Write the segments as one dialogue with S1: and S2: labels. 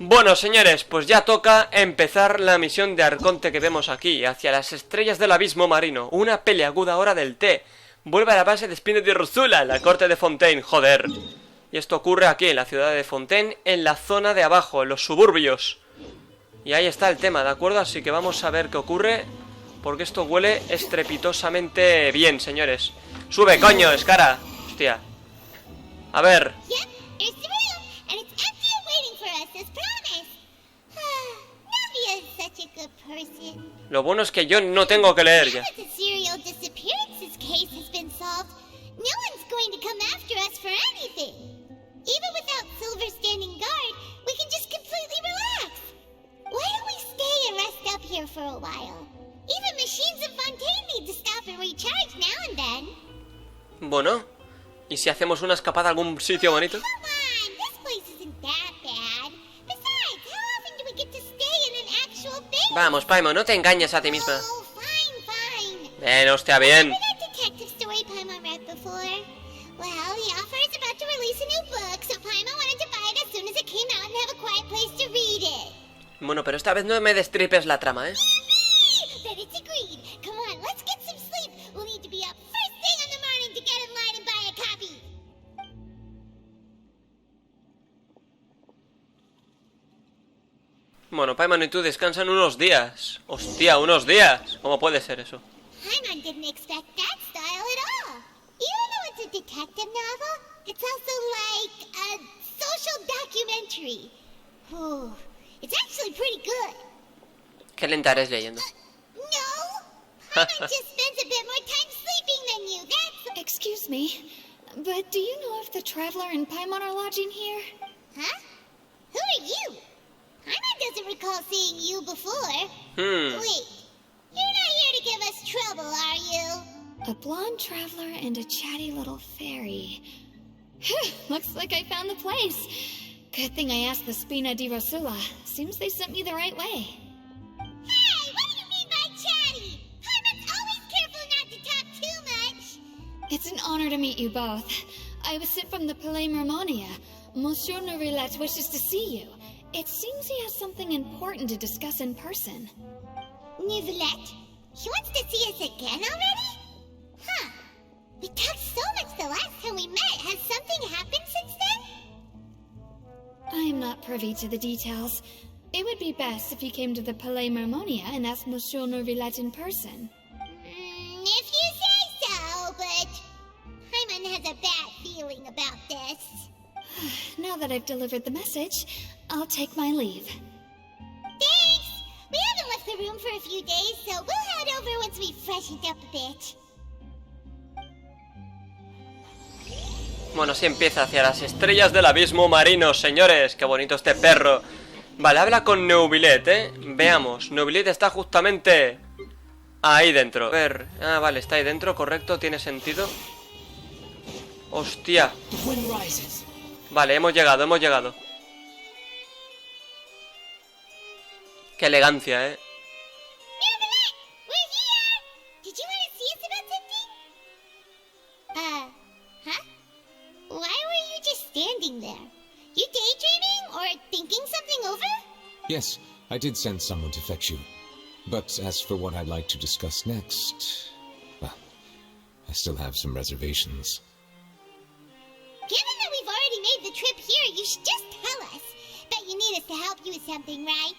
S1: Bueno, señores, pues ya toca empezar la misión de Arconte que vemos aquí, hacia las estrellas del abismo marino, una peliaguda hora del té. Vuelve a la base de Espino de Rosula, la corte de Fontaine, joder. Y esto ocurre aquí, en la ciudad de Fontaine, en la zona de abajo, en los suburbios. Y ahí está el tema, ¿de acuerdo? Así que vamos a ver qué ocurre, porque esto huele estrepitosamente bien, señores. ¡Sube, coño, Escara! Hostia. A ver. Lo bueno es que yo no tengo que leer ya. Bueno, ¿y si hacemos una escapada a algún sitio bonito? Vamos, Paimon, no te engañes a ti misma. Bien, hostia, bien. Bueno, pero esta vez no me destripes la trama, ¿eh? Bueno, Paimon y tú descansan unos días. Hostia, unos días. ¿Cómo puede ser eso? Paimon didn't expect that style at all. Even though it's a detective novel, it's also like a social documentary. Ooh, it's actually pretty good. ¿Qué lenta eres leyendo? No. Paimon just spends a bit more time sleeping than you. That's...
S2: Excuse me, but do you know if the Traveler and Paimon are lodging here?
S3: Huh? Who are you? Paimon doesn't recall seeing you before. Wait, you're not here to give us trouble, are you?
S2: A blonde traveler and a chatty little fairy. Looks like I found the place. Good thing I asked the Spina di Rosula. Seems they sent me the right way.
S3: Hey, what do you mean by chatty? Paimon's always careful not to talk too much.
S2: It's an honor to meet you both. I was sent from the Palais Mermonia. Monsieur Neuvillette wishes to see you. It seems he has something important to discuss in person.
S3: Neuvillette? He wants to see us again already? Huh. We talked so much the last time we met. Has something happened since then?
S2: I am not privy to the details. It would be best if you came to the Palais Mermonia and asked Monsieur Neuvillette in person.
S3: If you say so, but Paimon has a bad feeling about this.
S2: Now that I've delivered the message, I'll take my leave.
S3: Thanks! We haven't left the room for a few days, so we'll head over once we've freshened up a bit.
S1: Bueno, así empieza hacia las estrellas del abismo marino, señores. Qué bonito este perro. Vale, habla con Neuvillette, ¿eh? Veamos, Neuvillette está justamente ahí dentro. A ver, vale, está ahí dentro, correcto, tiene sentido. Hostia. Vale, hemos llegado, hemos llegado. Qué elegancia, ¿eh?
S3: Neuvillette, we're here! Did you want to see us about something? Huh? Why were you just standing there? You daydreaming or thinking something over?
S4: Yes, I did send someone to fetch you. But as for what I'd like to discuss next, well, I still have some reservations.
S3: Given that we've already made the trip here, you should just tell us. Bet you need us to help you with something, right?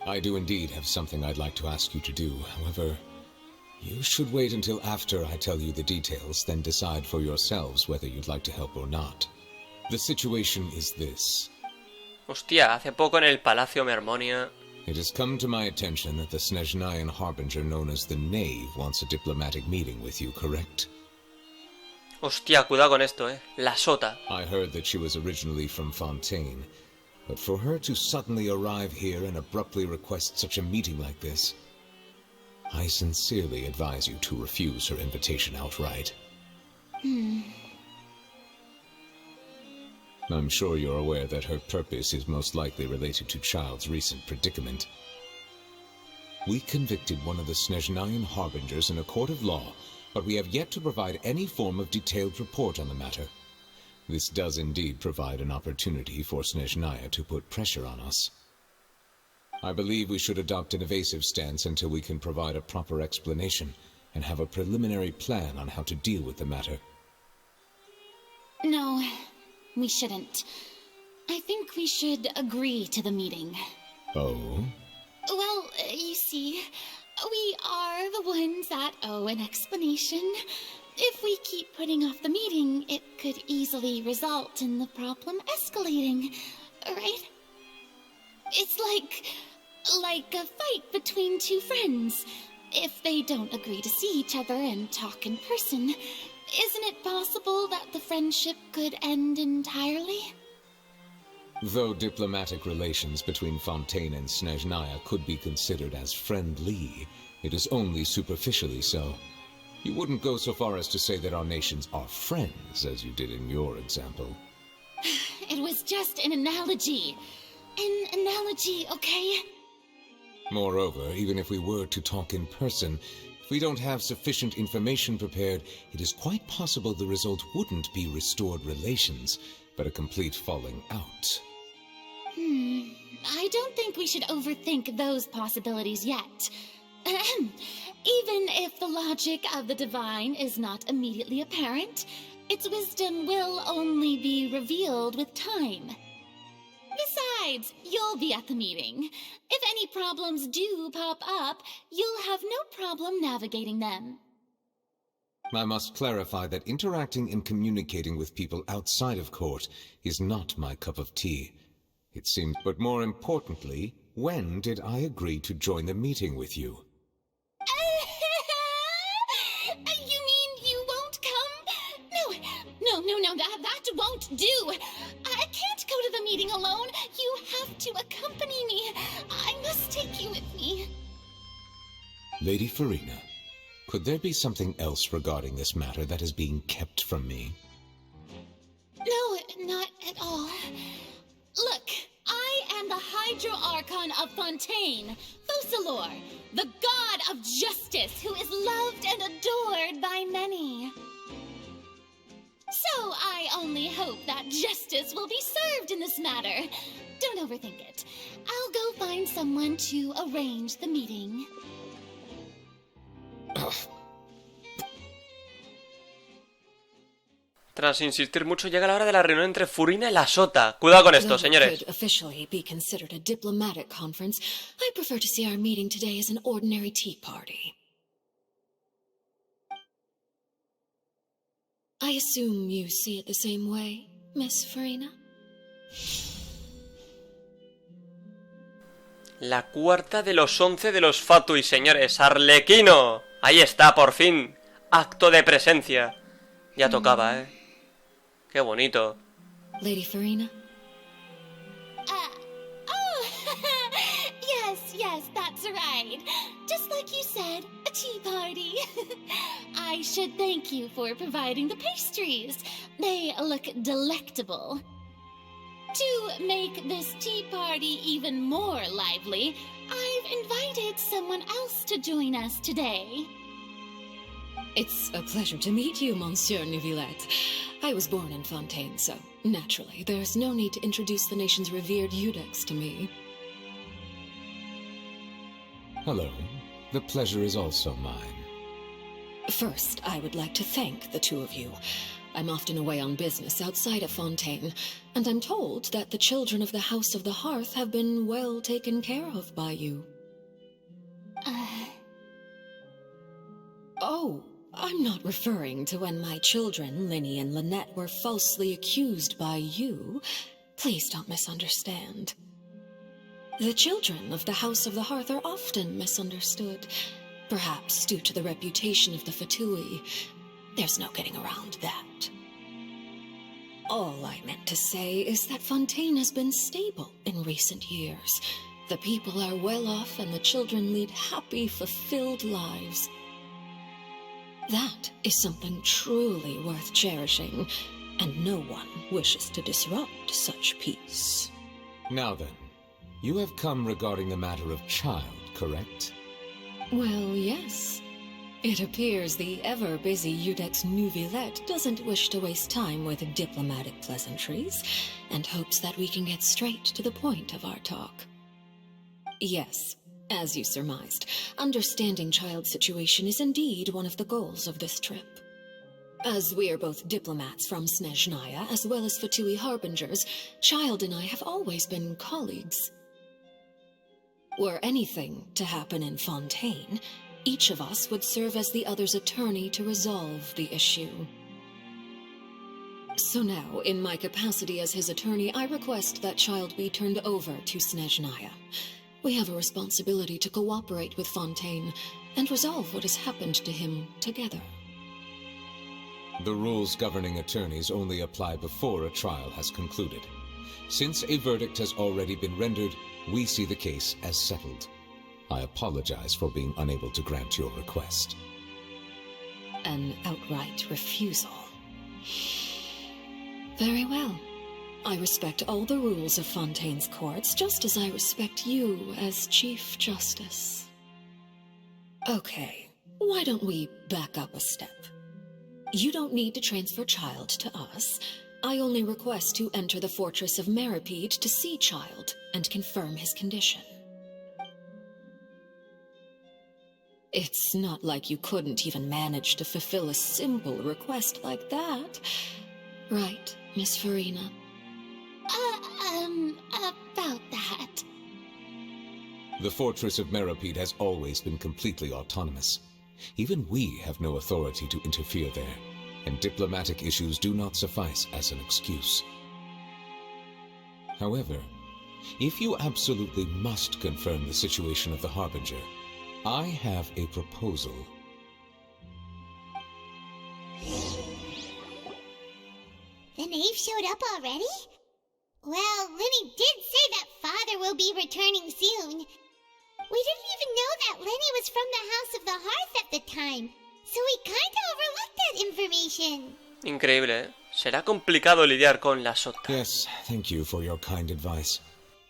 S4: I do indeed have something I'd like to ask you to do. However, you should wait until after I tell you the details, then decide for yourselves whether you'd like to help or not. The situation is this.
S1: Hostia, hace poco en el Palacio Mermonia.
S4: It has come to my attention that the Snezhnayan harbinger known as the Knave wants a diplomatic meeting with you, correct?
S1: Hostia, cuidado con esto, la sota.
S4: I heard that she was originally from Fontaine, but for her to suddenly arrive here and abruptly request such a meeting like this, I sincerely advise you to refuse her invitation outright. I'm sure you're aware that her purpose is most likely related to Child's recent predicament. We convicted one of the Snezhnayan harbingers in a court of law, but we have yet to provide any form of detailed report on the matter. This does indeed provide an opportunity for Snezhnaya to put pressure on us. I believe we should adopt an evasive stance until we can provide a proper explanation and have a preliminary plan on how to deal with the matter.
S5: No, we shouldn't. I think we should agree to the meeting.
S4: Oh?
S5: Well, you see, we are the ones that owe an explanation. If we keep putting off the meeting, it could easily result in the problem escalating, right? It's like a fight between two friends. If they don't agree to see each other and talk in person, isn't it possible that the friendship could end entirely?
S4: Though diplomatic relations between Fontaine and Snezhnaya could be considered as friendly, it is only superficially so. You wouldn't go so far as to say that our nations are friends, as you did in your example.
S5: It was just an analogy. An analogy, okay?
S4: Moreover, even if we were to talk in person, if we don't have sufficient information prepared, it is quite possible the result wouldn't be restored relations, but a complete falling out.
S5: I don't think we should overthink those possibilities yet. Even if the logic of the divine is not immediately apparent, its wisdom will only be revealed with time. Besides, you'll be at the meeting. If any problems do pop up, you'll have no problem navigating them.
S4: I must clarify that interacting and communicating with people outside of court is not my cup of tea. It seems, but more importantly, when did I agree to join the meeting with you?
S5: You mean you won't come? No, that won't do. I can't go to the meeting alone. You have to accompany me. I must take you with me.
S4: Lady Farina, could there be something else regarding this matter that is being kept from me?
S5: No, not at all. Look, I am the Hydro-Archon of Fontaine, Focalor, the god of justice who is loved and adored by many. So I only hope that justice will be served in this matter. Don't overthink it. I'll go find someone to arrange the meeting.
S1: Tras insistir mucho, llega la hora de la reunión entre Furina y la Sota. Cuidado con esto, señores.
S6: Could officially be considered a diplomatic conference, I prefer to see our meeting today as an ordinary tea party. I assume you see it the same way, Miss Farina?
S1: La cuarta de los 11 de los Fatui, señores. Arlequino. Ahí está, por fin. Acto de presencia. Ya tocaba, ¿eh? Qué bonito.
S6: Lady Farina?
S5: Yes, that's right. Just like you said, a tea party. I should thank you for providing the pastries. They look delectable. To make this tea party even more lively, I've invited someone else to join us today.
S6: It's a pleasure to meet you, Monsieur Neuvillette. I was born in Fontaine, so naturally, there's no need to introduce the nation's revered Eudex to me.
S4: Hello. The pleasure is also mine.
S6: First, I would like to thank the two of you. I'm often away on business outside of Fontaine, and I'm told that the children of the House of the Hearth have been well taken care of by you. Oh, I'm not referring to when my children, Linny and Lynette, were falsely accused by you. Please don't misunderstand. The children of the House of the Hearth are often misunderstood, perhaps due to the reputation of the Fatui. There's no getting around that. All I meant to say is that Fontaine has been stable in recent years. The people are well off and the children lead happy, fulfilled lives. That is something truly worth cherishing, and no one wishes to disrupt such peace.
S4: Now then, you have come regarding the matter of child, correct?
S6: Well, yes. It appears the ever-busy Iudex Neuvillette doesn't wish to waste time with diplomatic pleasantries, and hopes that we can get straight to the point of our talk. Yes, as you surmised, understanding Child's situation is indeed one of the goals of this trip. As we are both diplomats from Snezhnaya, as well as Fatui harbingers, Child and I have always been colleagues. Were anything to happen in Fontaine, each of us would serve as the other's attorney to resolve the issue. So now, in my capacity as his attorney, I request that Child be turned over to Snezhnaya. We have a responsibility to cooperate with Fontaine and resolve what has happened to him together.
S4: The rules governing attorneys only apply before a trial has concluded. Since a verdict has already been rendered, we see the case as settled. I apologize for being unable to grant your request.
S6: An outright refusal. Very well. I respect all the rules of Fontaine's courts, just as I respect you as Chief Justice. Okay, why don't we back up a step? You don't need to transfer Child to us. I only request to enter the Fortress of Merópide to see Child and confirm his condition. It's not like you couldn't even manage to fulfill a simple request like that. Right, Miss Farina?
S5: About that.
S4: The Fortress of Merópide has always been completely autonomous. Even we have no authority to interfere there, and diplomatic issues do not suffice as an excuse. However, if you absolutely must confirm the situation of the Harbinger, I have a proposal.
S3: The knave showed up already? Well, Lenny did say that Father will be returning soon. We didn't even know that Lenny was from the House of the Hearth at the time, so we kinda overlooked that information.
S1: Increíble, ¿eh? Será complicado lidiar con la sota.
S4: Yes, thank you for your kind advice.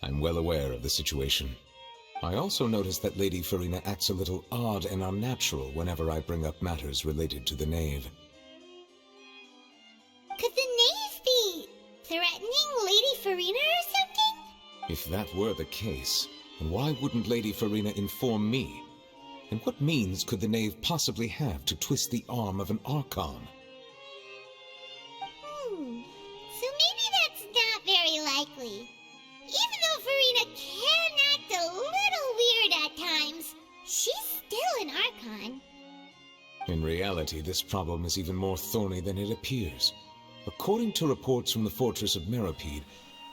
S4: I'm well aware of the situation. I also noticed that Lady Farina acts a little odd and unnatural whenever I bring up matters related to the knave.
S3: Could the knave be threatening Lady Farina or something?
S4: If that were the case, then why wouldn't Lady Farina inform me? And what means could the knave possibly have to twist the arm of an Archon?
S3: So maybe that's not very likely. Even though Farina can act a little weird at times, she's still an Archon.
S4: In reality, this problem is even more thorny than it appears. According to reports from the Fortress of Merópide,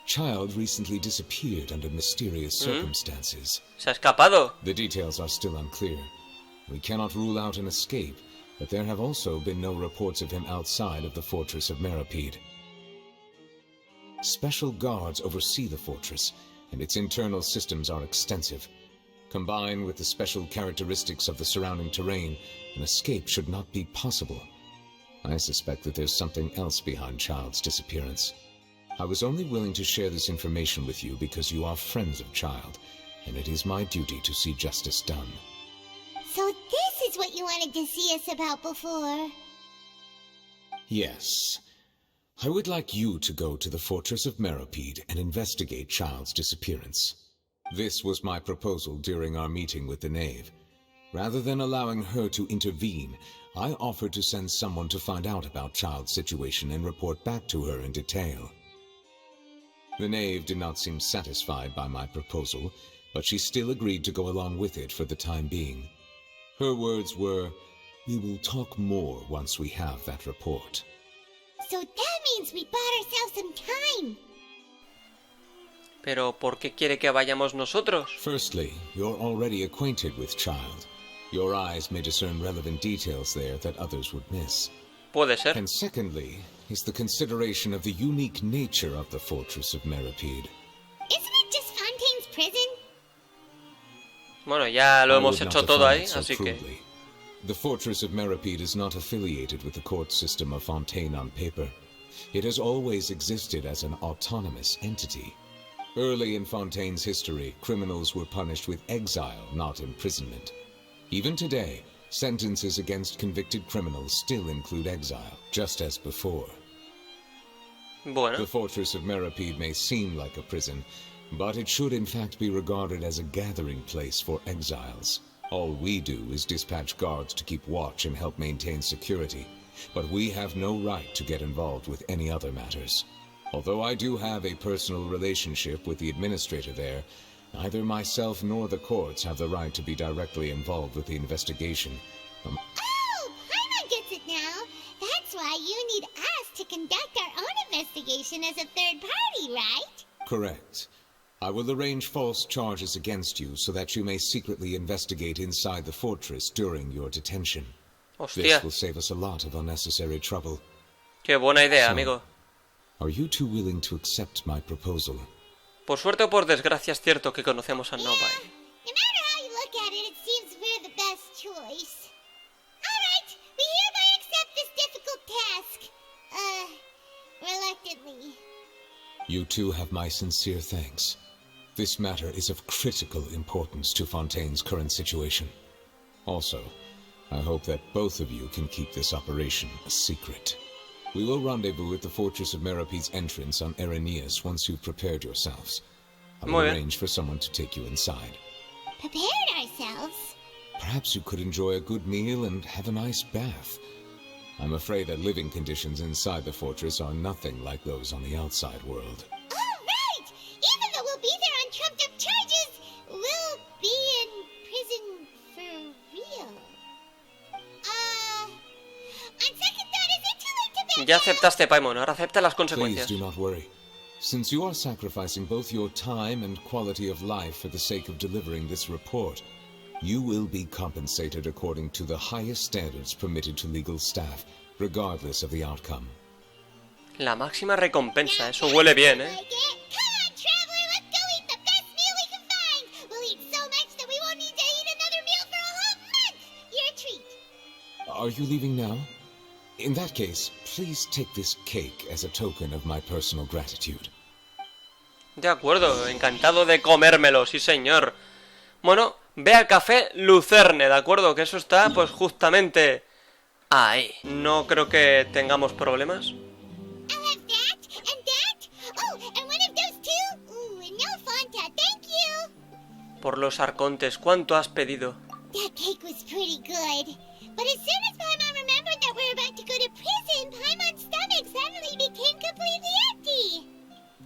S4: Child recently disappeared under mysterious circumstances.
S1: ¿Se ha escapado?
S4: The details are still unclear. We cannot rule out an escape, but there have also been no reports of him outside of the Fortress of Merópide. Special guards oversee the fortress, and its internal systems are extensive. Combined with the special characteristics of the surrounding terrain, an escape should not be possible. I suspect that there's something else behind Child's disappearance. I was only willing to share this information with you because you are friends of Child, and it is my duty to see justice done.
S3: So this is what you wanted to see us about before.
S4: Yes. I would like you to go to the Fortress of Merópide and investigate Child's disappearance. This was my proposal during our meeting with the knave. Rather than allowing her to intervene, I offered to send someone to find out about Child's situation and report back to her in detail. The knave did not seem satisfied by my proposal, but she still agreed to go along with it for the time being. Her words were, "We will talk more once we have that report."
S3: So that means we bought ourselves some time.
S1: Pero ¿por qué quiere que vayamos nosotros?
S4: Firstly, you're already acquainted with Child. Your eyes may discern relevant details there that others would miss.
S1: Puede ser.
S4: And secondly, is the consideration of the unique nature of the Fortress of Merópide.
S3: Isn't it just Fontaine's prison?
S1: Bueno, ya lo
S4: I
S1: hemos
S4: would
S1: hecho
S4: not
S1: todo
S4: define
S1: ahí,
S4: it so
S1: así que...
S4: crudely. The Fortress of Merópide is not affiliated with the court system of Fontaine on paper. It has always existed as an autonomous entity. Early in Fontaine's history, criminals were punished with exile, not imprisonment. Even today, Sentences against convicted criminals still include exile, just as before.
S1: Bueno.
S4: The fortress of Merópide may seem like a prison, but it should in fact be regarded as a gathering place for exiles. All we do is dispatch guards to keep watch and help maintain security, but we have no right to get involved with any other matters. Although I do have a personal relationship with the administrator there, neither myself nor the courts have the right to be directly involved with the investigation.
S3: Oh, Paimon gets it now. That's why you need us to conduct our own investigation as a third party, right?
S4: Correct. I will arrange false charges against you so that you may secretly investigate inside the fortress during your detention.
S1: Hostia.
S4: This will save us a lot of unnecessary trouble.
S1: Qué buena idea, amigo.
S4: Are you two willing to accept my proposal?
S1: Por suerte o por desgracia es cierto que conocemos a Nova.
S3: No matter how you look at it, it seems we're the best choice. Alright, we hereby accept this difficult task. Reluctantly.
S4: You two have my sincere thanks. This matter is of critical importance to Fontaine's current situation. Also, I hope that both of you can keep this operation a secret. We will rendezvous at the Fortress of Meropide's entrance on Irenaeus once you've prepared yourselves. I will arrange for someone to take you inside.
S3: Prepared ourselves?
S4: Perhaps you could enjoy a good meal and have a nice bath. I'm afraid that living conditions inside the fortress are nothing like those on the outside world.
S3: Oh, right! Even though we'll be there on trumped-up charges, we'll be in prison for real. On second thought, is it too late to back
S1: Ya
S3: out?
S1: aceptaste, Paimon, ahora acepta las
S4: Please
S1: consecuencias.
S4: do not worry. Since you are sacrificing both your time and quality of life for the sake of delivering this report, you will be compensated according to the highest standards permitted to legal staff, regardless of the outcome.
S1: La máxima recompensa, eso huele bien, ¿eh?
S3: Like it? Come on, traveler, let's go eat the best meal we can find. We'll eat so much that we won't need to eat another meal for a whole month. You're a treat.
S4: Are you leaving now? In that case, please take this cake as a token of my personal gratitude.
S1: De acuerdo, encantado de comérmelo, sí señor. Bueno, ve al café Lucerne, ¿de acuerdo? Que eso está, pues justamente ahí. No creo que tengamos problemas.
S3: I'll have that, and that. Oh, and one of those two. Ooh, and no Fanta, thank you.
S1: Por los arcontes, ¿cuánto has pedido?
S3: That cake was pretty good. But as soon as Paimon remembered that we're about to go to prison, Paimon's stomach suddenly became completely empty.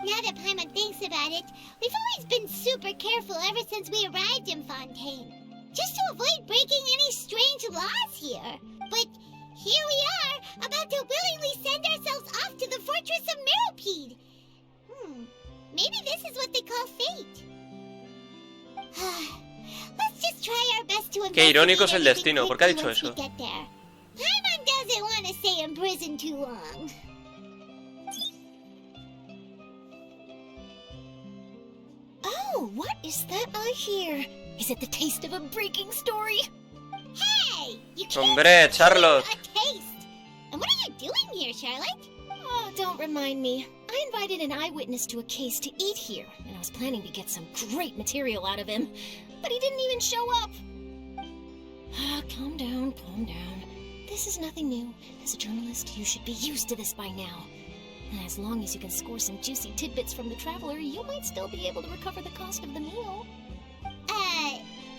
S3: Now that Paimon thinks about it, we've always been super careful ever since we arrived in Fontaine, just to avoid breaking any strange laws here. But here we are, about to willingly send ourselves off to the Fortress of Merópide. Maybe this is what they call fate. Let's just try our best to
S1: Qué irónico es el
S3: investigate
S1: destino,
S3: everything
S1: ¿por qué ha dicho
S3: once we
S1: eso?
S3: get there. Paimon doesn't want to stay in prison too long.
S5: Oh, what is that I hear? Is it the taste of a breaking story?
S3: Hey, you can't
S1: Hombre, Charlotte.
S3: a taste. And what are you doing here, Charlotte?
S5: Oh, don't remind me. I invited an eyewitness to a case to eat here, and I was planning to get some great material out of him, but he didn't even show up. Ah, calm down, calm down. This is nothing new. As a journalist, you should be used to this by now. And as long as you can score some juicy tidbits from the traveler, you might still be able to recover the cost of the meal.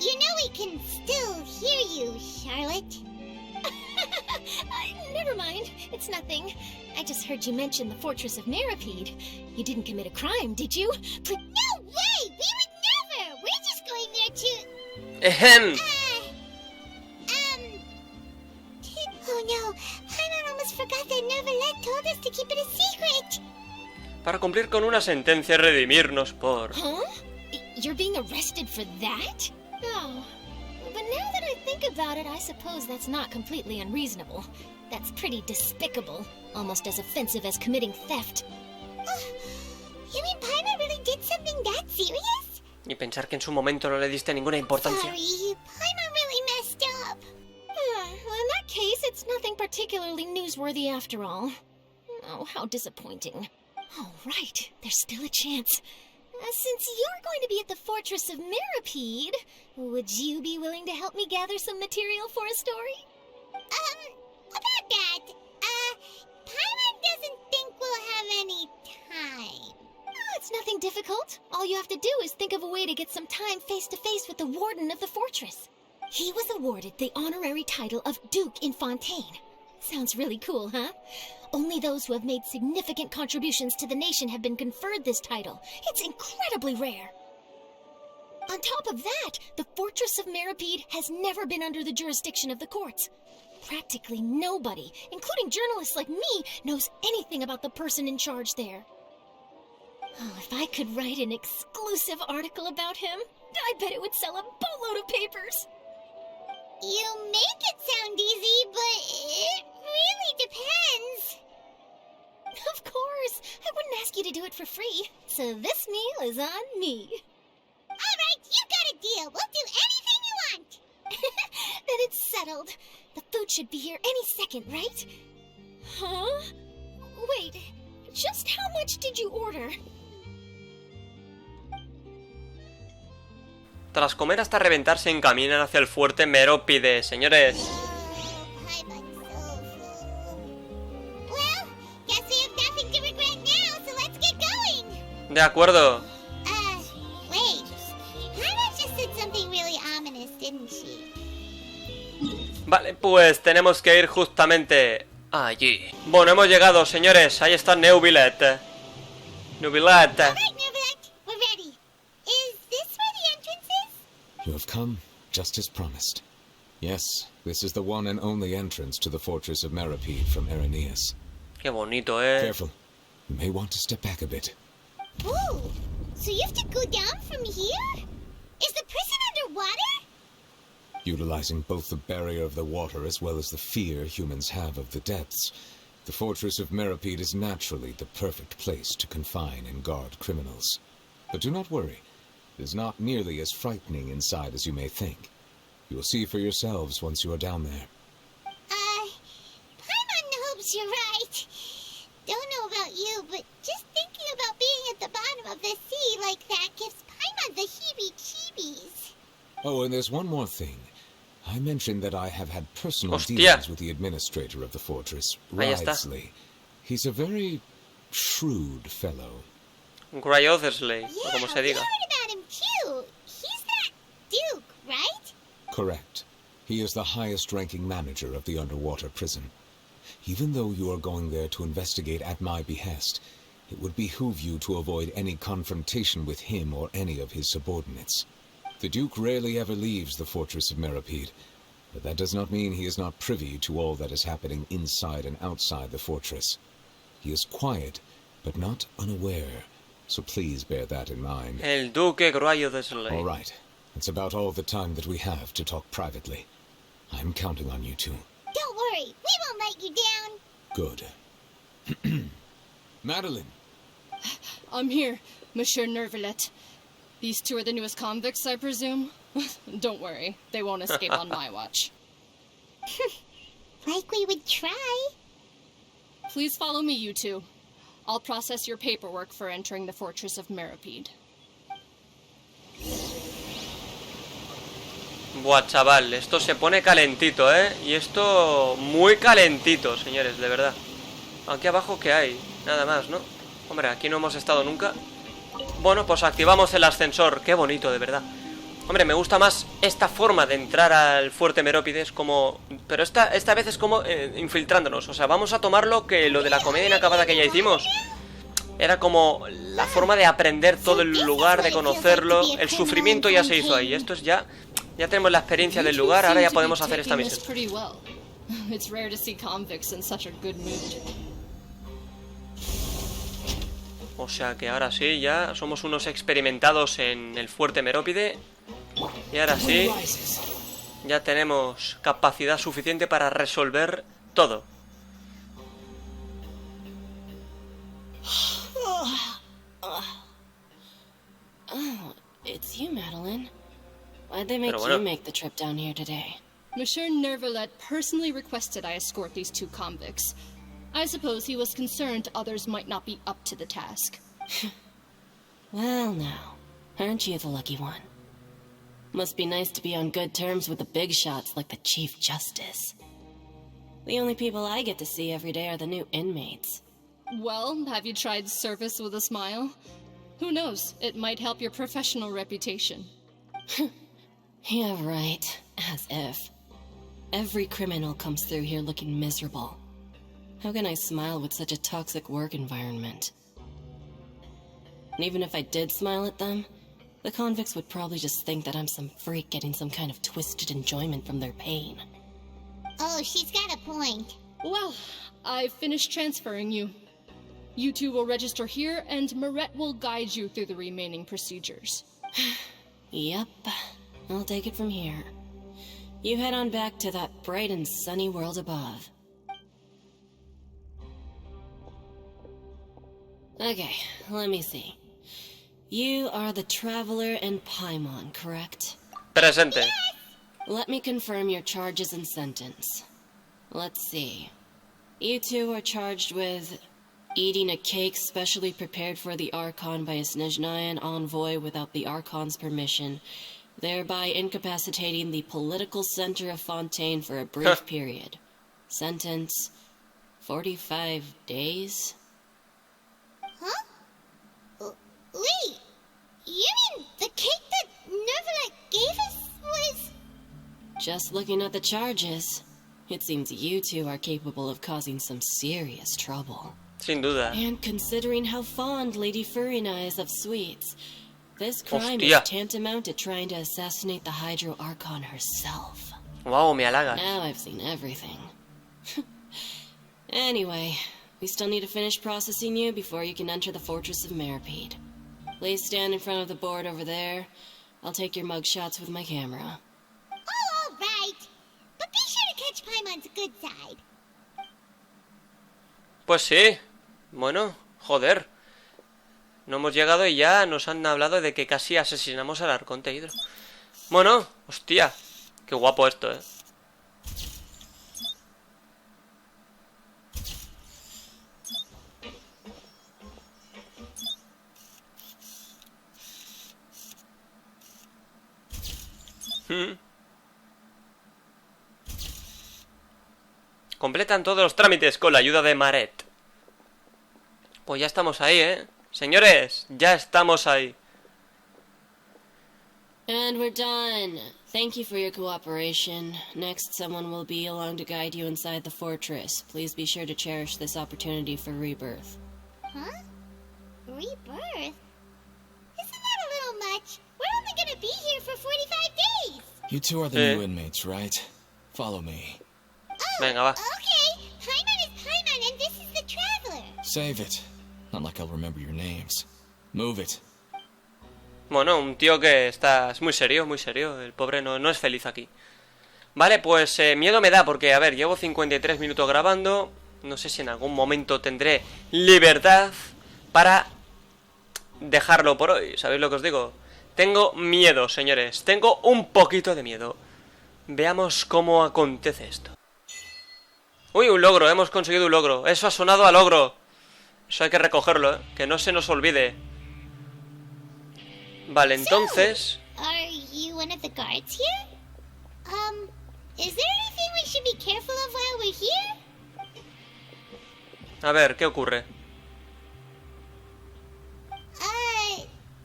S3: You know we can still hear you, Charlotte.
S5: Never mind. It's nothing. I just heard you mention the Fortress of Merópide. You didn't commit a crime, did you?
S3: No way! We would never! We're just going there to...
S1: Ehem.
S3: Oh no, Paimon almost forgot that Neuvillette told us to keep it a secret.
S1: Para cumplir con una sentencia y redimirnos por...
S5: Huh? You're being arrested for that? Oh. But now that I think about it, I suppose that's not completely unreasonable. That's pretty despicable. Almost as offensive as committing theft.
S3: You mean Paimon really did something that serious?
S1: Y pensar que en su momento no le diste ninguna importancia.
S3: Sorry, Paimon really messed up.
S5: Well, in that case, it's nothing particularly newsworthy after all. Oh, how disappointing. Oh, right. There's still a chance.
S2: Since you're going to be at the Fortress of Meropide, would you be willing to help me gather some material for a story?
S3: About that, Paimon doesn't think we'll have any time.
S2: Oh, it's nothing difficult. All you have to do is think of a way to get some time face-to-face with the warden of the fortress. He was awarded the honorary title of Duke in Fontaine. Sounds really cool, huh? Only those who have made significant contributions to the nation have been conferred this title. It's incredibly rare. On top of that, the Fortress of Meropide has never been under the jurisdiction of the courts. Practically nobody, including journalists like me, knows anything about the person in charge there. Oh, if I could write an exclusive article about him, I bet it would sell a boatload of papers.
S3: You make it sound easy, but it really depends.
S2: Of course, I wouldn't ask you to do it for free, so this meal is on me.
S3: All right, you got a deal. We'll do anything you want.
S2: Then it's settled. The food should be here any second, right? Huh? Wait, just how much did you order?
S1: Tras comer hasta reventar se encaminan hacia el Fuerte Merópide, señores.
S3: Paimon's so full. Well, guess we have nothing to regret now, so let's get going.
S1: De acuerdo.
S3: Wait. Paimon just said something really ominous, didn't she?
S1: Vale, pues tenemos que ir justamente allí. Bueno, hemos llegado, señores. Ahí está Neuvillette. Neuvillette.
S3: All right, Neuvillette, we're ready. Is this where the entrance is?
S4: You have come, just as promised. Yes, this is the one and only entrance to the Fortress of Meropide from Irenaeus.
S1: Qué bonito, eh.
S4: Careful. You may want to step back a bit.
S3: Ooh, so you have to go down from here? Is the prison underwater?
S4: Utilizing both the barrier of the water as well as the fear humans have of the depths, the Fortress of Meropide is naturally the perfect place to confine and guard criminals. But do not worry. It is not nearly as frightening inside as you may think. You will see for yourselves once you are down there.
S3: Paimon hopes you're right. Don't know about you, but just thinking about being at the bottom of the sea like that gives Paimon the heebie-jeebies.
S4: Oh, and there's one more thing. I mentioned that I have had personal
S1: Hostia.
S4: dealings with the administrator of the fortress,
S1: Ahí está.
S4: Wriothesley. He's a very shrewd fellow.
S1: Wriothesley, o
S3: Yeah,
S1: como se
S3: we
S1: diga.
S3: heard about him too. He's that Duke, right?
S4: Correct. He is the highest-ranking manager of the underwater prison. Even though you are going there to investigate at my behest, it would behoove you to avoid any confrontation with him or any of his subordinates. The Duke rarely ever leaves the Fortress of Meropide, but that does not mean he is not privy to all that is happening inside and outside the fortress. He is quiet, but not unaware, so please bear that in mind.
S1: El Duque Wriothesley.
S4: All right, that's about all the time that we have to talk privately. I'm counting on you two.
S3: Don't worry, we won't let you down.
S4: Good. Madeline!
S7: I'm here, Monsieur Neuvillette. These two are the newest convicts, I presume? Don't worry, they won't escape on my watch.
S3: Like we would try.
S7: Please follow me, you two. I'll process your paperwork for entering the Fortress of Meropide.
S1: Buah, chaval, esto se pone calentito, ¿eh? Y esto muy calentito, señores, de verdad. Aquí abajo, ¿qué hay? Nada más, ¿no? Hombre, aquí no hemos estado nunca. Bueno, pues activamos el ascensor. Qué bonito, de verdad. Hombre, me gusta más esta forma de entrar al Fuerte Merópide. Es como... Pero esta vez es como infiltrándonos. O sea, vamos a tomarlo que lo de la comedia inacabada que ya hicimos era como la forma de aprender todo el lugar, de conocerlo. El sufrimiento ya se hizo ahí. Esto es ya... Ya tenemos la experiencia del lugar. Ahora ya podemos hacer esta misión.
S7: It's rare to see convicts in such a good mood.
S1: O sea que ahora sí, ya somos unos experimentados en el Fuerte Merópide. Y ahora sí, ya tenemos capacidad suficiente para resolver todo.
S8: Oh, it's you, Madeline. Why'd they make
S1: Pero bueno.
S8: you make the trip down here today?
S7: Monsieur Neuvillette personally requested I escort these two convicts. I suppose he was concerned others might not be up to the task.
S8: Well, now, aren't you the lucky one? Must be nice to be on good terms with the big shots like the Chief Justice. The only people I get to see every day are the new inmates.
S7: Well, have you tried service with a smile? Who knows, it might help your professional reputation.
S8: Yeah, right. As if. Every criminal comes through here looking miserable. How can I smile with such a toxic work environment? And even if I did smile at them, the convicts would probably just think that I'm some freak getting some kind of twisted enjoyment from their pain.
S3: Oh, she's got a point.
S7: Well, I've finished transferring you. You two will register here, and Mirette will guide you through the remaining procedures.
S8: Yep, I'll take it from here. You head on back to that bright and sunny world above. Okay, let me see. You are the Traveler and Paimon, correct?
S1: Presente.
S8: Let me confirm your charges and sentence. Let's see. You two are charged with eating a cake specially prepared for the Archon by a Snezhnayan envoy without the Archon's permission, thereby incapacitating the political center of Fontaine for a brief period. Sentence: 45 days?
S3: Huh? Wait, you mean the cake that Neuvillette gave us was...
S8: Just looking at the charges, it seems you two are capable of causing some serious trouble.
S1: Sin duda.
S8: And considering how fond Lady Furina is of sweets, this crime
S1: Hostia.
S8: is tantamount to trying to assassinate the Hydro Archon herself.
S1: Wow, me halagas.
S8: Now I've seen everything. Anyway, we still need to finish processing you before you can enter the Fortress of Meropide. Please stand in front of the board over there. I'll take your mugshots with my camera.
S3: Oh, all right. But be sure to catch Paimon's good side.
S1: Pues sí. Bueno, joder. No hemos llegado y ya nos han hablado de que casi asesinamos al Arconte Hidro. Bueno, hostia. Qué guapo esto, eh. Completan todos los trámites con la ayuda de Maret. Pues ya estamos ahí, ¿eh? Señores, ya estamos ahí.
S8: And we're done. Thank you for your cooperation. Next, someone will be along to guide you inside the fortress. Please be sure to cherish this opportunity for rebirth.
S3: Huh? Rebirth? Isn't that a little much? We're only gonna be here for 45 days!
S9: You two are the new inmates, right? Follow me.
S3: Oh,
S1: Venga, va.
S3: okay. Paimon is Paimon, and this is the Traveler.
S9: Save it. Not like I'll remember your names. Move it.
S1: Bueno, un tío que está muy serio, muy serio. El pobre no es feliz aquí. Vale, pues miedo me da porque, a ver, llevo 53 minutos grabando. No sé si en algún momento tendré libertad para dejarlo por hoy. ¿Sabéis lo que os digo? Tengo miedo, señores. Tengo un poquito de miedo. Veamos cómo acontece esto. Uy, un logro. Hemos conseguido un logro. Eso ha sonado a logro. Eso hay que recogerlo, ¿eh? Que no se nos olvide. Vale, entonces...
S3: So, are you one of the guards here? Is there anything we should be careful of while we're here?
S1: A ver, ¿qué ocurre?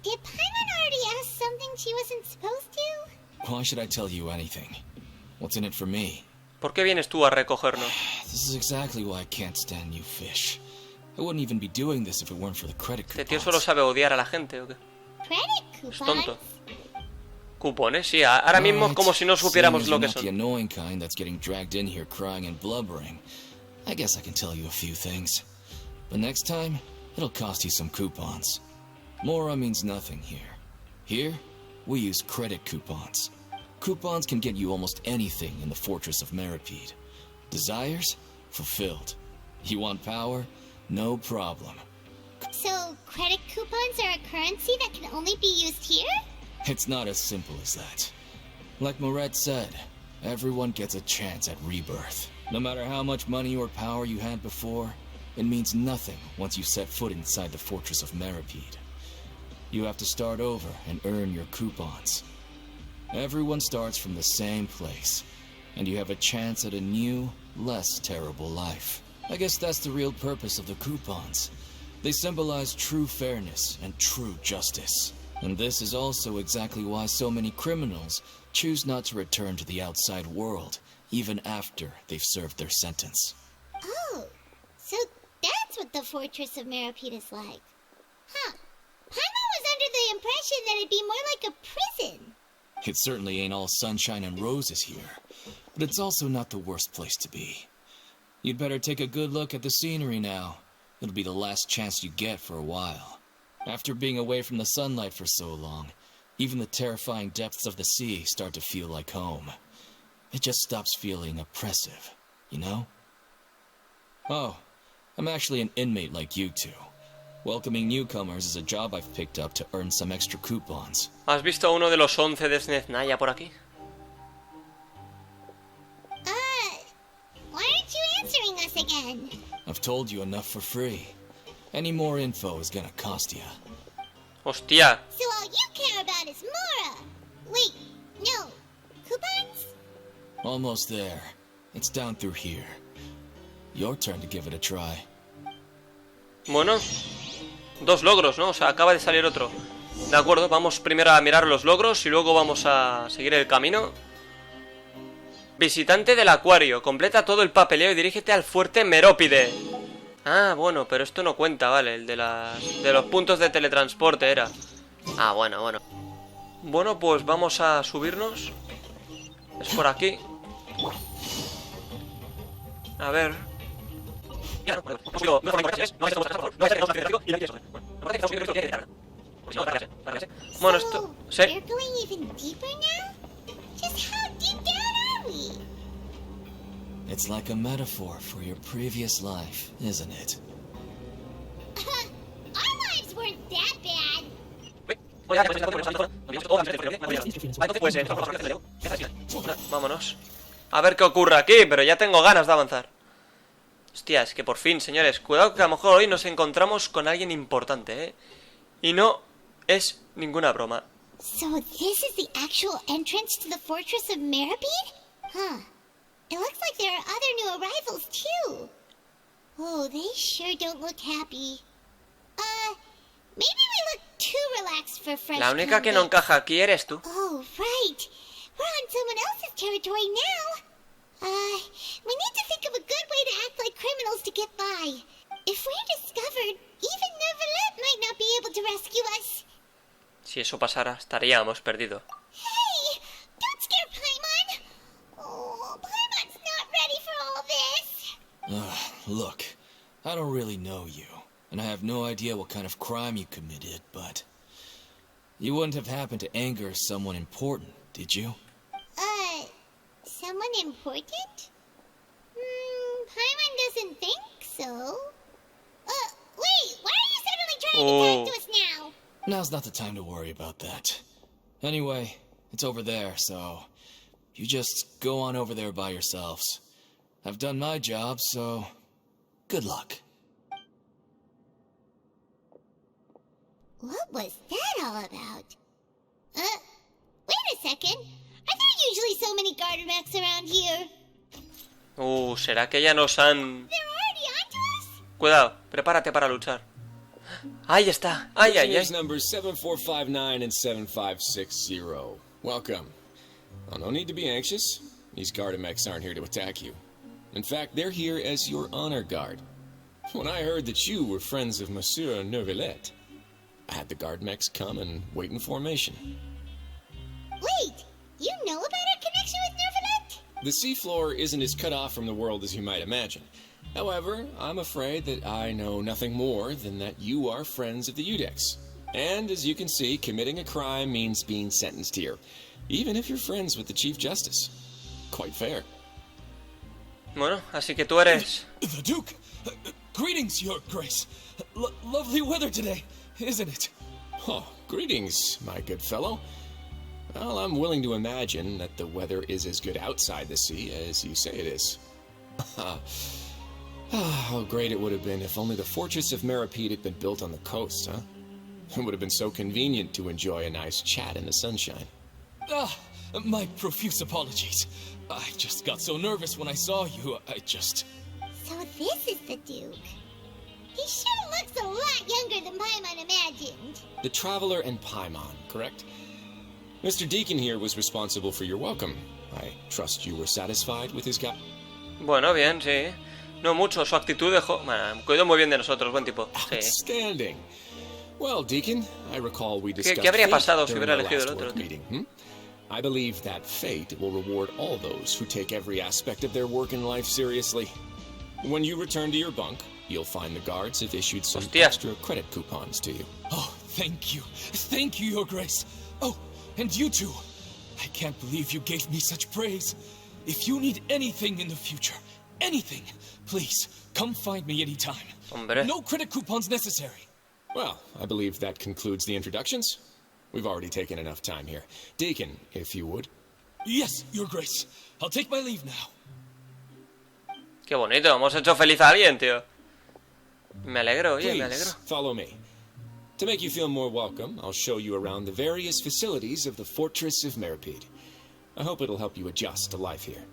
S3: Did Paimon already ask something she wasn't supposed to?
S9: Why should I tell you anything? What's in it for me?
S1: ¿Por qué vienes tú a recogernos?
S9: This is exactly why I can't stand you fish. I wouldn't even be doing this if it weren't for the credit
S1: ¿Este
S9: coupons.
S1: tío solo sabe odiar a la gente o qué?
S3: Credit
S1: Es
S3: coupons?
S1: tonto. Cupones, sí, ahora mismo es como si no supiéramos
S9: Seeing
S1: lo
S9: as
S1: que
S9: you're not the
S1: son.
S9: annoying kind that's getting dragged in here crying and blubbering, I guess I can tell you a few things. But next time, it'll cost you some coupons. Mora means nothing here. Here, we use credit coupons. Coupons can get you almost anything in the Fortress of Meropide. Desires? Fulfilled. You want power? No problem.
S3: So, credit coupons are a currency that can only be used here?
S9: It's not as simple as that. Like Moret said, everyone gets a chance at rebirth. No matter how much money or power you had before, it means nothing once you set foot inside the Fortress of Meropide. you have to start over and earn your coupons. Everyone starts from the same place, and you have a chance at a new, less terrible life. I guess that's the real purpose of the coupons. They symbolize true fairness and true justice. And this is also exactly why so many criminals choose not to return to the outside world, even after they've served their sentence.
S3: Oh, so that's what the Fortress of Meropide is like. Huh. Paimon was under the impression that it'd be more like a prison.
S9: It certainly ain't all sunshine and roses here, but it's also not the worst place to be. You'd better take a good look at the scenery now. It'll be the last chance you get for a while. After being away from the sunlight for so long, even the terrifying depths of the sea start to feel like home. It just stops feeling oppressive, you know? Oh, I'm actually an inmate like you two. Welcoming newcomers is a job I've picked up to earn some extra coupons.
S1: ¿Has visto uno de los 11 de Snezhnaya por aquí?
S3: Why aren't you answering us again?
S9: I've told you enough for free. Any more info is gonna cost you.
S1: Hostia.
S3: So all you care about is Mora. Wait, no. Coupons?
S9: Almost there. It's down through here. Your turn to give it a try.
S1: Bueno, 2 logros, ¿no? O sea, acaba de salir otro. De acuerdo, vamos primero a mirar los logros y luego vamos a seguir el camino. Visitante del acuario. Completa todo el papeleo y dirígete al Fuerte Merópide. Ah, bueno, pero esto no cuenta, vale. El de los puntos de teletransporte era. Ah, bueno, bueno. Bueno, pues vamos a subirnos. Es por aquí. A ver. Bueno, esto... Sí.
S3: You're going even deeper now? Just how deep down are we?
S9: It's like a metaphor for your previous life, isn't it?
S3: Our lives weren't that bad.
S1: Vámonos. A ver qué ocurre aquí, pero ya tengo ganas de avanzar. Hostia, es que por fin, señores. Cuidado que a lo mejor hoy nos encontramos con alguien importante, ¿eh? Y no es ninguna broma.
S3: So this is the actual entrance to the Fortress of Meropide? Huh. It looks like there are other new arrivals, too. Oh, they sure don't look happy. Maybe we look too relaxed for fresh
S1: La única que no encaja aquí eres tú.
S3: Oh, right. We're on someone else's territory now. We need to think of a good way to act like criminals to get by. If we're discovered, even Neuvillette might not be able to rescue us.
S1: Si eso pasara, estaríamos perdidos.
S3: Hey! Don't scare Paimon! Oh, Paimon's not ready for all this.
S9: Look, I don't really know you, and I have no idea what kind of crime you committed, but... You wouldn't have happened to anger someone important, did you?
S3: Someone important? Paimon doesn't think so. Wait, why are you suddenly trying to talk to us now?
S9: Now's not the time to worry about that. Anyway, it's over there, so... You just go on over there by yourselves. I've done my job, so... Good luck.
S3: What was that all about? Wait a second. Are there usually so many garter mechs around here?
S1: ¿Será que ya nos han...?
S3: They're already onto us?
S1: Cuidado, prepárate para luchar. Ahí está. Ay, ay, ay.
S10: Numbers 7459 and 7560. Welcome. Well, no need to be anxious. These garter mechs aren't here to attack you. In fact, they're here as your honor guard. When I heard that you were friends of Monsieur Neuvillette, I had the guard mechs come and wait in formation.
S3: Wait, you know about our connection with Neuvillette?
S10: The seafloor isn't as cut off from the world as you might imagine. However, I'm afraid that I know nothing more than that you are friends of the Udex. And as you can see, committing a crime means being sentenced here, even if you're friends with the Chief Justice. Quite fair.
S1: Bueno, así que tú eres...
S9: The Duke! Greetings, Your Grace. Lovely weather today, isn't it?
S10: Oh, greetings, my good fellow. Well, I'm willing to imagine that the weather is as good outside the sea as you say it is. How great it would have been if only the Fortress of Meropide had been built on the coast, huh? It would have been so convenient to enjoy a nice chat in the sunshine.
S9: Ah, my profuse apologies. I just got so nervous when I saw you,
S3: So this is the Duke. He sure looks a lot younger than Paimon imagined.
S10: The Traveler and Paimon, correct? Mr. Deacon here was responsible for your welcome. I trust you were satisfied with his guide.
S1: Bueno, bien, sí. No mucho, su actitud dejó... Bueno, cuidó muy bien de nosotros, buen tipo. Sí.
S10: Outstanding. Well, Deacon, I recall we discussed
S1: ¿Qué habría pasado
S10: fate
S1: si
S10: during
S1: hubiera
S10: our
S1: elegido el
S10: last
S1: otro,
S10: work
S1: tío?
S10: meeting. I believe that fate will reward all those who take every aspect of their work in life seriously. When you return to your bunk, you'll find the guards have issued some extra credit coupons to you.
S9: Oh, thank you. Thank you, Your Grace. Oh, and you too. I can't believe you gave me such praise. If you need anything in the future, anything, please, come find me anytime.
S1: Hombre.
S9: No credit coupons necessary.
S10: Well, I believe that concludes the introductions. We've already taken enough time here. Deacon, if you would.
S9: Yes, Your Grace. I'll take my leave now.
S1: Qué bonito, hemos hecho feliz a alguien, tío. Me alegro, oye, me alegro.
S10: Follow me. To make you feel more welcome, I'll show you around the various facilities of the Fortress of Merópide. I hope it'll help you adjust to life here.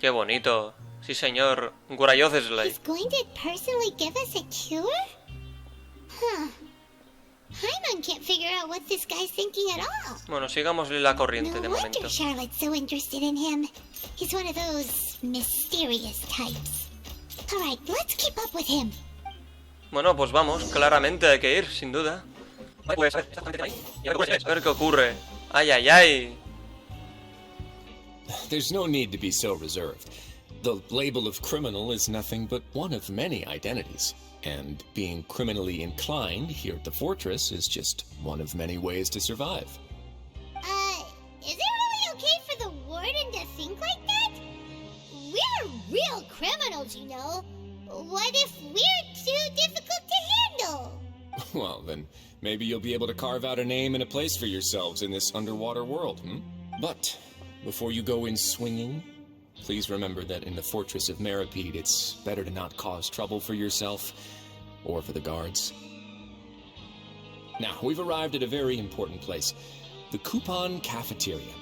S1: Qué bonito. Sí, señor. Gurayozeslay.
S3: He's going to personally give us a cure? Huh. Paimon can't figure out what this guy's thinking at all.
S1: Bueno, sigámosle la corriente de
S3: No
S1: momento.
S3: wonder Charlotte's so interested in him. He's one of those mysterious types. Alright, let's keep up with him.
S1: Bueno, pues vamos, claramente hay que ir, sin duda. A ver qué ocurre. Ay, ay, ay.
S10: There's no need to be so reserved. The label of criminal is nothing but one of many identities. And being criminally inclined here at the fortress is just one of many ways to survive.
S3: Is it really okay for the warden to think like that? We're real criminals, you know. What if we're too difficult to handle?
S10: Well, then maybe you'll be able to carve out a name and a place for yourselves in this underwater world, But before you go in swinging, please remember that in the Fortress of Merópide, it's better to not cause trouble for yourself or for the guards. Now, we've arrived at a very important place, the Coupon Cafeteria.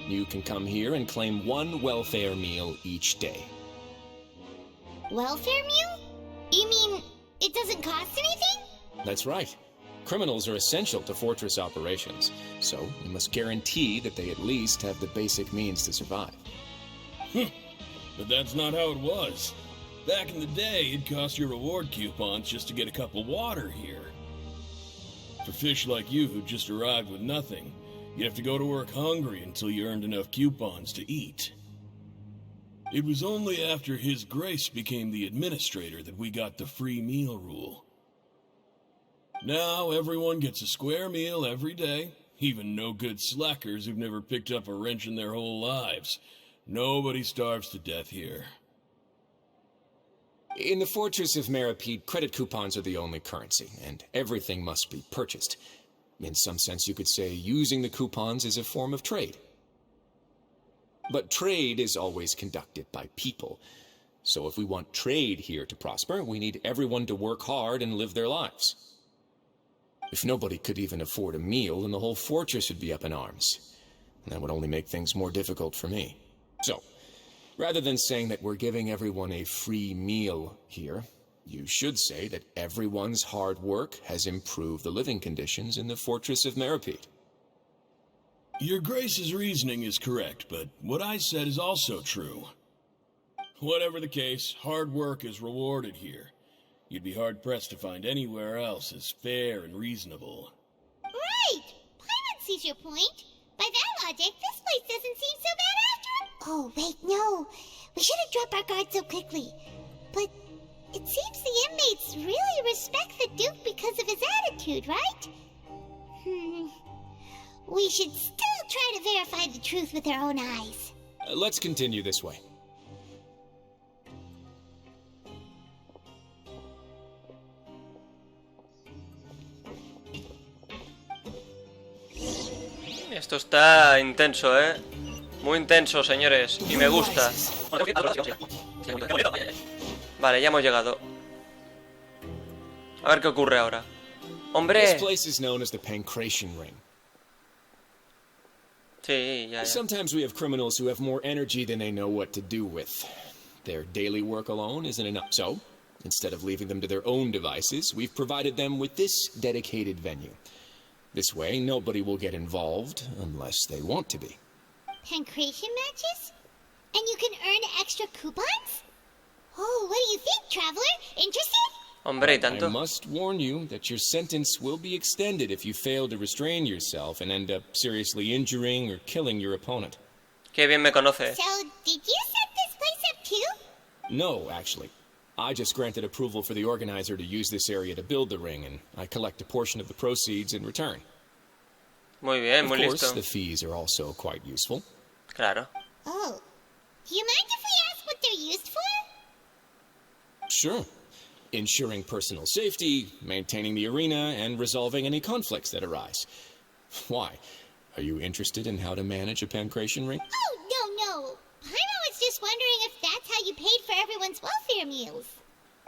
S10: You can come here and claim one welfare meal each day.
S3: Welfare meal? You mean it doesn't cost anything?
S10: That's right. Criminals are essential to fortress operations, so you must guarantee that they at least have the basic means to survive.
S11: But that's not how it was. Back in the day, it cost your reward coupons just to get a cup of water here. For fish like you who just arrived with nothing, you'd have to go to work hungry until you earned enough coupons to eat. It was only after His Grace became the administrator that we got the free meal rule. Now everyone gets a square meal every day, even no-good slackers who've never picked up a wrench in their whole lives. Nobody starves to death here.
S10: In the Fortress of Merópide, credit coupons are the only currency, and everything must be purchased. In some sense, you could say using the coupons is a form of trade. But trade is always conducted by people. So if we want trade here to prosper, we need everyone to work hard and live their lives. If nobody could even afford a meal, then the whole fortress would be up in arms. And that would only make things more difficult for me. So, rather than saying that we're giving everyone a free meal here, you should say that everyone's hard work has improved the living conditions in the Fortress of Merópide.
S11: Your Grace's reasoning is correct, but what I said is also true. Whatever the case, hard work is rewarded here. You'd be hard-pressed to find anywhere else as fair and reasonable.
S3: Right! Paimon sees your point. By that logic, this place doesn't seem so bad after all. Oh, wait, no. We shouldn't drop our guard so quickly. But it seems the inmates really respect the Duke because of his attitude, right? We should still try to verify the truth with our own eyes.
S10: Let's continue this way.
S1: Esto está intenso, ¿eh? Muy intenso, señores. Y me gusta. Vale, ya hemos llegado. A ver qué ocurre ahora. Hombre.
S10: This place is known as the Pancration Ring.
S1: Sí, ya.
S10: Sometimes we have criminals who have more energy than they know what to do with. Their daily work alone isn't enough. So, instead of leaving them to their own devices, we've provided them with this dedicated venue. This way, nobody will get involved unless they want to be.
S3: Pancration matches? And you can earn extra coupons? Oh, what do you think, traveler? Interested?
S1: Hombre, ¿y tanto?
S10: I must warn you that your sentence will be extended if you fail to restrain yourself and end up seriously injuring or killing your opponent.
S1: Qué bien me conoce.
S3: So, did you set this place up too?
S10: No, actually. I just granted approval for the organizer to use this area to build the ring, and I collect a portion of the proceeds in return.
S1: Muy bien, muy
S10: Of course,
S1: listo.
S10: the fees are also quite useful.
S1: Claro.
S3: Oh. Do you mind if we ask what they're used for?
S10: Sure. Ensuring personal safety, maintaining the arena, and resolving any conflicts that arise. Why? Are you interested in how to manage a pancration ring?
S3: Oh, no. Paimon was just wondering if that's how you paid for everyone's welfare meals.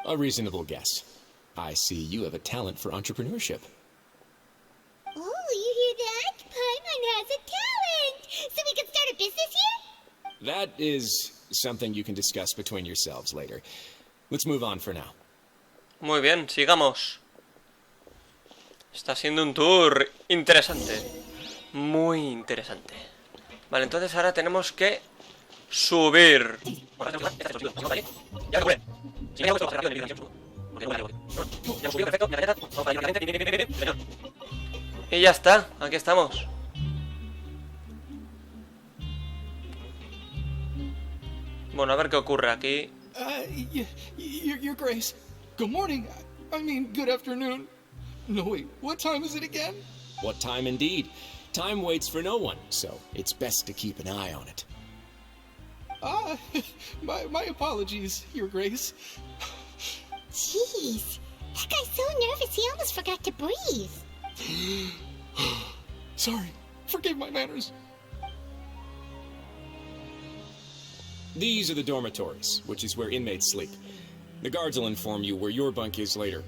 S10: A reasonable guess. I see you have a talent for entrepreneurship.
S3: Oh, you hear that? Paimon has a talent! So we can start a business here?
S10: That is something you can discuss between yourselves later. Let's move on for now.
S1: Muy bien, sigamos. Está siendo un tour interesante. Muy interesante. Vale, entonces ahora tenemos que subir. Y ya está, aquí estamos. Bueno, a ver qué ocurre aquí.
S12: Your Grace. Good morning. I mean, good afternoon. No, wait, what time is it again?
S10: What time indeed? Time waits for no one, so it's best to keep an eye on it.
S12: My apologies, Your Grace.
S3: Jeez. That guy's so nervous he almost forgot to breathe.
S12: Sorry. Forgive my manners.
S10: These are the dormitories, which is where inmates sleep. The guards will inform you where your bunk is later.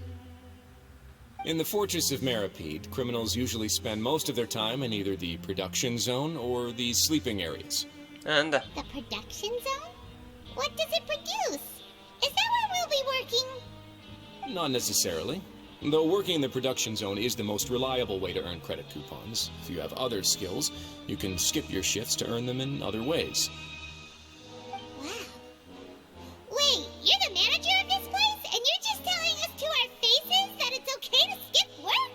S10: In the Fortress of Merópide, criminals usually spend most of their time in either the production zone or the sleeping areas.
S1: Anda.
S3: The production zone? What does it produce? Is that where we'll be working?
S10: Not necessarily. Though working in the production zone is the most reliable way to earn credit coupons. If you have other skills, you can skip your shifts to earn them in other ways.
S3: Wow. Wait, you're the manager of this place? And you're just telling us to our faces that it's okay to skip work?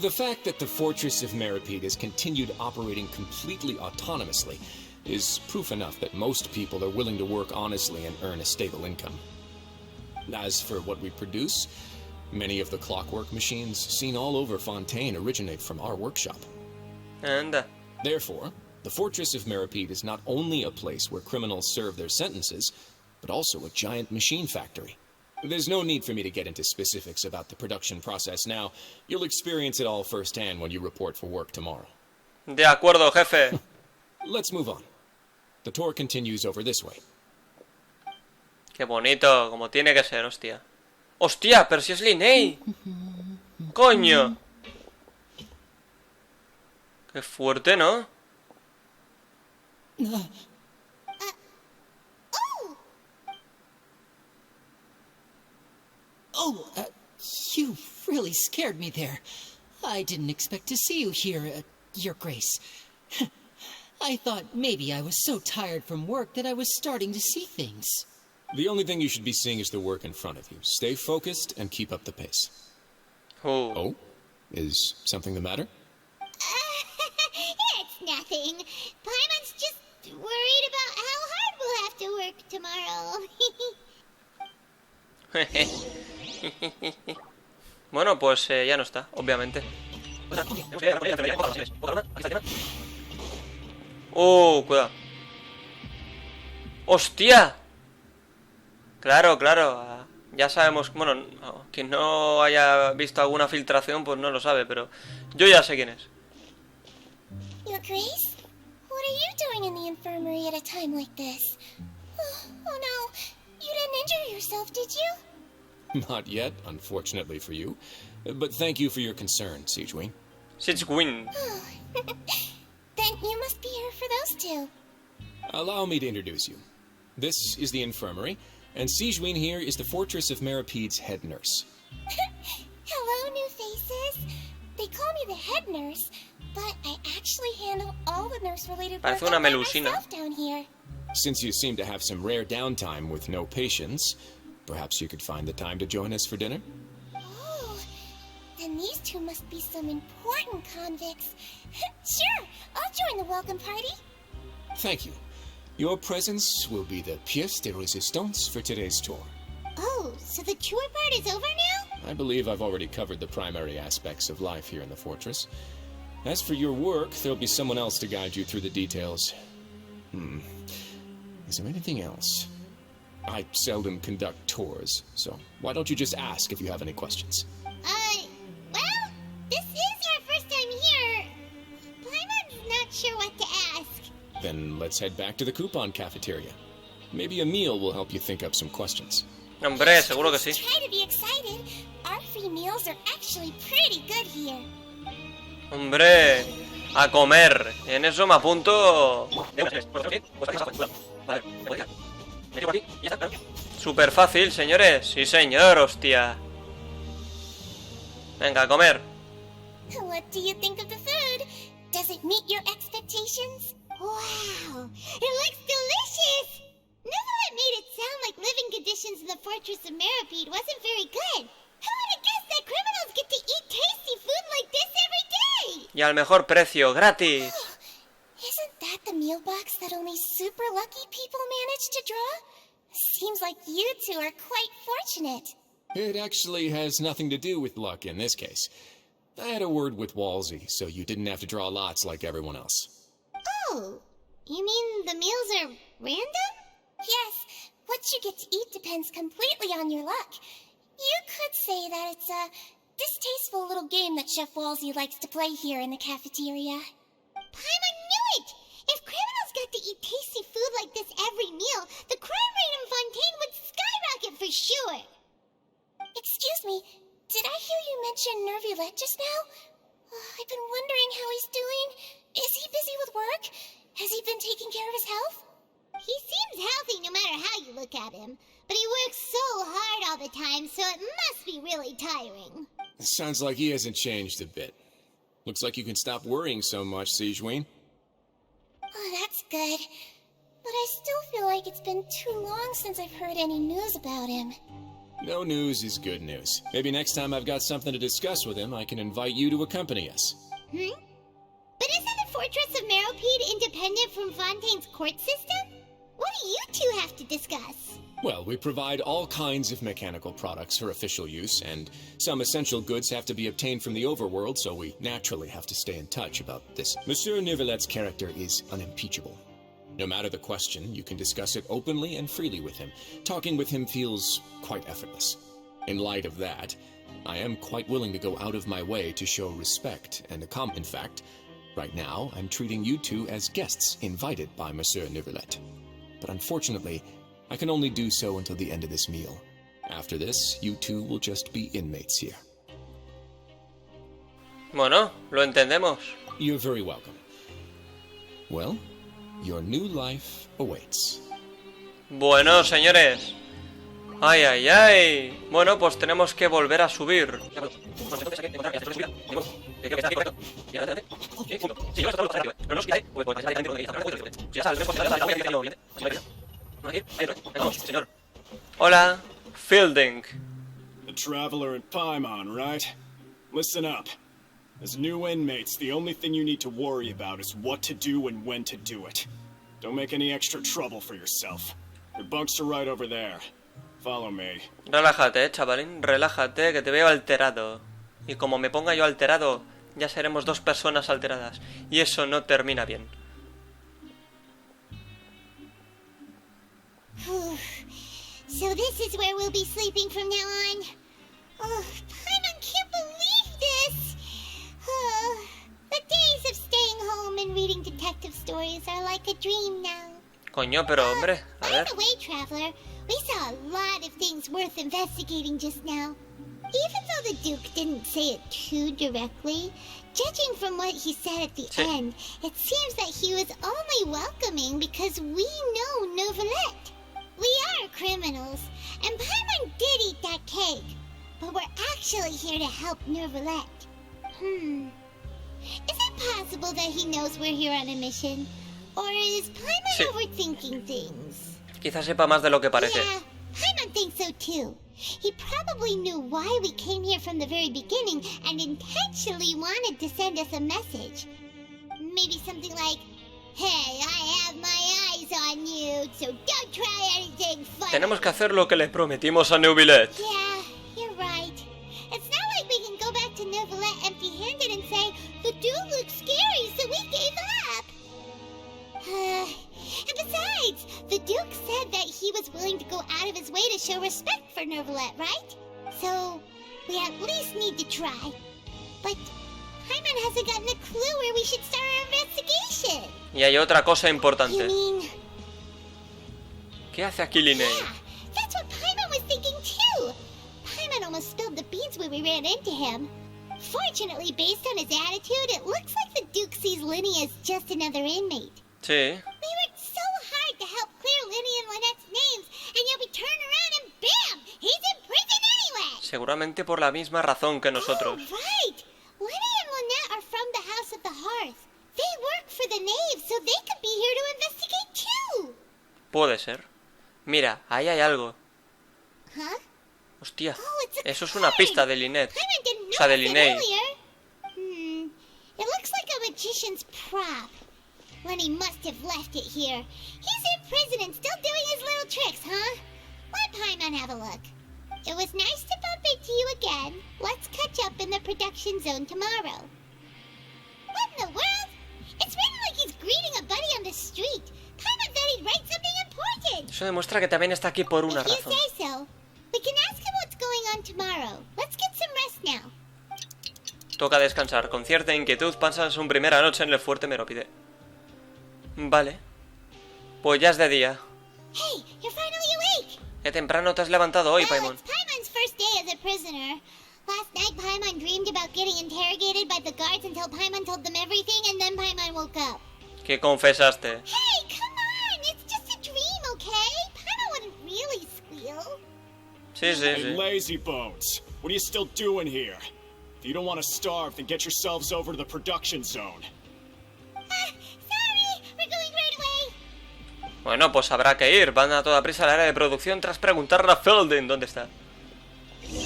S10: The fact that the Fortress of Merópide has continued operating completely autonomously is proof enough that most people are willing to work honestly and earn a stable income. As for what we produce, many of the clockwork machines seen all over Fontaine originate from our workshop.
S1: Anda.
S10: Therefore, the Fortress of Merópide is not only a place where criminals serve their sentences, but also a giant machine factory. There's no need for me to get into specifics about the production process now. You'll experience it all firsthand when you report for work tomorrow.
S1: De acuerdo, jefe.
S10: Let's move on. The tour continues over this way.
S1: Qué bonito, como tiene que ser, hostia. ¡Hostia! ¡Pero si es Linnea! ¡Coño! Qué fuerte, ¿no?
S13: You really scared me there. I didn't expect to see you here, Your Grace. I thought maybe I was so tired from work that I was starting to see things.
S10: The only thing you should be seeing is the work in front of you. Stay focused and keep up the pace. Oh? Is something the matter?
S3: It's nothing. Paimon's just worried about how hard we'll have to work tomorrow.
S1: Bueno, pues ya no está, obviamente. Cuidado. ¡Hostia! Claro, claro. Ya sabemos, bueno, quien no haya visto alguna filtración, pues no lo sabe, pero yo ya sé quién es.
S3: Your Grace, what are you doing in the infirmary at a time like this? Oh no, you didn't injure yourself, did you?
S10: Not yet, unfortunately for you. But thank you for your concern, Sigewin.
S1: Sigewin.
S3: Then you must be here for those two.
S10: Allow me to introduce you. This is the infirmary, and Sigewin here is the Fortress of Meropide's head nurse.
S3: Hello, new faces. They call me the head nurse, but I actually handle all the nurse-related work by myself down here.
S10: Since you seem to have some rare downtime with no patients, perhaps you could find the time to join us for dinner?
S3: Oh, then these two must be some important convicts. Sure, I'll join the welcome party.
S10: Thank you. Your presence will be the pièce de résistance for today's tour.
S3: Oh, so the tour part is over now?
S10: I believe I've already covered the primary aspects of life here in the fortress. As for your work, there'll be someone else to guide you through the details. Is there anything else? I seldom conduct tours, so why don't you just ask if you have any questions?
S3: Well, this is our first time here. Paimon's not sure what to ask.
S10: Then let's head back to the coupon cafeteria. Maybe a meal will help you think up some questions.
S1: Hombre, seguro que sí.
S3: Try to be excited. Our free meals are actually pretty good here.
S1: Hombre, a comer. En eso me apunto. Súper fácil, señores. Sí, señor, hostia. Venga, a comer.
S3: What do you think of the food? Does it meet your expectations? Wow, it looks delicious! Neuvillette made it sound like living conditions in the Fortress of Meropide wasn't very good. Who would have guessed that criminals get to eat tasty food like this every day?
S1: Y al mejor precio, gratis.
S3: Isn't that the meal box that only super lucky people manage to draw? Seems like you two are quite fortunate.
S10: It actually has nothing to do with luck in this case. I had a word with Walsey, so you didn't have to draw lots like everyone else.
S3: Oh, you mean the meals are random? Yes, what you get to eat depends completely on your luck. You could say that it's a distasteful little game that Chef Walsey likes to play here in the cafeteria. Paimon knew it! If criminals got to eat tasty food like this every meal, the crime rate in Fontaine would skyrocket for sure! Excuse me, did I hear you mention Neuvillette just now? I've been wondering how he's doing. Is he busy with work? Has he been taking care of his health? He seems healthy no matter how you look at him, but he works so hard all the time, so it must be really tiring.
S10: Sounds like he hasn't changed a bit. Looks like you can stop worrying so much, Sigewin.
S3: Oh, that's good. But I still feel like it's been too long since I've heard any news about him.
S10: No news is good news. Maybe next time I've got something to discuss with him, I can invite you to accompany us.
S3: But isn't the Fortress of Meropide independent from Fontaine's court system? What do you two have to discuss?
S10: Well, we provide all kinds of mechanical products for official use, and some essential goods have to be obtained from the overworld, so we naturally have to stay in touch about this. Monsieur Neuvillette's character is unimpeachable. No matter the question, you can discuss it openly and freely with him. Talking with him feels quite effortless. In light of that, I am quite willing to go out of my way to show respect and in fact, right now, I'm treating you two as guests invited by Monsieur Neuvillette. But unfortunately, I can only do so until the end of this meal. After this, you two will just be inmates here.
S1: Bueno, lo entendemos.
S10: You're very welcome. Well, your new life awaits.
S1: Bueno, señores. Ay, ay, ay. Bueno, pues tenemos que volver a subir. Hola, Fielding.
S14: The traveler in Paimon, right? Listen up. As new inmates, the only thing you need to worry about is what to do and when to do it. Don't make any extra trouble for yourself. Your bunks are right over there. Follow me.
S1: Relájate, chavalín, relájate, que te veo alterado. Y como me ponga yo alterado, ya seremos dos personas alteradas. Y eso no termina bien.
S3: So this is where we'll be sleeping from now on. Oh, I can't believe this. Oh, the days of staying home and reading detective stories are like a dream now.
S1: Coño, pero hombre, a ver.
S3: By the way, traveler, We saw a lot of things worth investigating just now. Even though the Duke didn't say it too directly, judging from what he said at the end, it seems that he was only welcoming because we know Neuvillette. We are criminals, and Paimon did eat that cake, but we're actually here to help Neuvillette. Is it possible that he knows we're here on a mission? Or is Paimon overthinking things?
S1: Quizás sepa más de lo que parece.
S3: Yeah, Paimon thinks so too. He probably knew why we came here from the very beginning and intentionally wanted to send us a message. Maybe something like, "Hey, I have my eyes on you, so don't try anything funny."
S1: Tenemos que hacer lo que le prometimos a Neuvillette.
S3: Yeah, you're right. It's not like we can go back to Neuvillette empty-handed and say, "The dude looks scary, so we gave up." And besides, the Duke said that he was willing to go out of his way to show respect for Neuvillette, right? So, we at least need to try. But Paimon hasn't gotten a clue where we should start our investigation.
S1: Y hay otra cosa importante.
S3: You mean...
S1: ¿Qué hace aquí Linnea?
S3: Yeah, that's what Paimon was thinking too. Paimon almost spilled the beans when we ran into him. Fortunately, based on his attitude, it looks like the Duke sees Linnea as just another inmate.
S1: Sí.
S3: We worked so hard to help clear Linnea and Lynette's names, and yet we turn around and bam! He's in prison anyway!
S1: Seguramente por la misma razón que nosotros.
S3: Oh, right! Linnea and Lynette are from the House of the Hearth. They work for the Knave, so they could be here to investigate too!
S1: Puede ser. Mira, ahí hay algo.
S3: Huh?
S1: Hostia,
S3: Oh, it's a
S1: eso es una pista de Lynette.
S3: Paimon didn't
S1: O sea, de
S3: notice it
S1: Linnea.
S3: earlier. It looks like a magician's prop. Lenny must have left it here. He's in prison and still doing his little tricks, huh? Let Paimon have a look. It was nice to bump into you again. Let's catch up in the production zone tomorrow. What in the world? It's written like he's greeting a buddy on the street. Paimon thought he'd write something important.
S1: Eso demuestra que también está aquí por una
S3: If you
S1: razón.
S3: say so. We can ask him what's going on tomorrow. Let's get some rest now.
S1: Toca descansar. Con cierta inquietud pasas su primera noche en el Fuerte Merópide. Vale. Pues ya es de día.
S3: Hey, you're finally awake.
S1: Qué temprano te has levantado hoy, Paimon.
S3: It's Paimon's first day as a prisoner. Last night, Paimon dreamed about getting interrogated by the guards until Paimon told them everything, and then Paimon woke up.
S1: ¿Qué confesaste?
S3: Hey, come on! It's just a dream, okay? Paimon wouldn't really squeal.
S1: Sí, sí,
S14: Hey,
S1: sí.
S14: lazy bones. What are you still doing here? If you don't want to starve, then get yourselves over to the production zone.
S3: Sorry, we're going right away.
S1: Bueno, pues habrá que ir. Van a toda prisa al área de producción tras preguntarle a Fielding dónde está.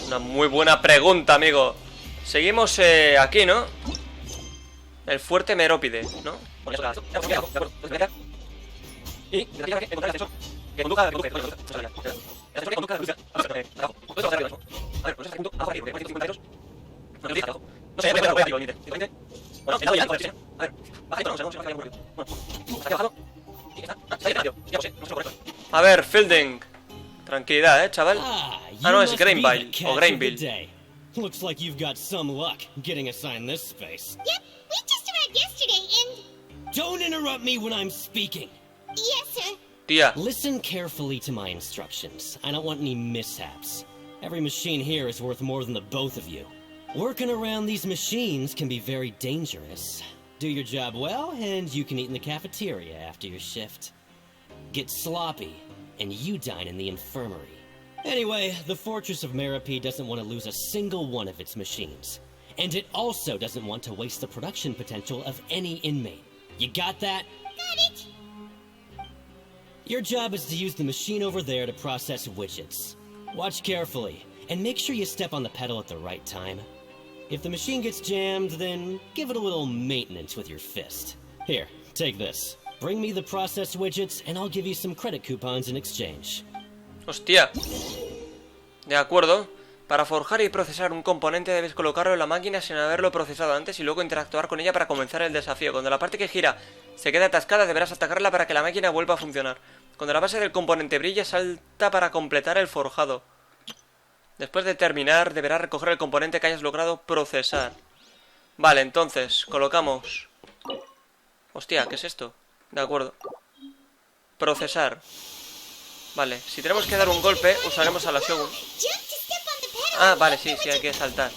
S1: Una muy buena pregunta, amigo. Seguimos aquí, ¿no? El Fuerte Merópide, ¿no? Y... que conduzca a ver, Fielding. Tranquilidad, chaval. Ah, no, es Grainville o Grainville.
S15: Looks like you've got some luck getting assigned this space.
S3: Yep, we just arrived yesterday and...
S15: Don't interrupt me when I'm speaking.
S3: Yes, sir.
S1: Tía.
S15: Listen carefully to my instructions. I don't want any mishaps. Every machine here is worth more than the both of you. Working around these machines can be very dangerous. Do your job well, and you can eat in the cafeteria after your shift. Get sloppy, and you dine in the infirmary. Anyway, the Fortress of Meropide doesn't want to lose a single one of its machines. And it also doesn't want to waste the production potential of any inmate. You got that?
S3: Got it.
S15: Your job is to use the machine over there to process widgets. Watch carefully, and make sure you step on the pedal at the right time. If the machine gets jammed, then give it a little maintenance with your fist. Here, take this. Bring me the processed widgets, and I'll give you some credit coupons in exchange.
S1: Hostia. De acuerdo. Para forjar y procesar un componente debes colocarlo en la máquina sin haberlo procesado antes y luego interactuar con ella para comenzar el desafío. Cuando la parte que gira se queda atascada deberás atacarla para que la máquina vuelva a funcionar. Cuando la base del componente brille salta para completar el forjado. Después de terminar deberás recoger el componente que hayas logrado procesar. Vale, entonces colocamos... Hostia, ¿qué es esto? De acuerdo. Procesar. Vale, si tenemos que dar un golpe, usaremos a la Shogun. Ah, vale, sí, hay que saltar.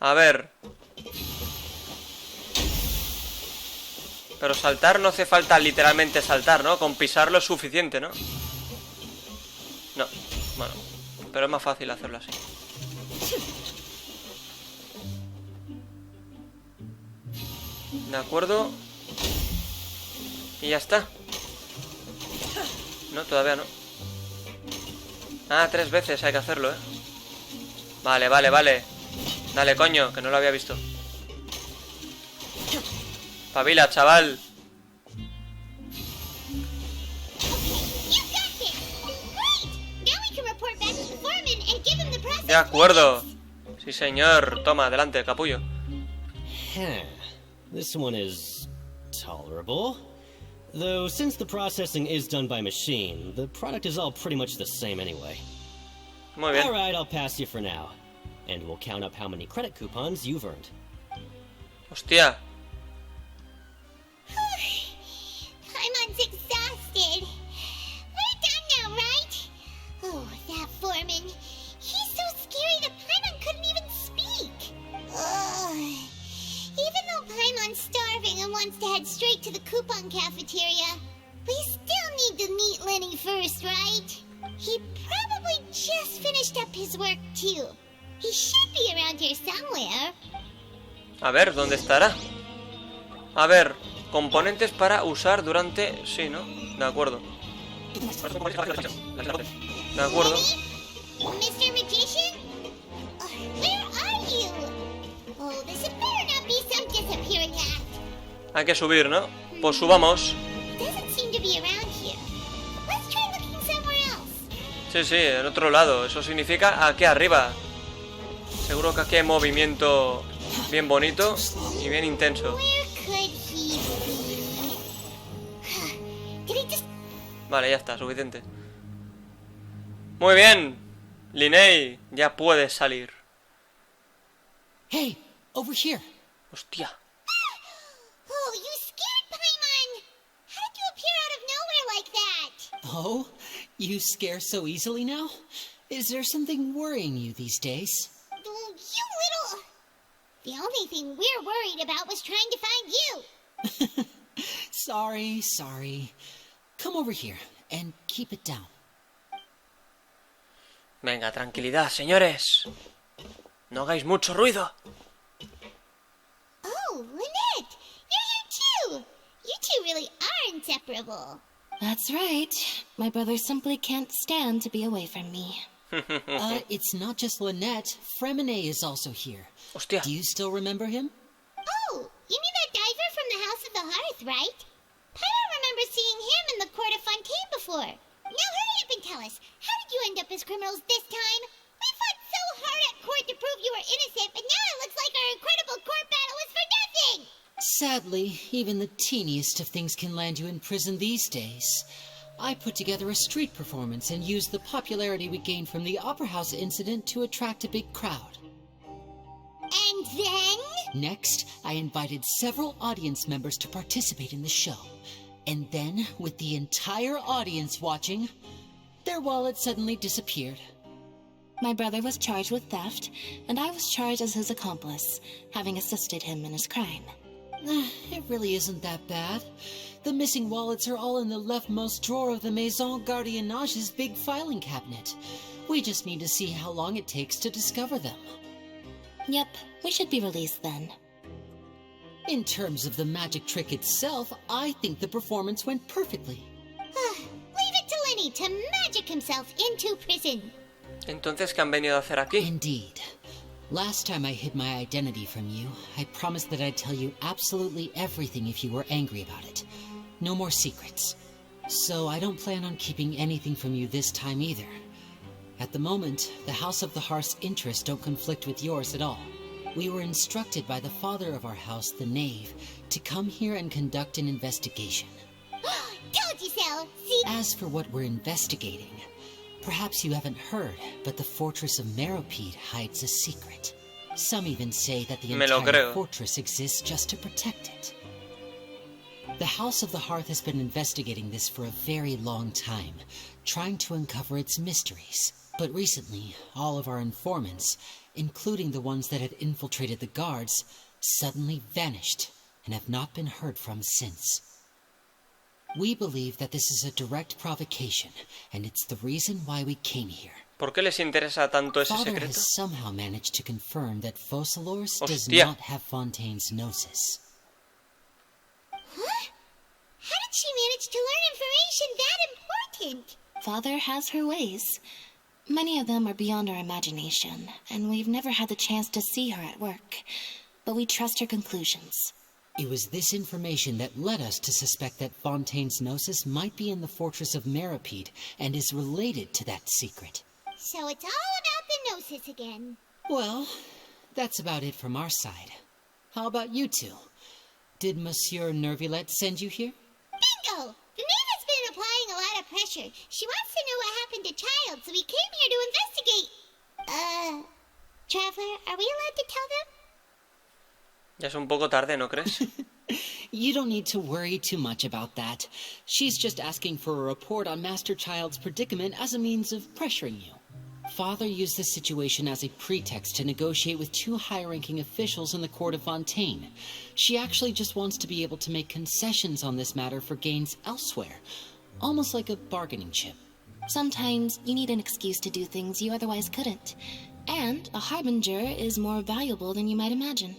S1: A ver. Pero saltar no hace falta literalmente saltar, ¿no? Con pisarlo es suficiente, ¿no? No, bueno. Pero es más fácil hacerlo así. De acuerdo. Y ya está. No, todavía no. Ah, 3 veces hay que hacerlo, ¿eh? Vale. Dale, coño, que no lo había visto. Pabila, chaval. De acuerdo. Sí, señor. Toma, adelante, capullo.
S15: This one is tolerable. Though since the processing is done by machine, the product is all pretty much the same anyway.
S1: Muy bien.
S15: Alright, I'll pass you for now. And we'll count up how many credit coupons you've earned.
S1: Hostia.
S3: Paimon's exhausted. We're done now, right? Oh, that foreman. He's so scary that Paimon couldn't even speak. Ugh. Even though Paimon's starving and wants to head straight to the coupon cafeteria, we still need to meet Lenny first, right? He probably just finished up his work too. He should be around here somewhere.
S1: A ver, ¿dónde estará? A ver, componentes para usar durante... Sí, ¿no? De acuerdo. De acuerdo.
S3: Mr. Magician? Where are you? Oh, this had better not be some disappearing act.
S1: Hay que subir, ¿no? Pues subamos.
S3: Doesn't seem to be around here. Let's try looking somewhere else.
S1: Sí, en otro lado. Eso significa aquí arriba. Seguro que aquí hay movimiento bien bonito y bien intenso. Vale, ya está, suficiente. Muy bien. Linnea, ya puedes salir.
S13: Hey, over here.
S1: Hostia.
S3: Oh, you scared Paimon! How did you appear out of nowhere like that?
S13: Oh, you scare so easily now? Is there something worrying you these days?
S3: Oh, you little... The only thing we're worried about was trying to find you.
S13: Sorry. Come over here and keep it down.
S1: Venga, tranquilidad, señores. No hagáis mucho ruido.
S3: Oh, Lynette! You're here too! You two really are inseparable.
S5: That's right. My brother simply can't stand to be away from me.
S13: It's not just Lynette. Fremine is also here.
S1: Hostia.
S13: Do you still remember him?
S3: Oh, you mean that diver from the House of the Hearth, right? Paimon remembers seeing him in the Court of Fontaine before. Now hurry up and tell us, how did you end up as criminals this time? We fought so hard at court to prove you were innocent, but now it looks like our incredible court battle was for nothing!
S13: Sadly, even the teeniest of things can land you in prison these days. I put together a street performance and used the popularity we gained from the Opera House incident to attract a big crowd.
S3: And then?
S13: Next, I invited several audience members to participate in the show. And then, with the entire audience watching, their wallet suddenly disappeared.
S5: My brother was charged with theft, and I was charged as his accomplice, having assisted him in his crime.
S13: It really isn't that bad. The missing wallets are all in the leftmost drawer of the Maison Gardiennage's big filing cabinet. We just need to see how long it takes to discover them.
S5: Yep, we should be released then.
S13: In terms of the magic trick itself, I think the performance went perfectly.
S3: Leave it to Lenny to magic himself into prison.
S1: Entonces, ¿qué han venido a hacer aquí?
S13: Indeed. Last time I hid my identity from you, I promised that I'd tell you absolutely everything if you were angry about it. No more secrets. So I don't plan on keeping anything from you this time either. At the moment, the House of the Hearth's interests don't conflict with yours at all. We were instructed by the father of our house, the Knave, to come here and conduct an investigation.
S3: Told you so! See?
S13: As for what we're investigating, perhaps you haven't heard, but the fortress of Merópide hides a secret. Some even say that the entire fortress exists just to protect it. The House of the Hearth has been investigating this for a very long time, trying to uncover its mysteries. But recently, all of our informants, including the ones that had infiltrated the guards, suddenly vanished and have not been heard from since. We believe that this is a direct provocation, and it's the reason why we came here.
S1: ¿Por qué les interesa tanto ese
S13: Father
S1: secreto?
S13: has somehow managed to confirm that Focalors does
S1: Hostia.
S13: not have Fontaine's gnosis.
S3: Huh? How did she manage to learn information that important?
S5: Father has her ways. Many of them are beyond our imagination, and we've never had the chance to see her at work. But we trust her conclusions.
S13: It was this information that led us to suspect that Fontaine's gnosis might be in the fortress of Merópide and is related to that secret.
S3: So it's all about the gnosis again.
S13: Well, that's about it from our side. How about you two? Did Monsieur Neuvillette send you here?
S3: Bingo! The maid has been applying a lot of pressure. She wants to know what happened to Child, so we came here to investigate. Traveler, are we allowed to tell them?
S1: Ya es un poco tarde, ¿no crees?
S13: You don't need to worry too much about that. She's just asking for a report on Master Child's predicament as a means of pressuring you. Father used this situation as a pretext to negotiate with two high-ranking officials in the court of Fontaine. She actually just wants to be able to make concessions on this matter for gains elsewhere, almost like a bargaining chip.
S5: Sometimes you need an excuse to do things you otherwise couldn't. And a harbinger is more valuable than you might imagine.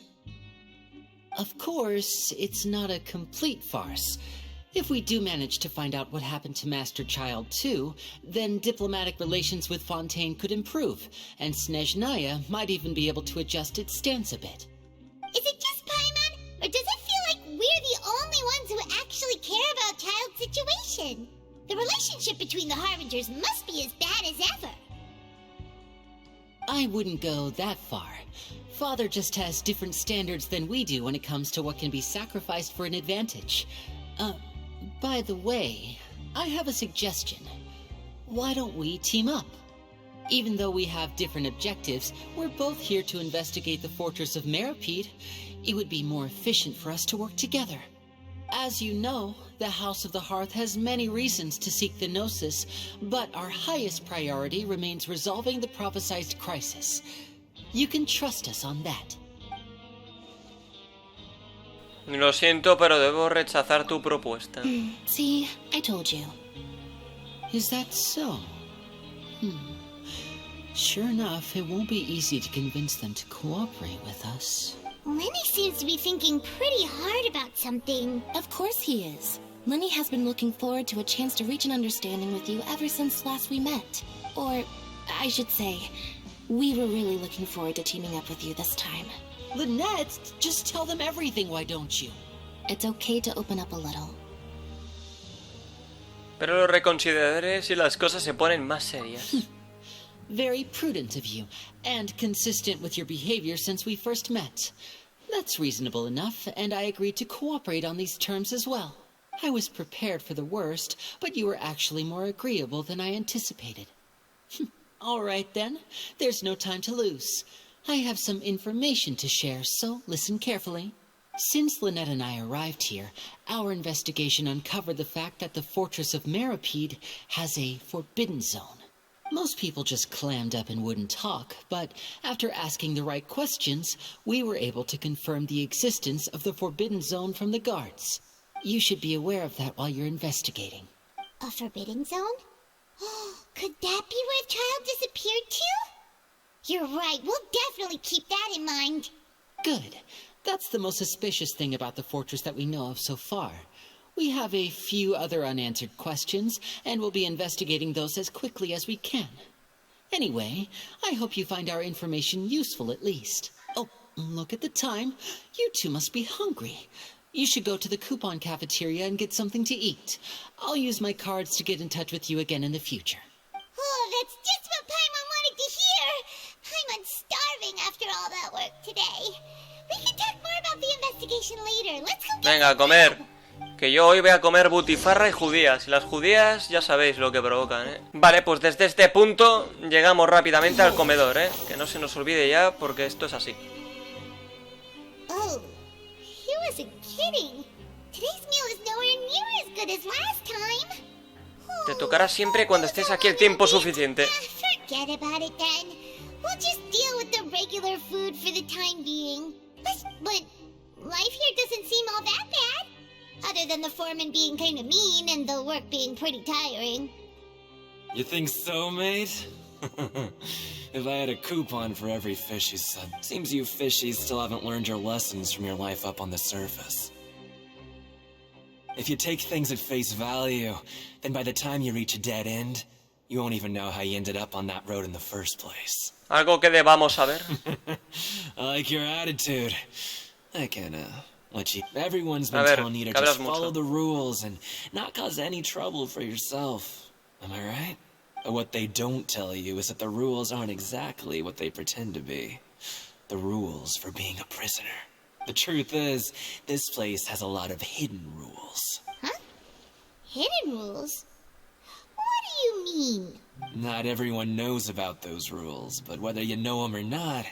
S13: Of course, it's not a complete farce. If we do manage to find out what happened to Master Child too, then diplomatic relations with Fontaine could improve, and Snezhnaya might even be able to adjust its stance a bit.
S3: Is it just Paimon, or does it feel like we're the only ones who actually care about Child's situation? The relationship between the Harbingers must be as bad as ever.
S13: I wouldn't go that far. Father just has different standards than we do when it comes to what can be sacrificed for an advantage. By the way, I have a suggestion. Why don't we team up? Even though we have different objectives, we're both here to investigate the fortress of Merópide. It would be more efficient for us to work together. As you know, the House of the Hearth has many reasons to seek the Gnosis, but our highest priority remains resolving the prophesized crisis. You can trust us on that.
S1: Lo siento, pero debo rechazar tu propuesta.
S5: See, I told you.
S13: Is that so? Sure enough, it won't be easy to convince them to cooperate with us.
S3: Lenny seems to be thinking pretty hard about something.
S5: Of course he is. Lenny has been looking forward to a chance to reach an understanding with you ever since last we met. Or, I should say, we were really looking forward to teaming up with you this time.
S13: Lynette, just tell them everything, why don't you?
S5: It's okay to open up a little.
S1: Pero lo reconsideraré si las cosas se ponen más serias.
S13: Very prudent of you, and consistent with your behavior since we first met. That's reasonable enough, and I agreed to cooperate on these terms as well. I was prepared for the worst, but you were actually more agreeable than I anticipated. All right then, there's no time to lose. I have some information to share, so listen carefully. Since Lynette and I arrived here, our investigation uncovered the fact that the fortress of Merópide has a forbidden zone. Most people just clammed up and wouldn't talk, but after asking the right questions, we were able to confirm the existence of the forbidden zone from the guards. You should be aware of that while you're investigating.
S3: A forbidden zone? Could that be where Child disappeared to? You're right, we'll definitely keep that in mind.
S13: Good. That's the most suspicious thing about the fortress that we know of so far. We have a few other unanswered questions, and we'll be investigating those as quickly as we can. Anyway, I hope you find our information useful at least. Oh, look at the time. You two must be hungry. You should go to the coupon cafeteria and get something to eat. I'll use my cards to get in touch with you again in the future.
S3: Oh, that's just what Paimon wanted to hear! Paimon's starving after all that work today. We can talk more about the investigation later. Let's go.
S1: Venga, a comer. Que yo hoy voy a comer butifarra y judías. Y las judías ya sabéis lo que provocan, ¿eh? Vale, pues desde este punto llegamos rápidamente al comedor, ¿eh? Que no se nos olvide ya porque esto es así.
S3: Oh, he wasn't kidding. Today's meal is nowhere near as good as last time.
S1: Te tocará siempre cuando estés aquí el tiempo suficiente.
S3: Forget about it then. We'll just deal with the regular food for the time being. But life here doesn't seem all that bad. Other than the foreman being kind of mean and the work being pretty tiring.
S9: You think so, mate? If I had a coupon for every fish you said, seems you fishies still haven't learned your lessons from your life up on the surface. If you take things at face value, then by the time you reach a dead end, you won't even know how you ended up on that road in the first place.
S1: Algo que debamos saber.
S9: I like your attitude. I can, let you... Everyone's been telling you to just follow the rules and not cause any trouble for yourself. Am I right? But what they don't tell you is that the rules aren't exactly what they pretend to be. The rules for being a prisoner. The truth is, this place has a lot of hidden rules.
S3: Huh? Hidden rules? What do you mean?
S9: Not everyone knows about those rules, but whether you know them or not,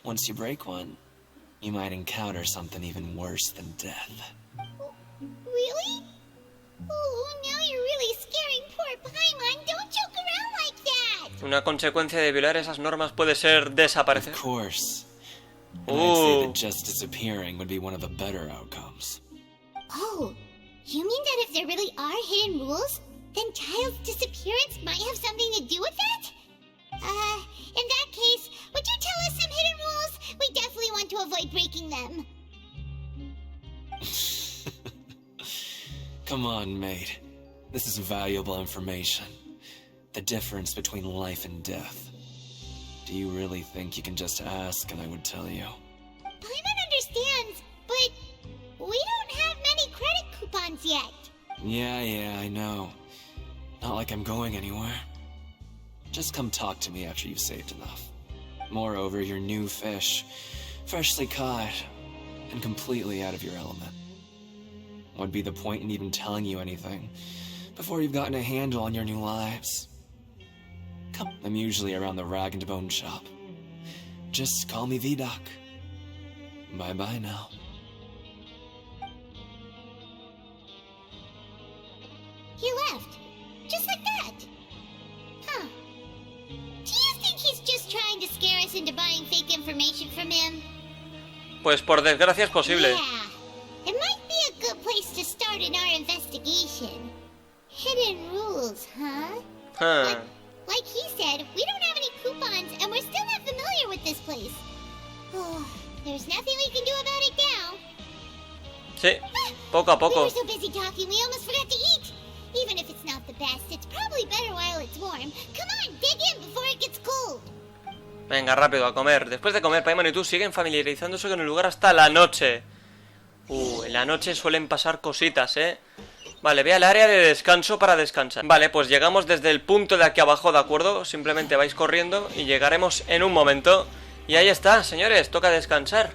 S9: once you break one, you might encounter something even worse than death.
S3: Really? Oh, now you're really scaring poor Paimon. Don't joke around like that.
S1: Una consecuencia de violar esas normas puede ser desaparecer.
S9: Of course. I'd say that just disappearing would be one of the better outcomes.
S3: Oh, you mean that if there really are hidden rules, then Child's disappearance might have something to do with that? In that case, would you tell us some hidden rules? We definitely want to avoid breaking them.
S9: Come on, mate. This is valuable information. The difference between life and death. Do you really think you can just ask and I would tell you?
S3: Paimon understands, but we don't have many credit coupons yet.
S9: Yeah, I know. Not like I'm going anywhere. Just come talk to me after you've saved enough. Moreover, you're new fish, freshly caught, and completely out of your element. What'd be the point in even telling you anything before you've gotten a handle on your new lives? Come, I'm usually around the rag and bone shop. Just call me V-Doc. Bye-bye now.
S3: He left. Just like that. Huh. Do you think he's just trying to scare us into buying fake information from him?
S1: Pues por desgracia es posible.
S3: Yeah. It might be a good place to start in our investigation. Hidden rules, huh? Like he said, we don't have any coupons, and we're still not familiar with this place. Oh, there's nothing we can do about it now.
S1: Sí, poco a poco.
S3: We were so busy talking, we almost forgot to eat. Even if it's not the best, it's probably better while it's warm. Come on, dig in before it gets cold.
S1: Venga, rápido, a comer. Después de comer, Paimon y tú siguen familiarizándose con el lugar hasta la noche. En la noche suelen pasar cositas, Vale, ve al área de descanso para descansar. Vale, pues llegamos desde el punto de aquí abajo, ¿de acuerdo? Simplemente vais corriendo y llegaremos en un momento. Y ahí está, señores, toca descansar.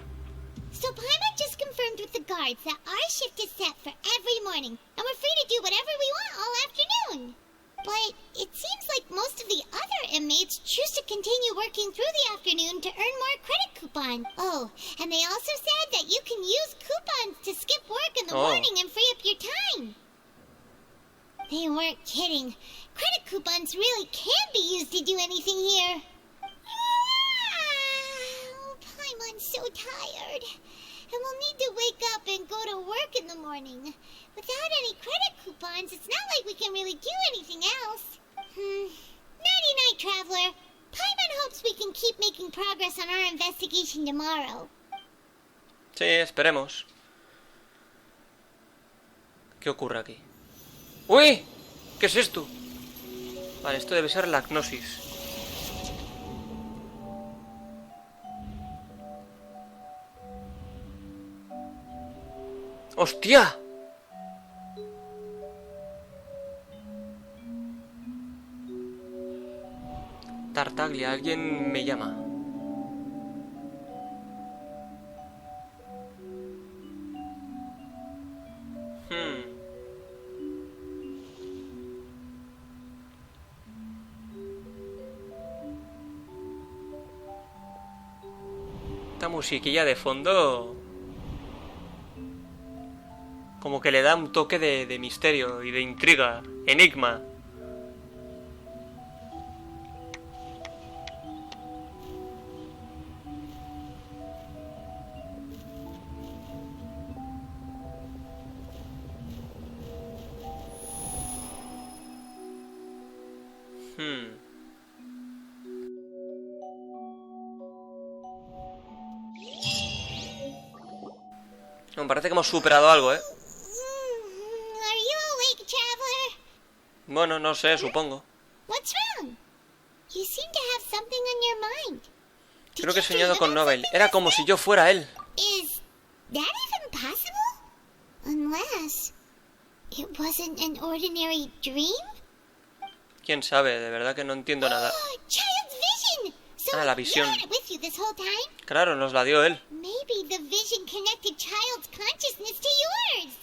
S3: So Paimon just confirmed with the guards that our shift is set for every morning, and we're free to do whatever we want all afternoon. But it seems like most of the other inmates choose to continue working through the afternoon to earn more credit coupons. Oh, and they also said that you can use coupons to skip work in the morning and free up your time. They weren't kidding. Credit coupons really can be used to do anything here. Oh, Paimon's so tired. And we'll need to wake up and go to work in the morning. Without any credit coupons, it's not like we can really do anything else. Nighty-night, traveler. Paimon hopes we can keep making progress on our investigation tomorrow.
S1: Sí, esperemos. ¿Qué ocurre aquí? ¡Uy! ¿Qué es esto? Vale, esto debe ser la gnosis. ¡Hostia! Tartaglia, alguien me llama. Esta musiquilla de fondo Como que le da un toque de misterio y de intriga, enigma. Me parece que hemos superado algo, ¿eh?
S3: Are you awake, traveler?
S1: Bueno, no sé, supongo.
S3: What's wrong? You seem to have something on your mind.
S1: Creo que he soñado con Nobel. Era como si yo fuera él.
S3: Is that even possible? Unless it wasn't an ordinary dream?
S1: ¿Quién sabe? De verdad que no entiendo nada.
S3: Child's vision. So
S1: Ah, la visión.
S3: you had it with you this whole time?
S1: Claro, nos la dio él.
S3: Maybe the vision connected child's consciousness to yours.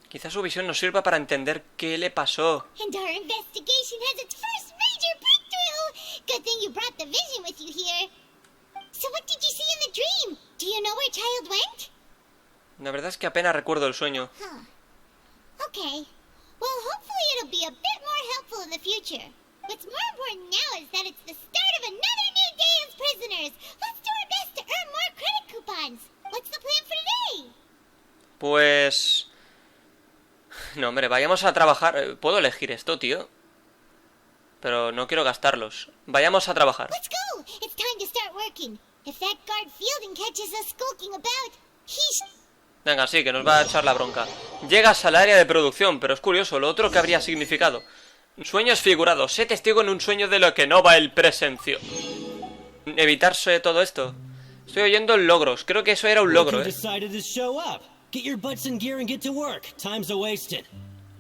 S1: Quizás su visión nos sirva para entender qué le pasó.
S3: And our investigation has its first major breakthrough. Good thing you brought the vision with you here. So what did you see in the dream? Do you know where child went?
S1: La verdad es que apenas recuerdo el sueño.
S3: Huh. Okay. Well, hopefully it'll be a bit more helpful in the future. What's more important now is that it's the start of another new day as prisoners. Let's do our best to earn more credit coupons. What's the plan for today?
S1: Pues... No, hombre, vayamos a trabajar. ¿Puedo elegir esto, tío? Pero no quiero gastarlos. Vayamos a trabajar.
S3: Let's go. It's time to start working. If that guard Fielding catches us skulking about, he's...
S1: Venga, sí, que nos va a echar la bronca. Llegas al área de producción, pero es curioso, lo otro que habría significado. Sueños figurados. Sé testigo en un sueño de lo que no va el presencio. Evitarse todo esto. Estoy oyendo logros. Creo que eso era un logro, ¿eh?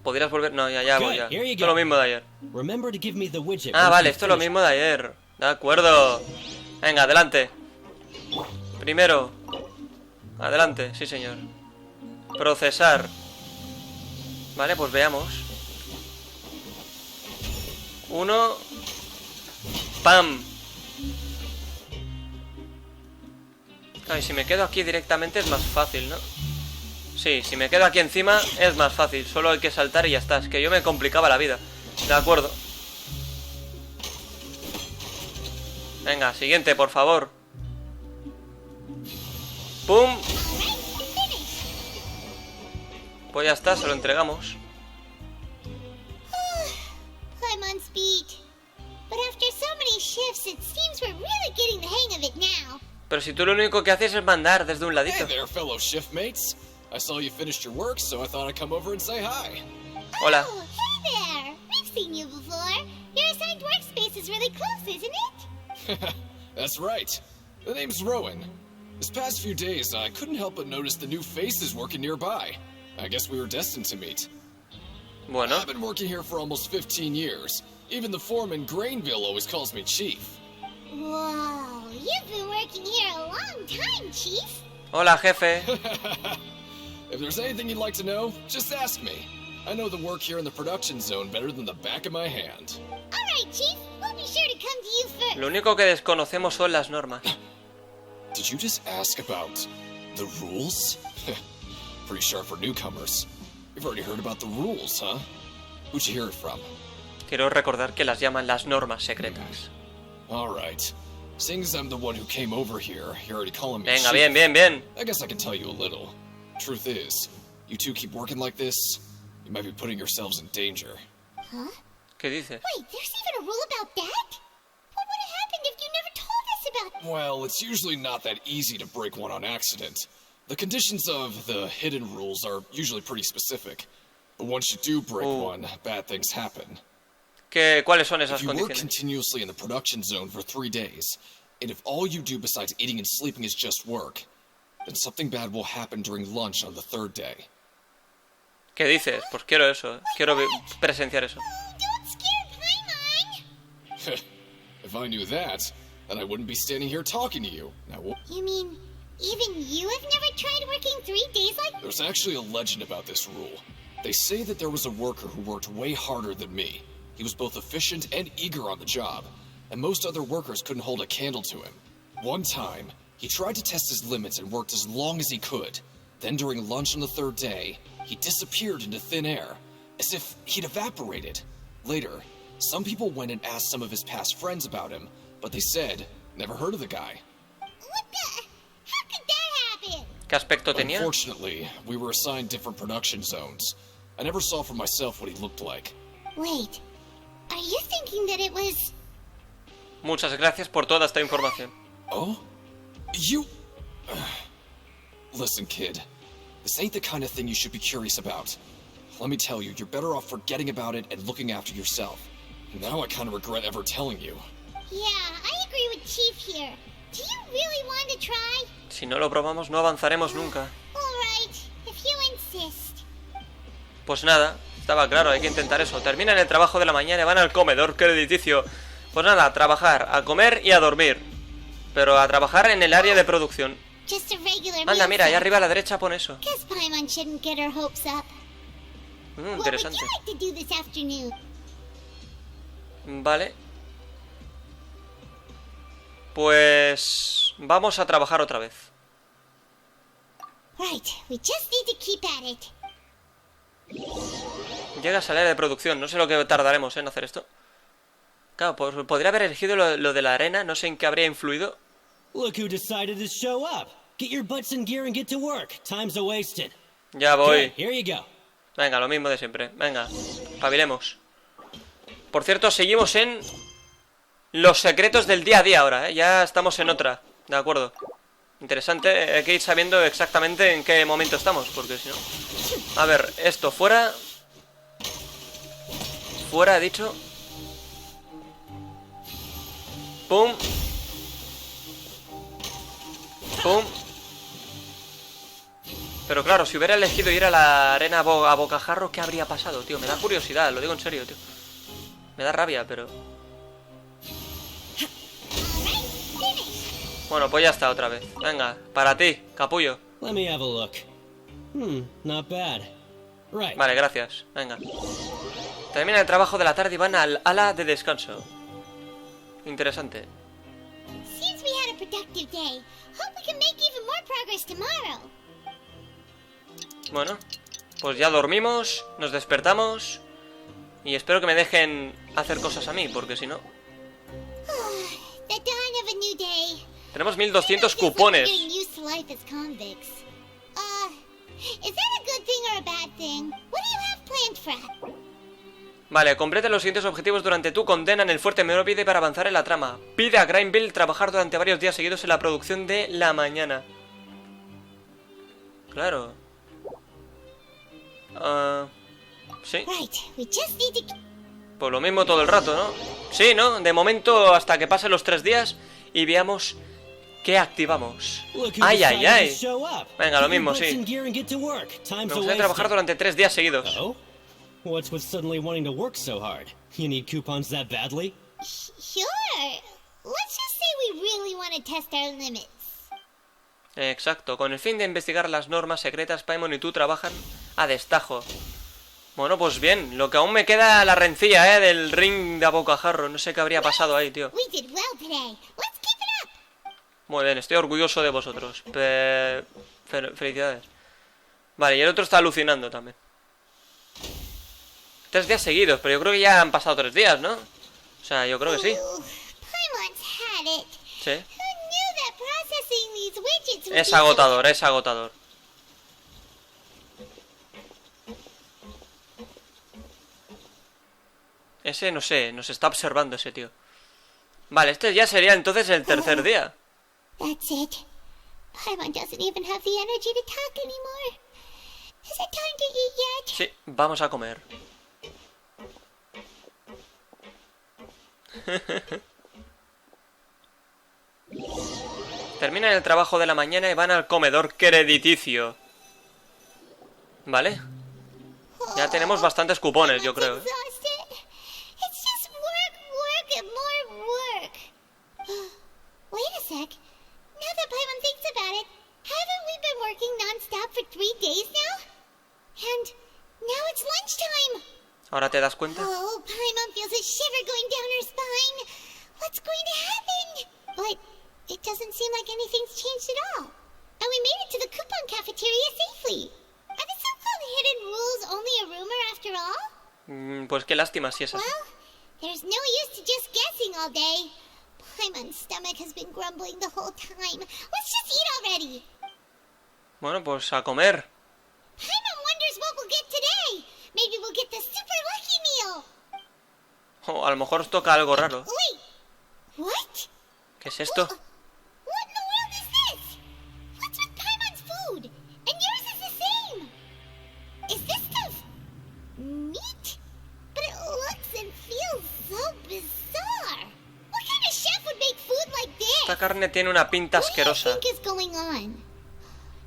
S1: Podrías volver... No, ya voy, ya. Esto es lo mismo de ayer. Ah, vale, esto es lo mismo de ayer. De acuerdo. Venga, adelante. Primero. Adelante, sí señor. Procesar. Vale, pues veamos. 1. ¡Pam! Ay, si me quedo aquí directamente es más fácil, ¿no? Sí, si me quedo aquí encima es más fácil. Solo hay que saltar y ya está. Es que yo me complicaba la vida. De acuerdo. Venga, siguiente, por favor. ¡Pum! Pues ya está, se lo entregamos.
S3: I'm on speed. But after so many shifts, it seems we're really getting the hang of it now.
S1: Pero si tú lo único que haces es mandar desde un ladito.
S10: Hey there, fellow shiftmates. I saw you finished your work, so I thought I'd come over and say hi.
S1: Hola.
S3: Oh, hey there. We've seen you before. Your assigned workspace is really close, isn't it?
S10: That's right. The name's Rowan. This past few days, I couldn't help but notice the new faces working nearby. I guess we were destined to meet.
S1: Bueno.
S10: I've been working here for almost 15 years. Even the foreman, Grainville, always calls me Chief.
S3: Whoa, you've been working here a long time, Chief.
S1: Hola, jefe.
S10: If there's anything you'd like to know, just ask me. I know the work here in the production zone better than the back of my hand.
S3: All right, Chief. We'll be sure to come to you first.
S1: Lo único que desconocemos son las normas.
S10: Did you just ask about the rules? Pretty sharp for newcomers. You've already heard about the rules, huh? Who'd you hear it from?
S1: Quiero recordar que las llaman las normas secretas.
S10: All right. Seeing as I'm the one who came over here, you're already calling me
S1: Venga,
S10: Chief.
S1: bien.
S10: I guess I can tell you a little. Truth is, you two keep working like this, you might be putting yourselves in danger.
S3: Huh?
S1: ¿Qué dices?
S3: Wait, there's even a rule about that? What would have happened if you never told us about...
S10: Well, it's usually not that easy to break one on accident. The conditions of the hidden rules are usually pretty specific. But once you do break one, bad things happen.
S1: ¿Cuáles son esas
S10: If you work
S1: condiciones?
S10: continuously in the production zone for 3 days, and if all you do besides eating and sleeping is just work, then something bad will happen during lunch on the 3rd day.
S1: ¿Qué dices? Pues quiero eso. Quiero presenciar eso.
S3: Don't scare Paimon!
S10: If I knew that, then I wouldn't be standing here talking to you. Now,
S3: You mean, even you have never tried working 3 days like...
S10: there's actually a legend about this rule. They say that there was a worker who worked way harder than me. He was both efficient and eager on the job, and most other workers couldn't hold a candle to him. One time, he tried to test his limits and worked as long as he could.
S9: Then during lunch on the third day, he disappeared into thin air, as if he'd evaporated. Later, some people went and asked some of his past friends about him, but they said, never heard of the guy.
S3: What the? How could that happen?
S1: ¿Qué aspecto tenía?
S9: Unfortunately, we were assigned different production zones. I never saw for myself what he looked like.
S3: Wait, are you thinking that it was...
S1: Muchas gracias por toda esta información.
S9: Oh? You... Listen, kid. This ain't the kind of thing you should be curious about. Let me tell you, you're better off forgetting about it and looking after yourself. Now I kind of regret ever telling you.
S3: Yeah, I agree with Chief here. Do you really want to try?
S1: Si no lo probamos, no avanzaremos nunca.
S3: Alright, if you insist.
S1: Pues nada, estaba claro, hay que intentar eso. Terminan el trabajo de la mañana y van al comedor crediticio. Pues nada, a trabajar, a comer y a dormir. Pero a trabajar en el área de producción. Anda, mira, ahí arriba a la derecha pone eso. Interesante. Vale. Pues... vamos a trabajar otra vez. Llega a salir de producción. No sé lo que tardaremos en hacer esto. Claro, pues podría haber elegido lo de la arena. No sé en qué habría influido.
S15: Look who decided to show up. Get your butts in gear and get to work. Time's a wasted.
S1: Ya voy.
S15: Here you go.
S1: Venga, lo mismo de siempre. Venga, pavilemos. Por cierto, seguimos en los secretos del día a día ahora, ¿eh? Ya estamos en otra. De acuerdo. Interesante, hay que ir sabiendo exactamente en qué momento estamos, porque si no... A ver, esto fuera. Fuera, he dicho. Pum. Pum. Pero claro, si hubiera elegido ir a la arena a bocajarro, ¿qué habría pasado, tío? Me da curiosidad, lo digo en serio, tío. Me da rabia, pero... Bueno, pues ya está otra vez. Venga, para ti, capullo.
S15: Let me have a look. Not bad. Right.
S1: Vale, gracias. Venga. Termina el trabajo de la tarde y van al ala de descanso. Interesante.
S3: Seems we had a productive day. Hope we can make even more progress tomorrow.
S1: Bueno, pues ya dormimos, nos despertamos y espero que me dejen hacer cosas a mí, porque si no...
S3: The dawn of a new day.
S1: Tenemos 1200 cupones.
S3: Is that a good thing or a bad thing? What do you have planned, Frat?
S1: Vale, complete los siguientes objetivos durante tu condena en el Fuerte Merópide para avanzar en la trama. Pide a Grindville trabajar durante varios días seguidos en la producción de la mañana. Claro. Sí. Pues lo mismo todo el rato, ¿no? Sí, ¿no? De momento hasta que pasen los 3 días y veamos qué activamos. ¡Ay, ay, ay! Venga, lo mismo, sí. Me gustaría trabajar durante 3 días seguidos.
S15: What's with suddenly wanting to work so hard? You need coupons that badly?
S3: Sure. Let's just say we really want to test our limits.
S1: Exacto. Con el fin de investigar las normas secretas, Paimon y tú trabajan a destajo. Bueno, pues bien. Lo que aún me queda la rencilla, del ring de abocajarro. No sé qué habría pasado ahí, tío. Muy bien, estoy orgulloso de vosotros. Felicidades. Vale, y el otro está alucinando también. 3 días seguidos, pero yo creo que ya han pasado 3 días, ¿no? O sea, yo creo que sí. Sí. Es agotador, es agotador. Ese, no sé, nos está observando ese tío. Vale, este ya sería entonces el tercer día.
S3: That's it. Paimon doesn't even have the energy to talk anymore. Is it time to eat yet?
S1: Sí, vamos a comer. Terminan el trabajo de la mañana y van al comedor crediticio. ¿Vale? Ya tenemos bastantes cupones, yo creo.
S3: Wait a sec. Now that Paimon thinks about it, haven't we been working non-stop for 3 days now? And now it's lunchtime.
S1: ¿Ahora te das cuenta?
S3: Oh, Paimon feels a shiver going down her spine. What's going to happen? But it doesn't seem like anything's changed at all. I and we made it to the coupon cafeteria safely. Are the so-called hidden rules only a rumor after all?
S1: Pues qué lástima si es así.
S3: Well, there's no use to just guessing all day. Paimon's stomach has been grumbling the whole time. Let's just eat already.
S1: Bueno, pues a comer.
S3: Paimon wonders what we'll get today. Maybe we'll get the super lucky meal.
S1: Oh, a lo mejor os toca algo raro.
S3: Wait, what?
S1: ¿Qué es esto?
S3: What in the world is this? What's with Paimon's food? And yours is the same. Is this stuff meat? But it looks and feels so bizarre. What kind of chef would make food like this?
S1: Esta carne tiene una pinta asquerosa.
S3: What do you think is going on?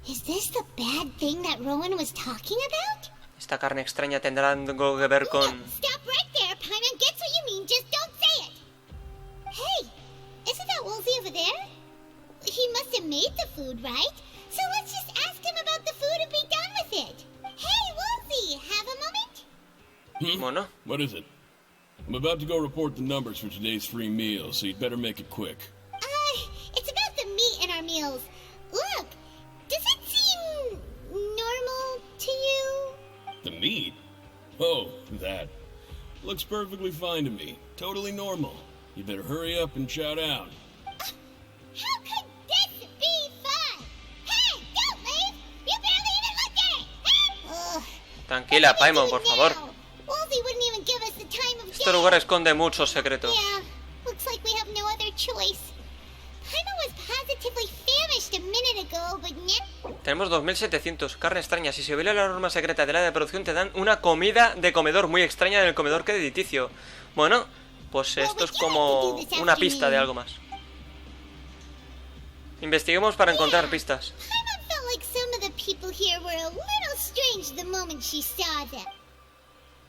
S3: Is this the bad thing that Rowan was talking about?
S1: Esta carne extraña tendrá algo que ver con...
S3: Stop right there, Paimon gets what you mean, just don't say it. Hey, isn't that Woolsey over there? He must have made the food, right? So let's just ask him about the food and be done with it. Hey, Woolsey, have a moment?
S1: Bueno.
S11: What is it? I'm about to go report the numbers for today's free meal, so you'd better make it quick.
S3: It's about the meat in our meals. Look, does it seem normal to you?
S11: The meat? Oh, that. Looks perfectly fine to me. Totally normal. You better hurry up and shout out.
S3: How could this be fun? Hey, don't leave! You barely even looked at it!
S1: Tranquila, Paimon, por favor.
S3: Woolsey wouldn't even give us the time of
S1: Este lugar esconde muchos secretos.
S3: Yeah, looks like we have no other choice. Paimon was positively famished a minute ago, but now...
S1: Tenemos 2700, carne extraña. Si se viola la norma secreta de la de producción, te dan una comida de comedor muy extraña en el comedor crediticio. Bueno, pues esto es como una pista de algo más. Investiguemos para encontrar pistas.
S3: Paimon felt like some of the people here were a little strange the moment she saw them.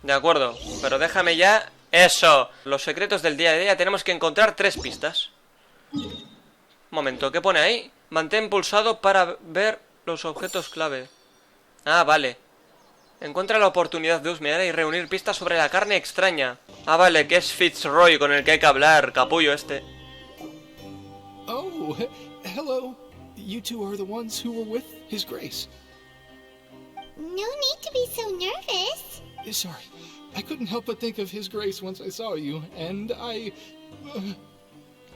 S1: De acuerdo, pero déjame ya... ¡Eso! Los secretos del día a día tenemos que encontrar 3 pistas. Un momento, ¿qué pone ahí? Mantén pulsado para ver los objetos clave. Ah, vale. Encuentra la oportunidad de husmear y reunir pistas sobre la carne extraña. Ah, vale, que es Fitzroy con el que hay que hablar, capullo este.
S12: Oh, hello. You two are the ones who were with His Grace.
S3: No need to be so nervous.
S12: Sorry, I couldn't help but think of His Grace once I saw you, and I...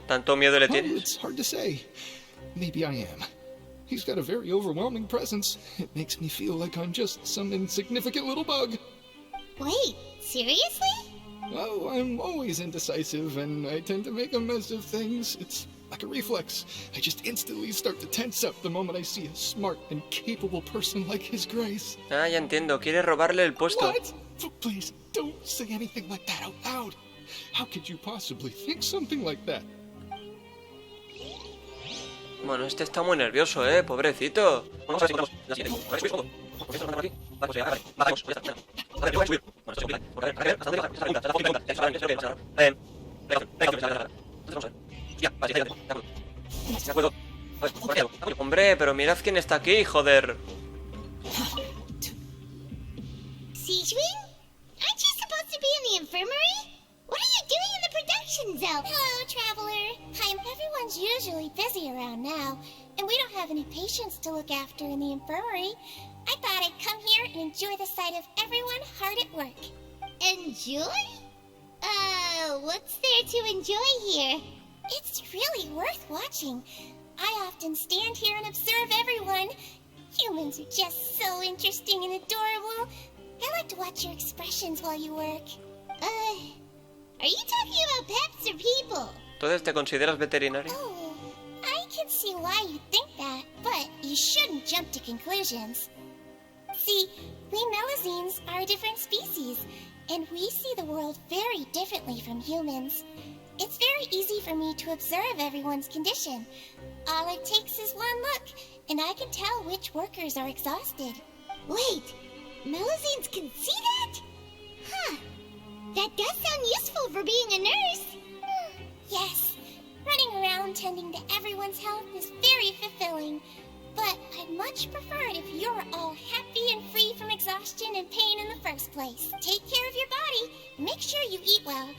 S1: ¿Tanto miedo le
S12: Oh,
S1: tienes?
S12: it's hard to say. Maybe I am. He's got a very overwhelming presence. It makes me feel like I'm just some insignificant little bug.
S3: Wait, seriously?
S12: Oh, I'm always indecisive, and I tend to make a mess of things. It's like a reflex. I just instantly start to tense up the moment I see a smart and capable person like His Grace.
S1: Ah, ya entiendo, quiere robarle el puesto.
S12: What? Please, don't say anything like that out loud. How could you possibly think something like that?
S1: Bueno, este está muy nervioso, pobrecito. Hombre, pero mirad quién está aquí, joder.
S3: Seaweed? Aren't you supposed to be in the infirmary? What are you doing in the production zone?
S16: Hello, traveler. Everyone's usually busy around now, and we don't have any patients to look after in the infirmary. I thought I'd come here and enjoy the sight of everyone hard at work.
S3: Enjoy? What's there to enjoy here?
S16: It's really worth watching. I often stand here and observe everyone. Humans are just so interesting and adorable. I like to watch your expressions while you work.
S3: Are you talking about pets or people?
S1: Entonces, ¿te consideras veterinario?
S16: Oh, I can see why you think that, but you shouldn't jump to conclusions. See, we Melazines are a different species, and we see the world very differently from humans. It's very easy for me to observe everyone's condition. All it takes is one look, and I can tell which workers are exhausted.
S3: Wait, Melazines can see that? Huh. That does sound useful for being a nurse.
S16: Yes, running around tending to everyone's health is very fulfilling. But I'd much prefer it if you're all happy and free from exhaustion and pain in the first place. Take care of your body, and make sure you eat well.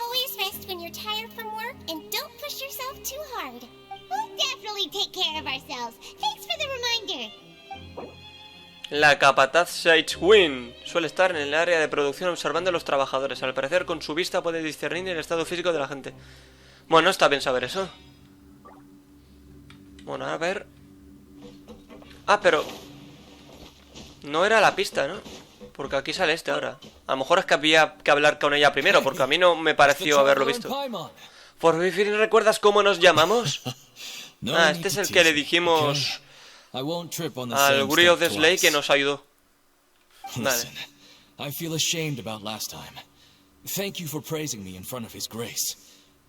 S3: always rest when you're tired from work and don't push yourself too hard. We'll definitely take care of ourselves. Thanks for the reminder.
S1: La capataz Sidewin suele estar en el área de producción observando a los trabajadores. Al parecer, con su vista puede discernir el estado físico de la gente. Bueno, está bien saber eso. Bueno, a ver... Ah, pero... no era la pista, ¿no? Porque aquí sale este ahora. A lo mejor es que había que hablar con ella primero, porque a mí no me pareció haberlo visto. Por fin, ¿recuerdas cómo nos llamamos? Ah, este es el que le dijimos al Grio de Slay que nos ayudó. Vale.
S9: I feel ashamed about last time. Thank you for praising me in front of His Grace.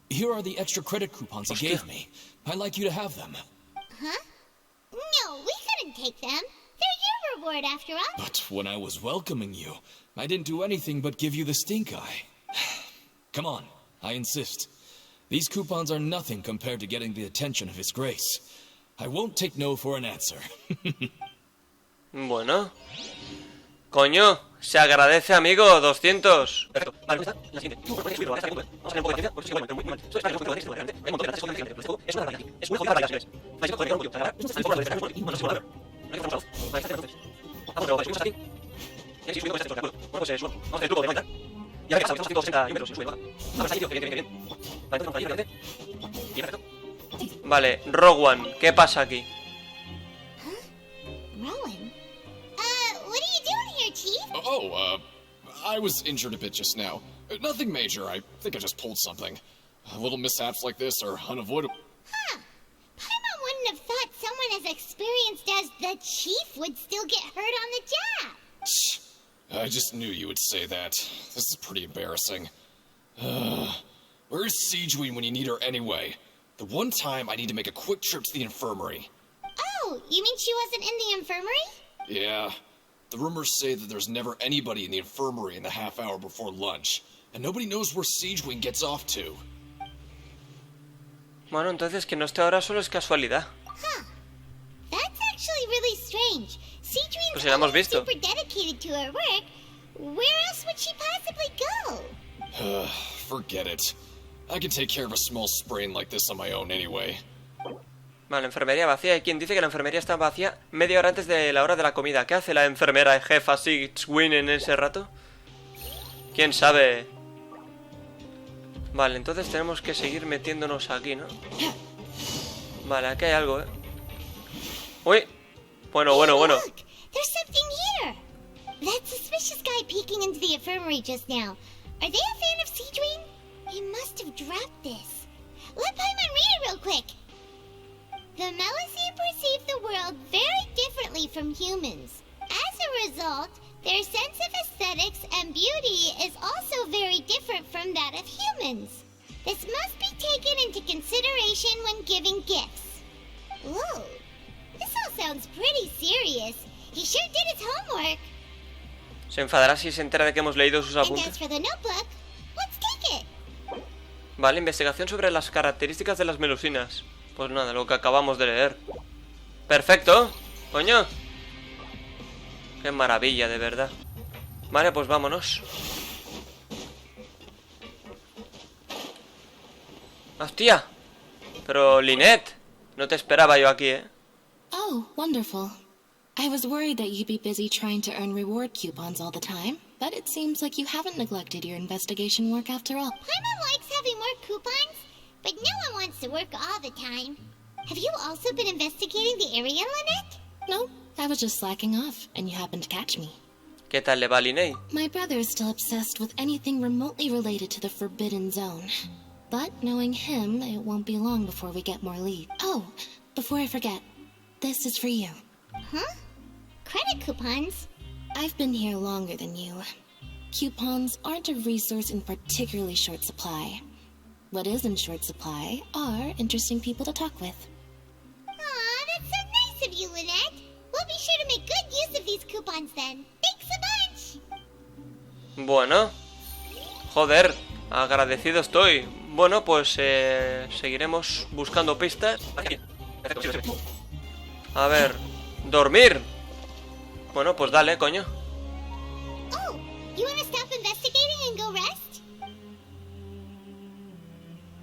S9: Here are the extra credit coupons he gave me. I'd like you to have them.
S3: Huh? No, we couldn't take them. They're your reward after all.
S9: But when I was welcoming you, I didn't do anything but give you the stink eye. Come on, I insist. These coupons are nothing compared to getting the attention of His Grace. I won't take no for an answer.
S1: Bueno. Coño, se agradece, amigo. 200. Vale, Rowan, ¿qué pasa aquí?
S3: Rowan? What are you doing here, Chief?
S17: I was injured a bit just now. Nothing major, I think I just pulled something. Little mishaps like this are unavoidable.
S3: Huh. Paimon wouldn't have thought someone as experienced as the Chief would still get hurt on the job.
S17: Shh. I just knew you would say that. This is pretty embarrassing. Where's Sijui when you need her anyway? The one time I need to make a quick trip to the infirmary.
S3: Oh, you mean she wasn't in the infirmary?
S17: Yeah. The rumors say that there's never anybody in the infirmary in the half hour before lunch. And nobody knows where Sijui gets off to.
S1: Bueno, entonces que no esté ahora solo es casualidad.
S3: Huh. That's actually really strange.
S1: Pues ya la hemos visto.
S3: Super dedicated to her work. Where else would she possibly go?
S17: Forget it. I can take care of a small sprain like this on my own anyway.
S1: Vale, enfermería vacía. Hay quien dice que la enfermería está vacía media hora antes de la hora de la comida. ¿Qué hace la enfermera jefa Sigwin en ese rato? ¿Quién sabe? Vale, entonces tenemos que seguir metiéndonos aquí, ¿no? Vale, aquí hay algo, ¿eh? Uy. Bueno.
S3: Look, there's something here. That suspicious guy peeking into the infirmary just now. Are they a fan of Sijui? He must have dropped this. Let Paimon read it real quick. The Melusine perceive the world very differently from humans. As a result, their sense of aesthetics and beauty is also very different from that of humans. This must be taken into consideration when giving gifts. Ooh, this all sounds pretty serious. He sure did his homework.
S1: Se enfadará si se entera de que hemos leído sus
S3: And
S1: apuntes.
S3: as for the notebook, let's take it.
S1: Vale, investigación sobre las características de las melusinas. Pues nada, lo que acabamos de leer. Perfecto, coño. Qué maravilla, de verdad. Vale, pues vámonos. ¡Hostia! Pero, Lynette, no te esperaba yo aquí, ¿eh?
S5: Oh, wonderful. I was worried that you'd be busy trying to earn reward coupons all the time, but it seems like you haven't neglected your investigation work after all.
S3: Paimon likes having more coupons, but no one wants to work all the time. Have you also been investigating the area, Lynette?
S5: No, I was just slacking off, and you happened to catch me.
S1: ¿Qué tal le va a Lynette?
S5: My brother is still obsessed with anything remotely related to the Forbidden Zone. But knowing him, it won't be long before we get more leads. Oh, before I forget, this is for you.
S3: Huh? Credit coupons?
S5: I've been here longer than you. Coupons aren't a resource in particularly short supply. What is in short supply are interesting people to talk with.
S3: Aw, that's so nice of you, Lynette. We'll be sure to make good use of these coupons then. Thanks a bunch!
S1: Bueno. Joder, agradecido estoy. Bueno, pues seguiremos buscando pistas. A ver, dormir. Bueno, pues dale, coño.
S3: Oh, you wanna stop investigating and go rest?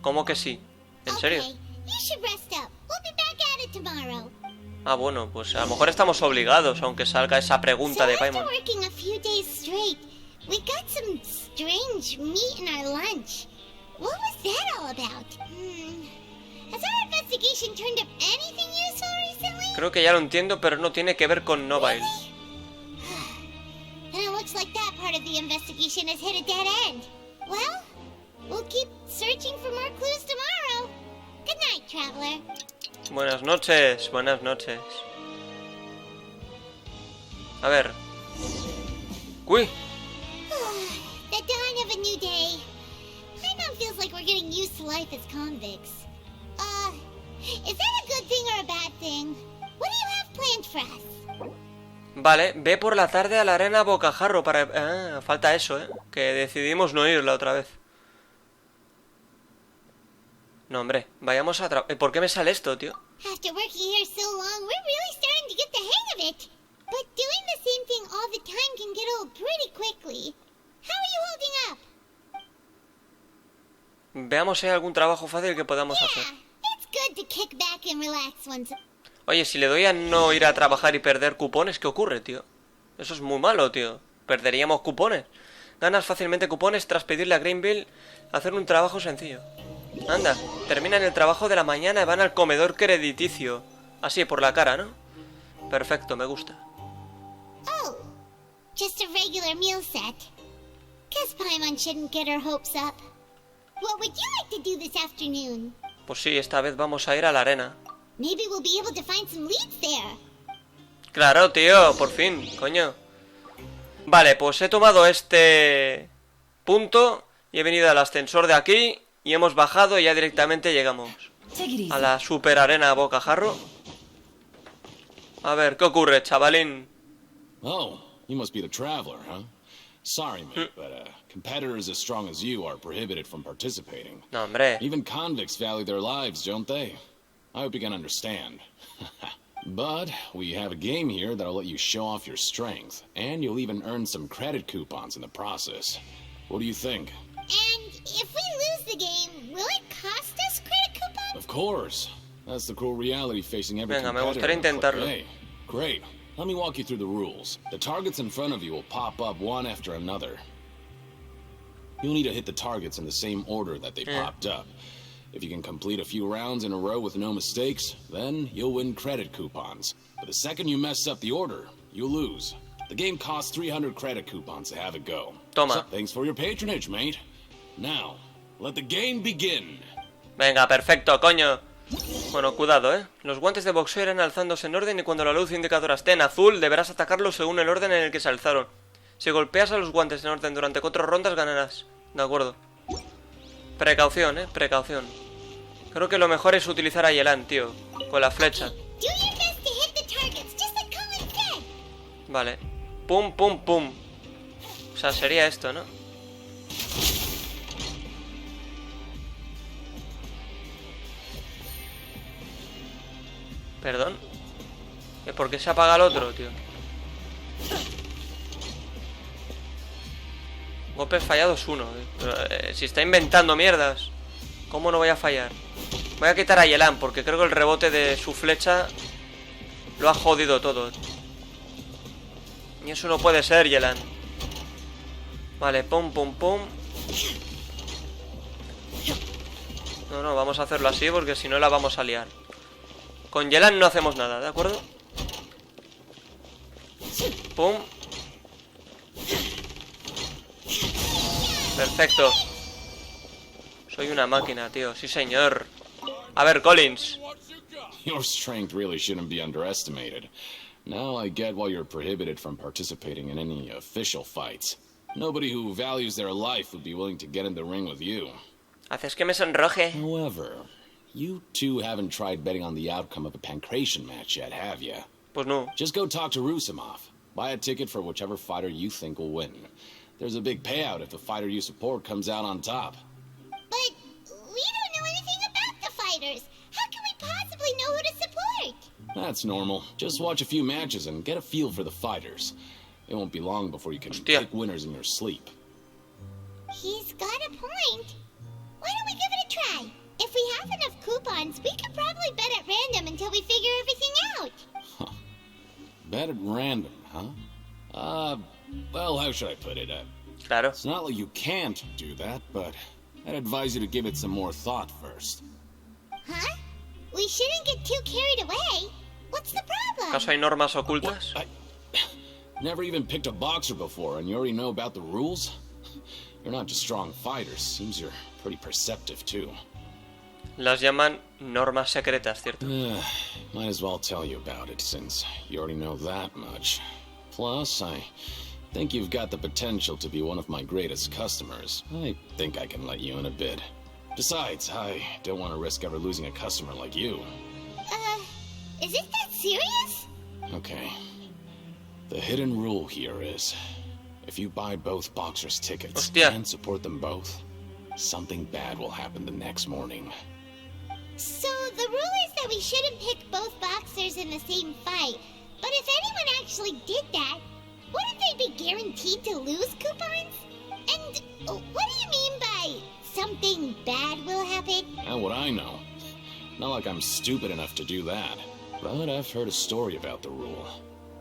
S1: ¿Cómo que sí? ¿En serio?
S3: You should rest up. We'll be back at it tomorrow.
S1: Ah, bueno, pues a lo mejor estamos obligados, aunque salga esa pregunta de Paimon.
S3: After working a few days straight, we got some strange meat in our lunch. What was that all about? Has our investigation turned up anything useful recently?
S1: Creo que ya lo entiendo, pero no tiene que ver con Neuvillette.
S3: And it looks like that part of the investigation has hit a dead end. Well, we'll keep searching for more clues tomorrow. Good night, traveler.
S1: Buenas noches, buenas noches. A ver. Uy.
S3: The dawn of a new day. Paimon feels like we're getting used to life as convicts. Is that a good thing or a bad thing? What do you have planned for us?
S1: Vale, ve por la tarde a la arena bocajarro para... Ah, falta eso, que decidimos no ir la otra vez. No, hombre, vayamos a... ¿Por qué me sale esto, tío?
S3: After working here so long, we're really starting to get the hang of it. But doing the same thing all the time can get old pretty quickly. How are you holding up?
S1: Veamos si hay algún trabajo fácil que podamos hacer.
S3: It's good to kick back and relax once.
S1: Oye, si le doy a no ir a trabajar y perder cupones, ¿qué ocurre, tío? Eso es muy malo, tío. Perderíamos cupones. Ganas fácilmente cupones tras pedirle a Greenville hacer un trabajo sencillo. Anda, terminan el trabajo de la mañana y van al comedor crediticio. Así, por la cara, ¿no? Perfecto, me gusta.
S3: Oh, just a regular meal set. Guess Paimon shouldn't get her hopes up. What would you like to do this afternoon?
S1: Pues sí, esta vez vamos a ir a la arena.
S3: Maybe we'll be able to find some leads there.
S1: Claro, tío, por fin, coño. Vale, pues he tomado este punto y he venido al ascensor de aquí y hemos bajado y ya directamente llegamos a la super arena bocajarro. A ver, ¿qué ocurre, chavalín?
S17: Oh, you must be the traveler, huh? Sorry, mate, but competitors as strong as you are prohibited from participating.
S1: No, hombre.
S17: Even convicts value their lives, don't they? I hope you can understand. But we have a game here that'll let you show off your strength, and you'll even earn some credit coupons in the process. What do you think?
S3: And if we lose the game, will it cost us credit coupons?
S17: Of course. That's the cruel reality facing every
S1: Venga, me
S17: competitor.
S1: gustaría intentarlo.
S17: Hey, great. Let me walk you through the rules. The targets in front of you will pop up one after another. You'll need to hit the targets in the same order that they popped up. If you can complete a few rounds in a row with no mistakes, then you'll win credit coupons. But the second you mess up the order, you'll lose. The game costs 300 credit coupons to have it go.
S1: Toma.
S17: So, thanks for your patronage, mate. Now, let the game begin.
S1: Venga, perfecto, coño. Bueno, cuidado, Los guantes de boxeo irán alzándose en orden y cuando la luz indicadora esté en azul, deberás atacarlos según el orden en el que se alzaron. Si golpeas a los guantes en orden durante 4 rondas, ganarás. De acuerdo. Precaución, precaución. Creo que lo mejor es utilizar a Yelan, tío. Con la flecha. Vale. Pum, pum, pum. O sea, sería esto, ¿no? Perdón. ¿Por qué se apaga el otro, tío? Golpes fallados 1. Pero, si está inventando mierdas, ¿cómo no voy a fallar? Voy a quitar a Yelan porque creo que el rebote de su flecha lo ha jodido todo. Y eso no puede ser, Yelan. Vale, pum, pum, pum. No, vamos a hacerlo así porque si no la vamos a liar. Con Yelan no hacemos nada, ¿de acuerdo? Pum. Perfecto. Soy una máquina, tío. Sí, señor. A ver, Collins.
S17: Your strength really shouldn't be underestimated. Now I get why you're prohibited from participating in any official fights. Nobody who values their life would be willing to get in the ring with you.
S1: Haces que me sonroje.
S17: However, you two haven't tried betting on the outcome of a pancration match yet, have you?
S1: Pues no.
S17: Just go talk to Rusimov. Buy a ticket for whichever fighter you think will win. There's a big payout if the fighter you support comes out on top.
S3: But we don't know anything about the fighters. How can we possibly know who to support?
S17: That's normal. Just watch a few matches and get a feel for the fighters. It won't be long before you can pick winners in your sleep.
S3: He's got a point. Why don't we give it a try? If we have enough coupons, we could probably bet at random until we figure everything out.
S17: Huh. Bet at random, huh? Well, how should I put it?
S1: Claro.
S17: It's not like you can't do that, but I'd advise you to give it some more thought first.
S3: Huh? We shouldn't get too carried away. What's the problem?
S1: ¿Acaso hay normas ocultas?
S17: Never even picked a boxer before, and you already know about the rules? You're not just strong fighters. Seems you're pretty perceptive, too.
S1: Las llaman normas secretas, ¿cierto?
S17: Might as well tell you about it, since you already know that much. Plus, I think you've got the potential to be one of my greatest customers. I think I can let you in a bid. Besides, I don't want to risk ever losing a customer like you.
S3: Is it that serious?
S17: Okay. The hidden rule here is, if you buy both boxers' tickets and support them both, something bad will happen the next morning.
S3: So the rule is that we shouldn't pick both boxers in the same fight. But if anyone actually did that, wouldn't they be guaranteed to lose coupons? And what do you mean by something bad will happen?
S17: How would I know? Not like I'm stupid enough to do that. But I've heard a story about the rule.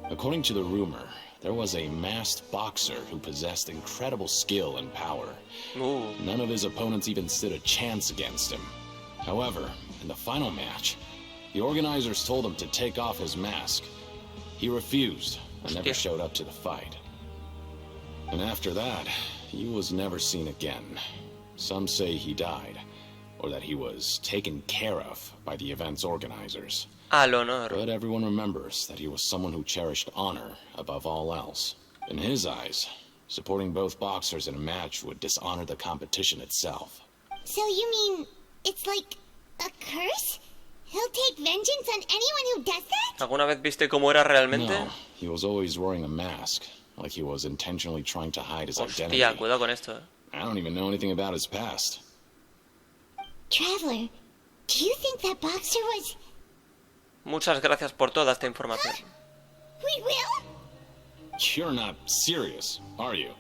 S17: According to the rumor, there was a masked boxer who possessed incredible skill and power.
S1: Ooh.
S17: None of his opponents even stood a chance against him. However, in the final match, the organizers told him to take off his mask. He refused and never showed up to the fight. And after that, he was never seen again. Some say he died, or that he was taken care of by the event's organizers.
S1: Al honor.
S17: But everyone remembers that he was someone who cherished honor above all else. In his eyes, supporting both boxers in a match would dishonor the competition itself.
S3: So you mean it's like a curse? He'll take vengeance on anyone who does that?
S1: ¿Alguna vez viste cómo era realmente?
S17: No, he was always wearing a mask, like he was intentionally trying to hide his identity.
S1: Hostia, cuidado con esto.
S17: I don't even know anything about his past.
S3: Traveler, do you think that boxer was...
S1: Muchas gracias por toda esta información.
S3: We will?
S17: You're not serious, are you?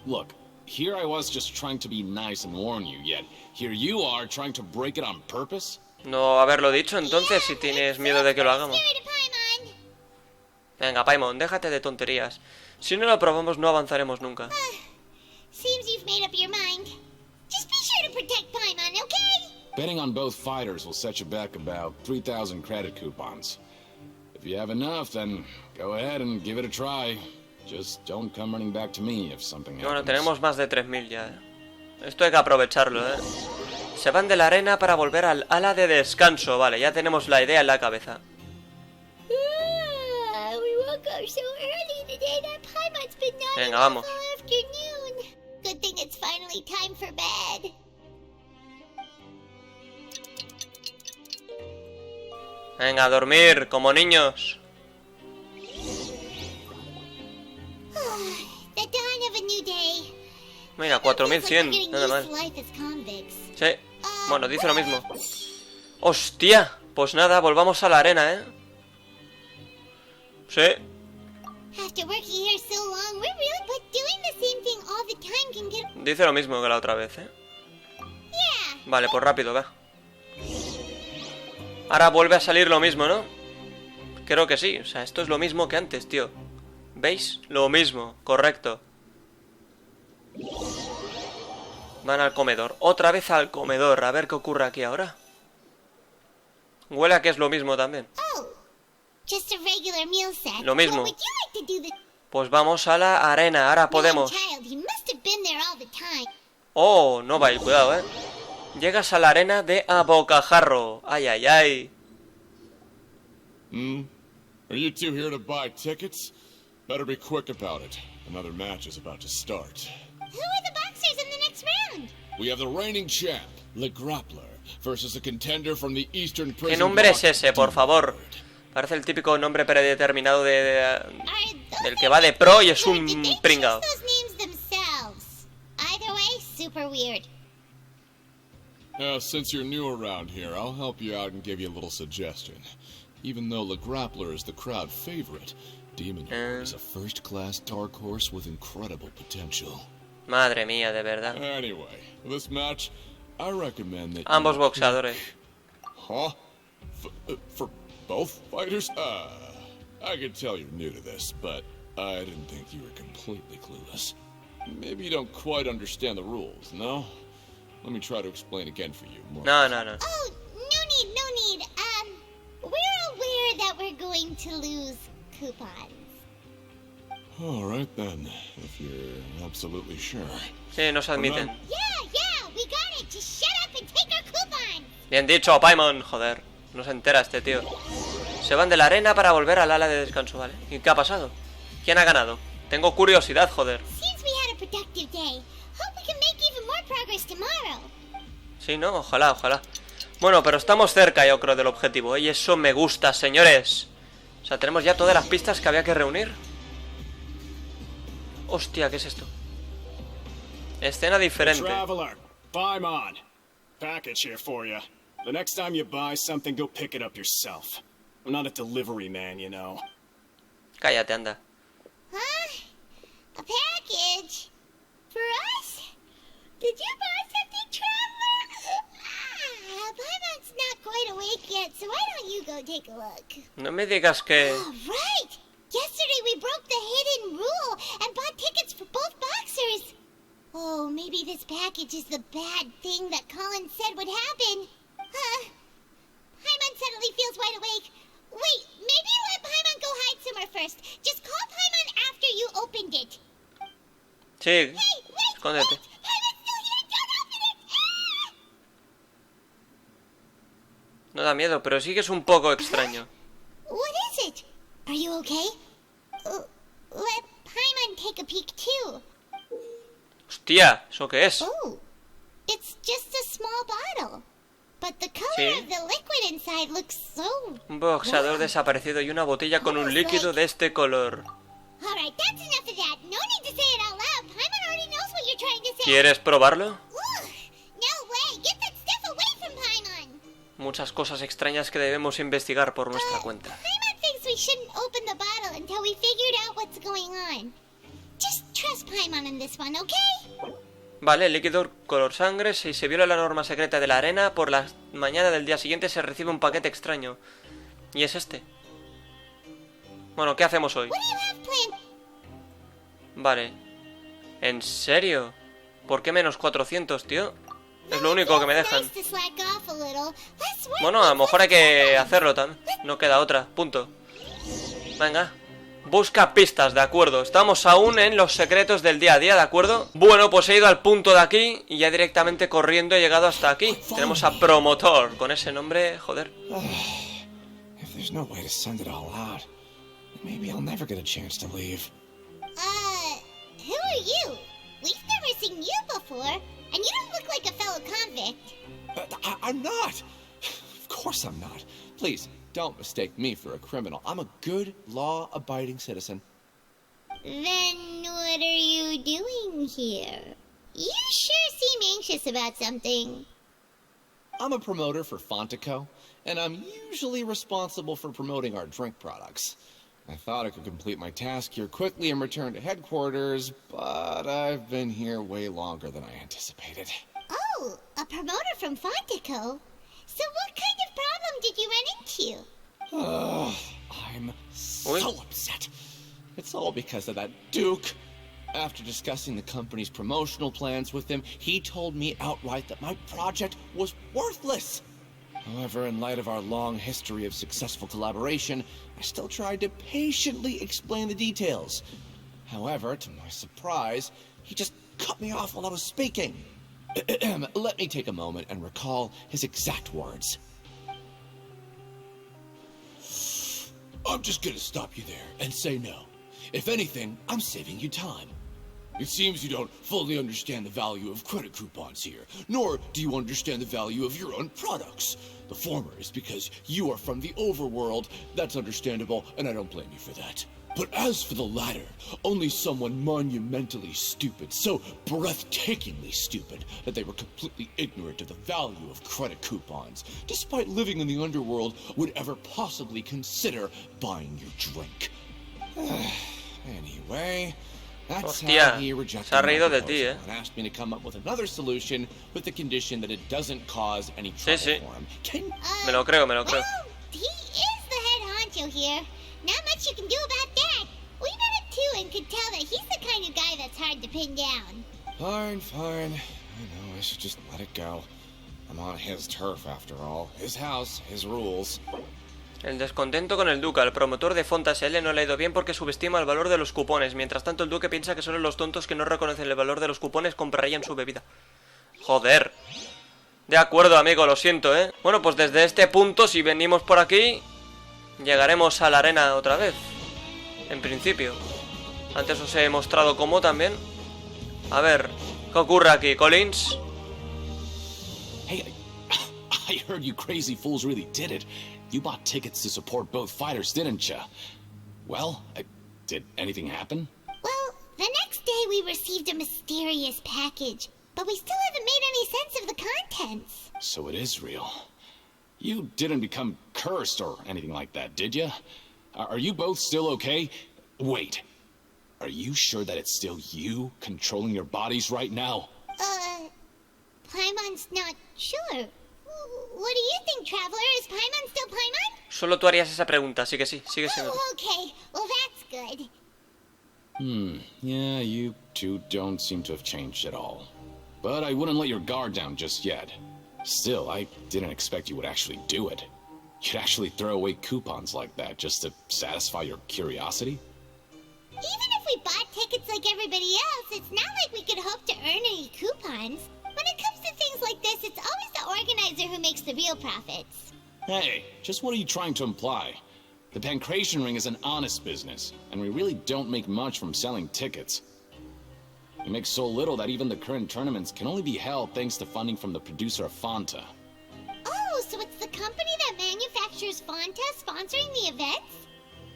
S17: Look, here I was just trying to be nice and warn you, yet here you are trying to break it on purpose?
S1: No haberlo dicho entonces si tienes miedo de que lo hagamos. Venga, Paimon, déjate de tonterías. Si no lo probamos no avanzaremos nunca.
S3: Seems you've made up your mind. Just be sure to protect Paimon, okay?
S17: Betting on both fighters will set you back about 3,000 credit coupons. If you have enough, then go ahead and give it a try. Just don't come running back to me if something happens.
S1: Bueno, tenemos más de 3.000 ya. Esto hay que aprovecharlo, Se van de la arena para volver al ala de descanso. Vale, ya tenemos la idea en la cabeza.
S3: We woke up so early today that Paimon's been nodding
S1: Venga, vamos.
S3: all afternoon. Good thing it's finally time for bed.
S1: Venga, a dormir, como niños.
S3: The dawn of a new day.
S1: Mira, 4.100, nada mal. Sí, bueno, dice lo mismo. ¡Hostia! Pues nada, volvamos a la arena, Sí. Dice lo mismo que la otra vez, Vale, pues rápido, va. Ahora vuelve a salir lo mismo, ¿no? Creo que sí, o sea, esto es lo mismo que antes, tío. ¿Veis? Lo mismo, correcto. Van al comedor, otra vez al comedor. A ver qué ocurre aquí ahora. Huele a que es lo mismo también. Lo mismo. Pues vamos a la arena, ahora podemos. Oh, no va a ir, cuidado, Llegas a la arena de a bocajarro. Ay, ay, ay.
S18: Are you two here to buy tickets? Better be quick about it. Another match is about to start.
S3: Who are the boxers in the next round?
S18: We have the reigning champ, Le Grappler, versus a contender from the Eastern Prison.
S1: ¿Qué nombre es ese, por favor? Parece el típico nombre predeterminado del que va de pro y es un pringao.
S18: Since you're new around here, I'll help you out and give you a little suggestion. Even though Le Grappler is the crowd favorite, Demon Lord is a first-class dark horse with incredible potential.
S1: Madre mía, de verdad.
S18: Anyway, this match, I recommend that
S1: Ambos boxeadores.
S18: Huh? For both fighters? I can tell you're new to this, but I didn't think you were completely clueless. Maybe you don't quite understand the rules, no? Let me try to explain again for you.
S1: No.
S3: Oh, no need. We're aware that we're going to lose coupons.
S18: All right then, if you're absolutely sure.
S1: Sí, nos admiten.
S3: Yeah, we got it. Just shut up and take our coupons.
S1: Bien dicho, Paimon. Joder, no se entera este tío. Se van de la arena para volver al ala de descanso, ¿vale? ¿Y qué ha pasado? ¿Quién ha ganado? Tengo curiosidad, joder.
S3: Seems we had a productive day. Hope we can make even more progress tomorrow.
S1: Sí, ¿no? Ojalá. Bueno, pero estamos cerca, yo creo, del objetivo, ¿eh? Y eso me gusta, señores. O sea, tenemos ya todas las pistas que había que reunir. Hostia, ¿qué es esto? Escena diferente.
S14: Traveler, Paimon. Package here for you. The next time you buy something, go pick it up yourself. I'm not a delivery man, you know.
S1: Cállate, anda.
S3: Huh? A package? For us? Did you buy something, Traveler? Paimon's not quite awake yet, so why don't you go take a look?
S1: No me digas que...
S3: Oh, right! Yesterday we broke the hidden rule and bought tickets for both boxers. Oh, maybe this package is the bad thing that Colin said would happen. Paimon suddenly feels wide awake. Wait, maybe let Paimon go hide somewhere first. Just call Paimon after you opened it.
S1: Sí,
S3: Hey, wait,
S1: escóndete.
S3: Paimon's still here, don't open it! Ah!
S1: No da miedo, pero sí que es un poco extraño.
S3: What is it? Are you okay? Let Paimon take a peek too.
S1: Hostia, ¿eso qué es?
S3: Oh, it's just a small bottle. But the color
S1: Sí.
S3: of the liquid inside looks so...
S1: Un boxeador desaparecido y una botella con un líquido de este color.
S3: Alright, that's enough of that. No need to say it out loud. Paimon already knows what you're trying to say.
S1: ¿Quieres probarlo?
S3: Ugh, no way. Get that stuff away from Paimon.
S1: Muchas cosas extrañas que debemos investigar por nuestra cuenta.
S3: Paimon thinks we shouldn't open the bottle until we figured out what's going on. Just trust Paimon on this one, okay?
S1: Vale, líquido color sangre. Si se viola la norma secreta de la arena, por la mañana del día siguiente se recibe un paquete extraño. Y es este. Bueno, ¿qué hacemos hoy?
S3: What do you have planned?
S1: Vale. ¿En serio? ¿Por qué menos 400, tío? Es lo único que me dejan.
S3: Nice to slack off a little. Let's work
S1: Bueno, a lo mejor hay que hacerlo también. No queda otra, punto. Venga. Busca pistas, de acuerdo. Estamos aún en los secretos del día a día, ¿de acuerdo? Bueno, pues he ido al punto de aquí y ya directamente corriendo he llegado hasta aquí. Tenemos a Promotor, con ese nombre, joder.
S17: If there's no way to send it all out, maybe I'll never get a chance to leave.
S3: Who are you? We've never seen you before, and you don't look like a fellow convict.
S10: I'm not! Of course I'm not. Please, don't mistake me for a criminal. I'm a good, law-abiding citizen.
S3: Then what are you doing here? You sure seem anxious about something.
S10: I'm a promoter for Fontico, and I'm usually responsible for promoting our drink products. I thought I could complete my task here quickly and return to headquarters, but I've been here way longer than I anticipated.
S3: Oh, a promoter from Fontico? So what kind of problem did you run into?
S10: I'm so upset. It's all because of that Duke. After discussing the company's promotional plans with him, he told me outright that my project was worthless. However, in light of our long history of successful collaboration, I still tried to patiently explain the details. However, to my surprise, he just cut me off while I was speaking. Let me take a moment and recall his exact words. I'm just gonna stop you there and say no. If anything, I'm saving you time. It seems you don't fully understand the value of credit coupons here, nor do you understand the value of your own products. The former is because you are from the overworld. That's understandable, and I don't blame you for that. But as for the latter, only someone monumentally stupid, so breathtakingly stupid, that they were completely ignorant of the value of credit coupons, despite living in the underworld, would ever possibly consider buying your drink. Anyway,
S1: Hostia, se ha reído de ti, ¿eh? Sí, sí. Me lo creo, me lo creo.
S3: He is the head honcho here. Not much you can do about that. We met him too and could tell that he's the kind of guy that's hard to pin down.
S18: Fine, fine. I know, I should just let it go. I'm on his turf after all. His house, his rules.
S1: El descontento con el duque. Al promotor de Fonta SL no le ha ido bien porque subestima el valor de los cupones. Mientras tanto el duque piensa que solo los tontos que no reconocen el valor de los cupones comprarían su bebida. Joder. De acuerdo, amigo, lo siento, ¿eh? Bueno, pues desde este punto, si venimos por aquí, llegaremos a la arena otra vez. En principio. Antes os he mostrado cómo también. A ver, ¿qué ocurre aquí, Collins?
S17: Hey, I heard you crazy fools really did it. You bought tickets to support both fighters, didn't ya? Well, did anything happen?
S3: Well, the next day we received a mysterious package, but we still haven't made any sense of the contents.
S17: So it is real. You didn't become cursed or anything like that, did ya? Are you both still okay? Wait. Are you sure that it's still you controlling your bodies right now?
S3: Paimon's not sure. What do you think, Traveler? Is Paimon still Paimon?
S1: Solo tú harías esa pregunta, así que sí, sigue siendo.
S3: Oh, okay. Well, that's good.
S17: Yeah, you two don't seem to have changed at all. But I wouldn't let your guard down just yet. Still, I didn't expect you would actually do it. You'd actually throw away coupons like that just to satisfy your curiosity?
S3: Even if we bought tickets like everybody else, it's not like we could hope to earn any coupons. When it comes to things like this, it's always the organizer who makes the real profits.
S17: Hey, just what are you trying to imply? The Pancration Ring is an honest business, and we really don't make much from selling tickets. We make so little that even the current tournaments can only be held thanks to funding from the producer of Fanta.
S3: Oh, so it's the company that manufactures Fanta sponsoring the events?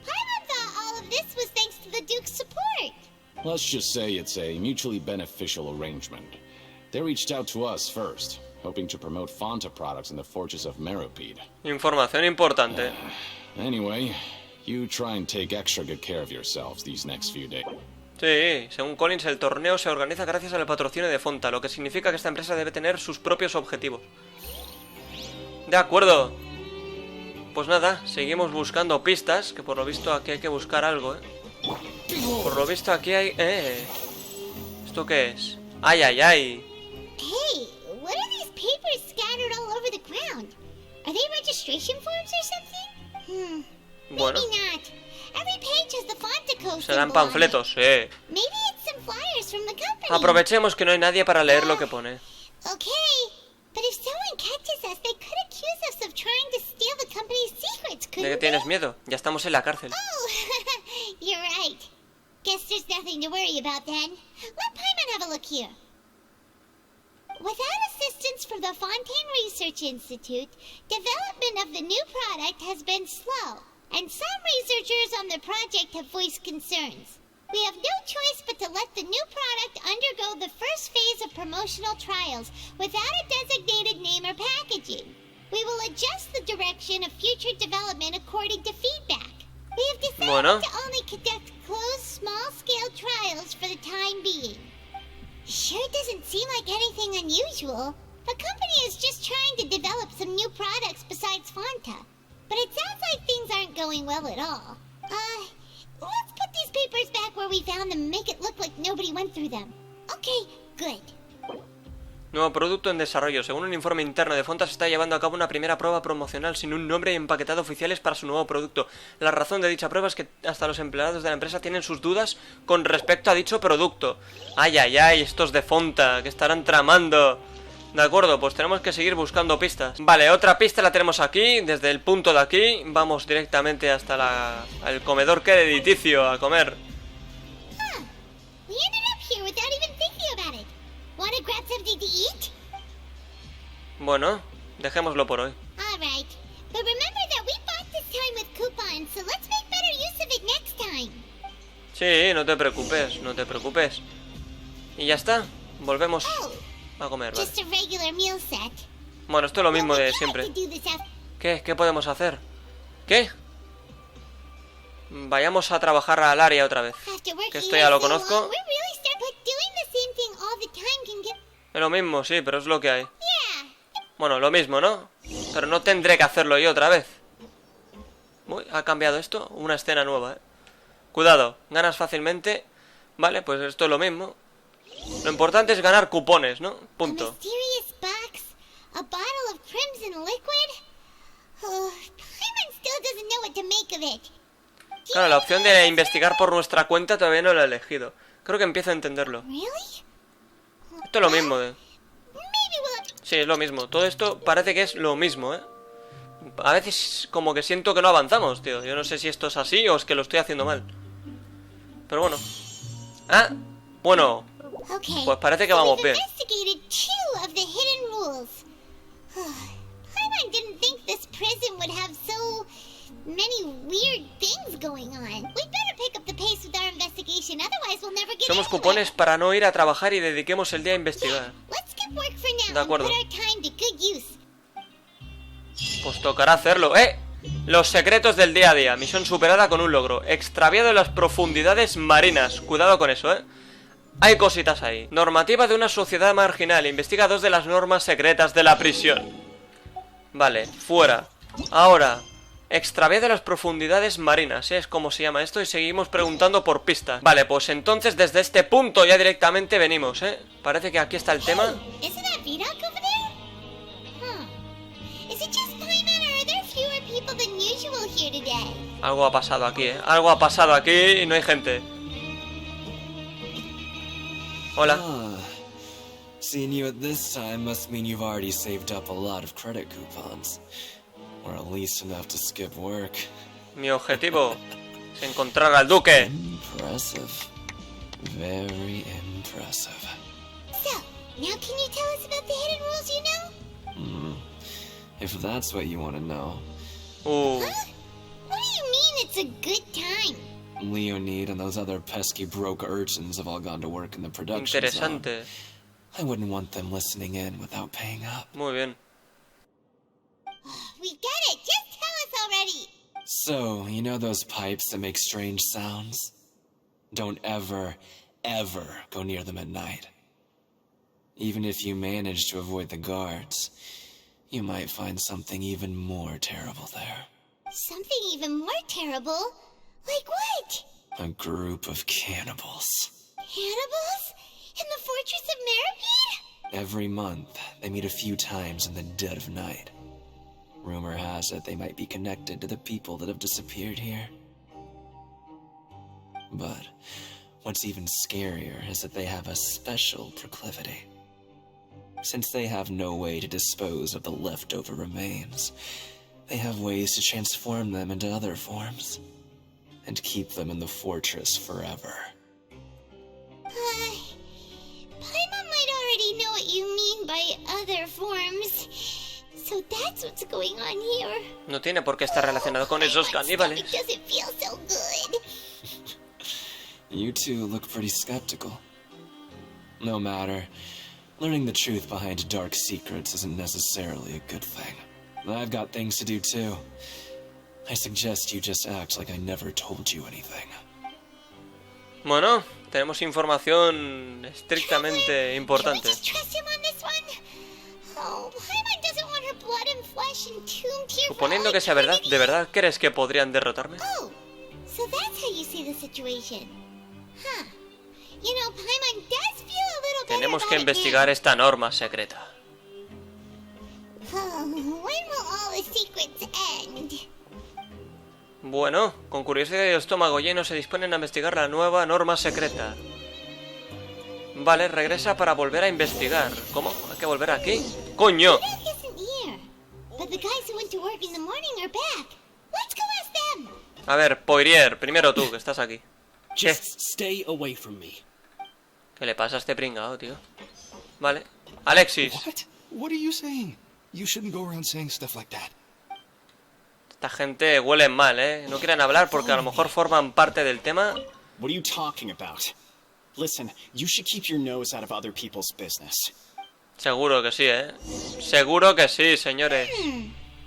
S3: Paimon thought all of this was thanks to the Duke's support.
S17: Let's just say it's a mutually beneficial arrangement. They reached out to us first, hoping to promote Fanta products in the Fortress of Merópide.
S1: Información importante.
S17: Anyway, you try and take extra good care of yourselves these next few days.
S1: Sí, según Collins, el torneo se organiza gracias al patrocinio de Fonta, lo que significa que esta empresa debe tener sus propios objetivos. De acuerdo. Pues nada, seguimos buscando pistas, que por lo visto aquí hay que buscar algo, ¿eh? Por lo visto aquí hay... ¿Esto qué es? ¡Ay, ay, ay!
S3: Hey, what are these papers scattered all over the ground? Are they registration forms or something?
S1: Bueno.
S3: Maybe not. Every page has the Fanta code.
S1: Serán panfletos,
S3: Maybe it's some flyers from the company.
S1: Aprovechemos que no hay nadie para leer lo que pone.
S3: Okay, but if someone catches us, they could accuse us of trying to steal the company's secrets, couldn't
S1: ¿De qué tienes miedo? Ya estamos en la cárcel.
S3: Oh, you're right. Guess there's nothing to worry about then. Let Paimon have a look here. Without assistance from the Fontaine Research Institute, development of the new product has been slow, and some researchers on the project have voiced concerns. We have no choice but to let the new product undergo the first phase of promotional trials without a designated name or packaging. We will adjust the direction of future development according to feedback. We have decided to only conduct closed, small-scale trials for the time being. Sure doesn't seem like anything unusual. The company is just trying to develop some new products besides Fanta. But it sounds like things aren't going well at all. Let's put these papers back where we found them and make it look like nobody went through them. Okay, good.
S1: Nuevo producto en desarrollo. Según un informe interno de Fonta, se está llevando a cabo una primera prueba promocional sin un nombre y empaquetado oficiales para su nuevo producto. La razón de dicha prueba es que hasta los empleados de la empresa tienen sus dudas con respecto a dicho producto. Ay, ay, ay, estos de Fonta, que estarán tramando. De acuerdo, pues tenemos que seguir buscando pistas. Vale, otra pista la tenemos aquí, desde el punto de aquí. Vamos directamente hasta el comedor crediticio a comer.
S3: We ended up here without even thinking about it. Wanna grab something to eat?
S1: Bueno, dejémoslo por hoy.
S3: All right, but remember that we bought this time with coupons, so let's make better use of it next time.
S1: Sí, no te preocupes, no te preocupes. Y ya está, volvemos a comer, vale.
S3: Just a regular meal set.
S1: Bueno, esto es lo mismo de siempre. ¿Qué? ¿Qué podemos hacer? ¿Qué? Vayamos a trabajar al área otra vez. Que esto ya lo conozco. Es lo mismo, sí, pero es lo que hay. Bueno, lo mismo, ¿no? Pero no tendré que hacerlo yo otra vez. Uy, ha cambiado esto. Una escena nueva, ¿eh? Cuidado, ganas fácilmente. Vale, pues esto es lo mismo. Lo importante es ganar cupones, ¿no? Punto. Claro, la opción de investigar por nuestra cuenta todavía no la he elegido. Creo que empiezo a entenderlo. Esto es lo mismo, ¿eh? Sí, es lo mismo. Todo esto parece que es lo mismo, ¿eh? A veces como que siento que no avanzamos, tío. Yo no sé si esto es así o es que lo estoy haciendo mal. Pero bueno. Ah, bueno. Pues parece que vamos bien. Somos cupones para no ir a trabajar y dediquemos el día a investigar. De acuerdo. Pues tocará hacerlo. Los secretos del día a día. Misión superada con un logro. Extraviado en las profundidades marinas. Cuidado con eso, Hay cositas ahí. Normativa de una sociedad marginal. Investiga 2 de las normas secretas de la prisión. Vale, fuera. Ahora, extraviado en las profundidades marinas, es como se llama esto. Y seguimos preguntando por pistas. Vale, pues entonces desde este punto ya directamente venimos, Parece que aquí está el tema. Algo ha pasado aquí, Algo ha pasado aquí y no hay gente. Hola.
S19: Seeing you at this time must mean you've already saved up a lot of credit coupons. Or at least enough to skip work.
S1: Mi objetivo es encontrar al duque.
S19: Impressive. Very impressive.
S3: So, now can you tell us about the hidden rules you know?
S19: If that's what you want to know.
S3: Huh? What do you mean it's a good time?
S19: Leonid and those other pesky broke urchins have all gone to work in the production
S1: Interesante.
S19: zone. I wouldn't want them listening in without paying up.
S1: Muy bien.
S3: We get it. Just tell us already.
S19: So, you know those pipes that make strange sounds? Don't ever go near them at night. Even if you manage to avoid the guards, you might find something even more terrible there.
S3: Something even more terrible? Like what?
S19: A group of cannibals.
S3: Cannibals? In the Fortress of Merópide?
S19: Every month, they meet a few times in the dead of night. Rumor has it they might be connected to the people that have disappeared here. But what's even scarier is that they have a special proclivity. Since they have no way to dispose of the leftover remains, they have ways to transform them into other forms and keep them in the fortress forever.
S3: Paimon might already know what you mean by other forms. So that's what's going on here.
S1: No tiene por qué estar relacionado con esos caníbales.
S3: It doesn't feel so good.
S19: You two look pretty skeptical. No matter. Learning the truth behind dark secrets isn't necessarily a good thing. I've got things to do too. I suggest you just act like I never told you anything.
S1: Bueno, tenemos información estrictamente importante. Suponiendo que sea verdad, ¿de verdad crees que podrían derrotarme? Tenemos que investigar esta norma secreta. Bueno, con curiosidad y estómago lleno se disponen a investigar la nueva norma secreta. Vale, regresa para volver a investigar. ¿Cómo? ¿Hay que volver aquí? ¡Coño! A ver, Poirier, primero tú, que estás aquí.
S15: Stay away from me.
S1: ¿Qué le pasa a este pringao, tío? Vale. Alexis.
S12: What are you saying? You shouldn't go around saying stuff like that.
S1: Esta gente huele mal, No quieren hablar porque a lo mejor forman parte del tema.
S14: What are you talking about? Listen, you should keep your nose out of other people's business.
S1: Seguro que sí, Seguro que sí, señores.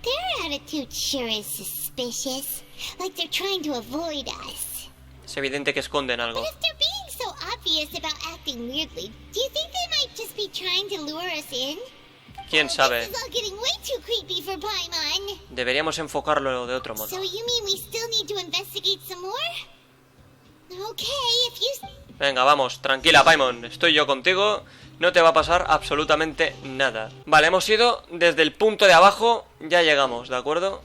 S3: Their attitude sure is suspicious. suspicious, like they're trying to avoid us.
S1: Es evidente que esconden algo.
S3: But if they're being so obvious about acting weirdly, do you think they might just be trying to lure us in?
S1: ¿Quién sabe?
S3: This is all getting way too creepy for Paimon.
S1: Deberíamos enfocarlo de otro modo.
S3: So you mean we still need to investigate some more? Okay, if you...
S1: Venga, vamos, tranquila, Paimon. Estoy yo contigo. No te va a pasar absolutamente nada. Vale, hemos ido desde el punto de abajo. Ya llegamos, ¿de acuerdo?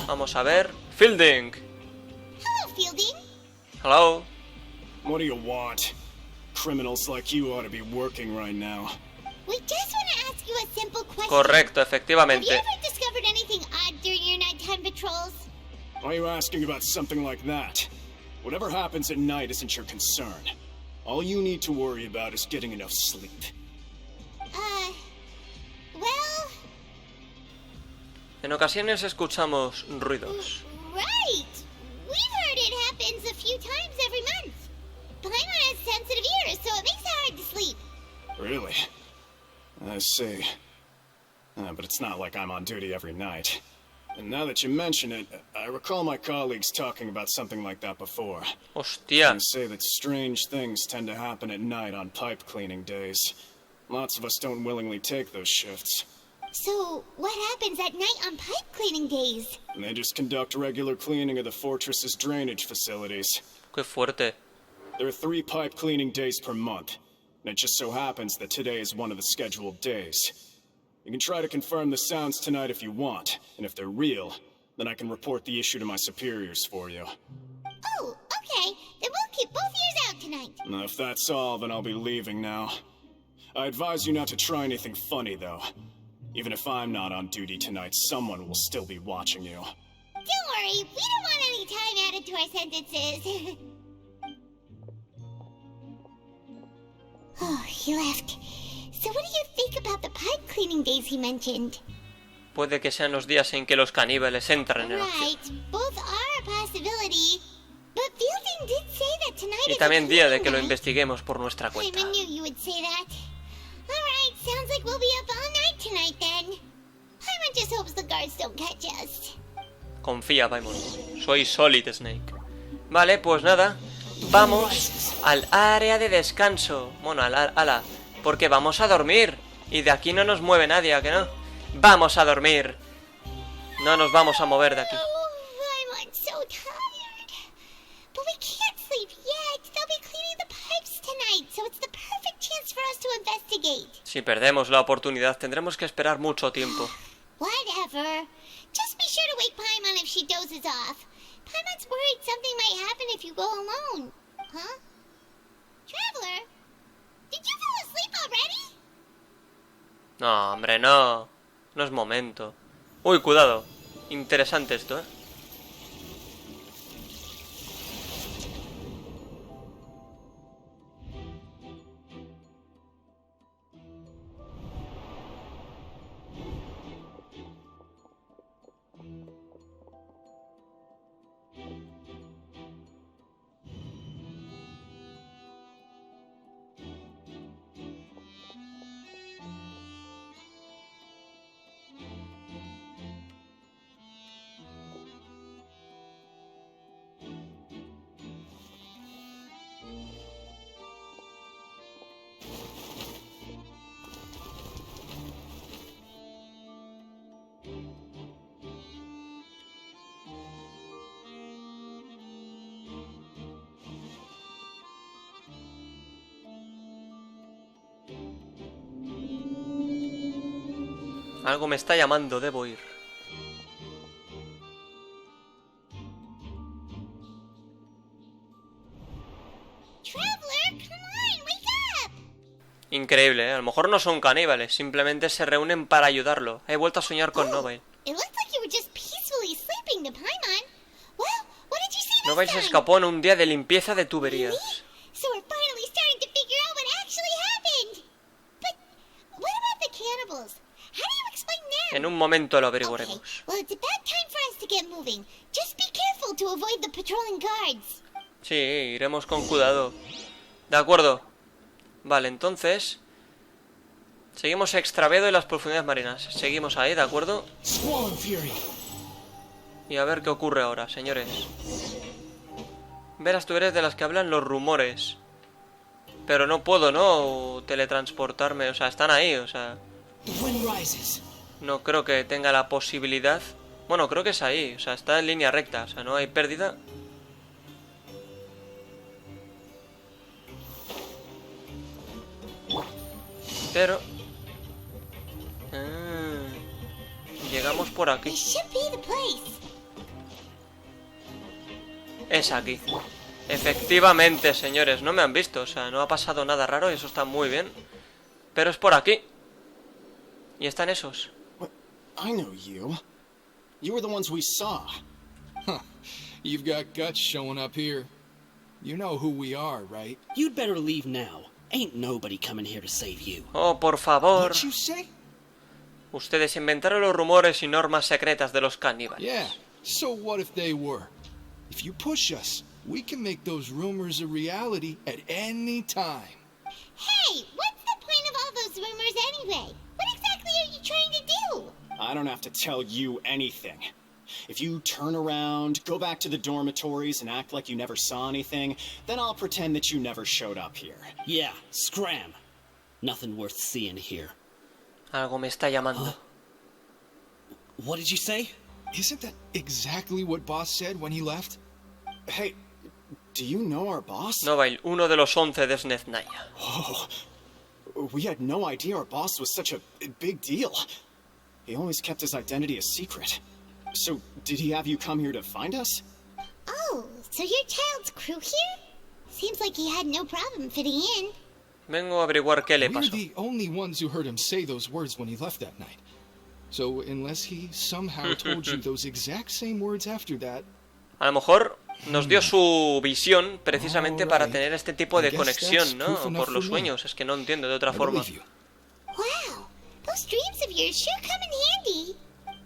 S1: Vamos a ver. Fielding.
S3: Hello, Fielding.
S1: Hello.
S14: What do you want? Criminals like you ought to be working right now.
S3: We just want to ask you a simple question.
S1: Correcto, efectivamente.
S3: Have you ever discovered anything odd during your nighttime patrols?
S14: Why are you asking about something like that? Whatever happens at night isn't your concern. All you need to worry about is getting enough sleep.
S3: Well...
S1: En ocasiones escuchamos ruidos.
S3: Right! We've heard it happens a few times every month. Paimon has sensitive ears, so it makes it hard to sleep.
S14: Really? I see. But it's not like I'm on duty every night. And now that you mention it, I recall my colleagues talking about something like that before.
S1: Hostia.
S14: They say that strange things tend to happen at night on pipe cleaning days. Lots of us don't willingly take those shifts.
S3: So, what happens at night on pipe cleaning days?
S14: And they just conduct regular cleaning of the fortress's drainage facilities.
S1: Qué fuerte.
S14: There are 3 pipe cleaning days per month, and it just so happens that today is one of the scheduled days. You can try to confirm the sounds tonight if you want, and if they're real, then I can report the issue to my superiors for you.
S3: Oh, okay. Then we'll keep both ears out tonight.
S14: Now, if that's all, then I'll be leaving now. I advise you not to try anything funny, though. Even if I'm not on duty tonight, someone will still be watching you.
S3: Don't worry, we don't want any time added to our sentences. Oh, he left. So what do you think about the pipe cleaning days he mentioned?
S1: Puede que sean los días en que los caníbales entran en acción.
S3: Right, both are a possibility. But Fielding did say that tonight
S1: Y también día de que lo investiguemos por nuestra cuenta.
S3: I knew you would say that. Alright, sounds like we'll be up all night tonight then. Paimon just hopes the guards don't catch us.
S1: Confía, Paimon. Soy Solid Snake. Vale, pues nada. Vamos al área de descanso. Bueno, ala. Porque vamos a dormir. Y de aquí no nos mueve nadie, ¿a que no? Vamos a dormir. No nos vamos a mover de aquí.
S3: I'm so tired. But we can't sleep yet. They'll be cleaning the pipes tonight, so it's the perfect chance for us to investigate.
S1: Si perdemos la oportunidad, tendremos que esperar mucho tiempo.
S3: Whatever. Just be sure to wake Paimon if she dozes off. Paimon's worried something might happen if you go alone. Huh? Traveler? Did you fall asleep already?
S1: No, hombre, no. No es momento. Uy, cuidado. Interesante esto, ¿eh? Algo me está llamando, debo ir. Increíble, ¿eh? A lo mejor no son caníbales, simplemente se reúnen para ayudarlo. He vuelto a soñar con Neuvillette. Neuvillette se escapó en un día de limpieza de tuberías. En un momento lo averiguaremos. Sí, iremos con cuidado. De acuerdo. Vale, entonces seguimos Extraviado y las profundidades marinas. Seguimos ahí, ¿de acuerdo? Y a ver qué ocurre ahora, señores. Verás, tú eres de las que hablan los rumores. Pero no puedo, ¿no? Teletransportarme, o sea, están ahí, o sea... No creo que tenga la posibilidad. Bueno, creo que es ahí, o sea, está en línea recta, o sea, no hay pérdida. Pero... llegamos por aquí. Es aquí. Efectivamente, señores, no me han visto, o sea, no ha pasado nada raro y eso está muy bien. Pero es por aquí. Y están esos.
S14: I know you. You were the ones we saw.
S12: Huh. You've got guts showing up here. You know who we are, right?
S20: You'd better leave now. Ain't nobody coming here to save you.
S1: Oh, por favor.
S14: What you say?
S1: Ustedes inventaron los rumores y normas secretas de los caníbales.
S12: Yeah. So what if they were? If you push us, we can make those rumors a reality at any time.
S3: Hey, what's the point of all those rumors anyway? What exactly are you trying to do?
S14: I don't have to tell you anything. If you turn around, go back to the dormitories and act like you never saw anything, then I'll pretend that you never showed up here.
S20: Yeah, scram. Nothing worth seeing here.
S1: Algo me está llamando.
S20: What did you say?
S12: Isn't that exactly what Boss said when he left?
S14: Hey, do you know our boss?
S1: Novail, uno de los 11 de Snezhnaya.
S14: Oh, we had no idea our boss was such a big deal. He always kept his identity a secret. So, did he have you come here to find us?
S3: Oh, so you're Child's crew here? Seems like he had no problem fitting in.
S1: Vengo a averiguar qué le
S12: We're
S1: pasó.
S12: the only ones who heard him say those words when he left that night. So, unless he somehow told you those exact same words after that...
S1: A lo mejor nos dio su visión precisamente para tener este tipo de conexión, ¿no? Por los sueños, es que no entiendo de otra forma.
S3: Wow, those dreams of yours sure come in handy.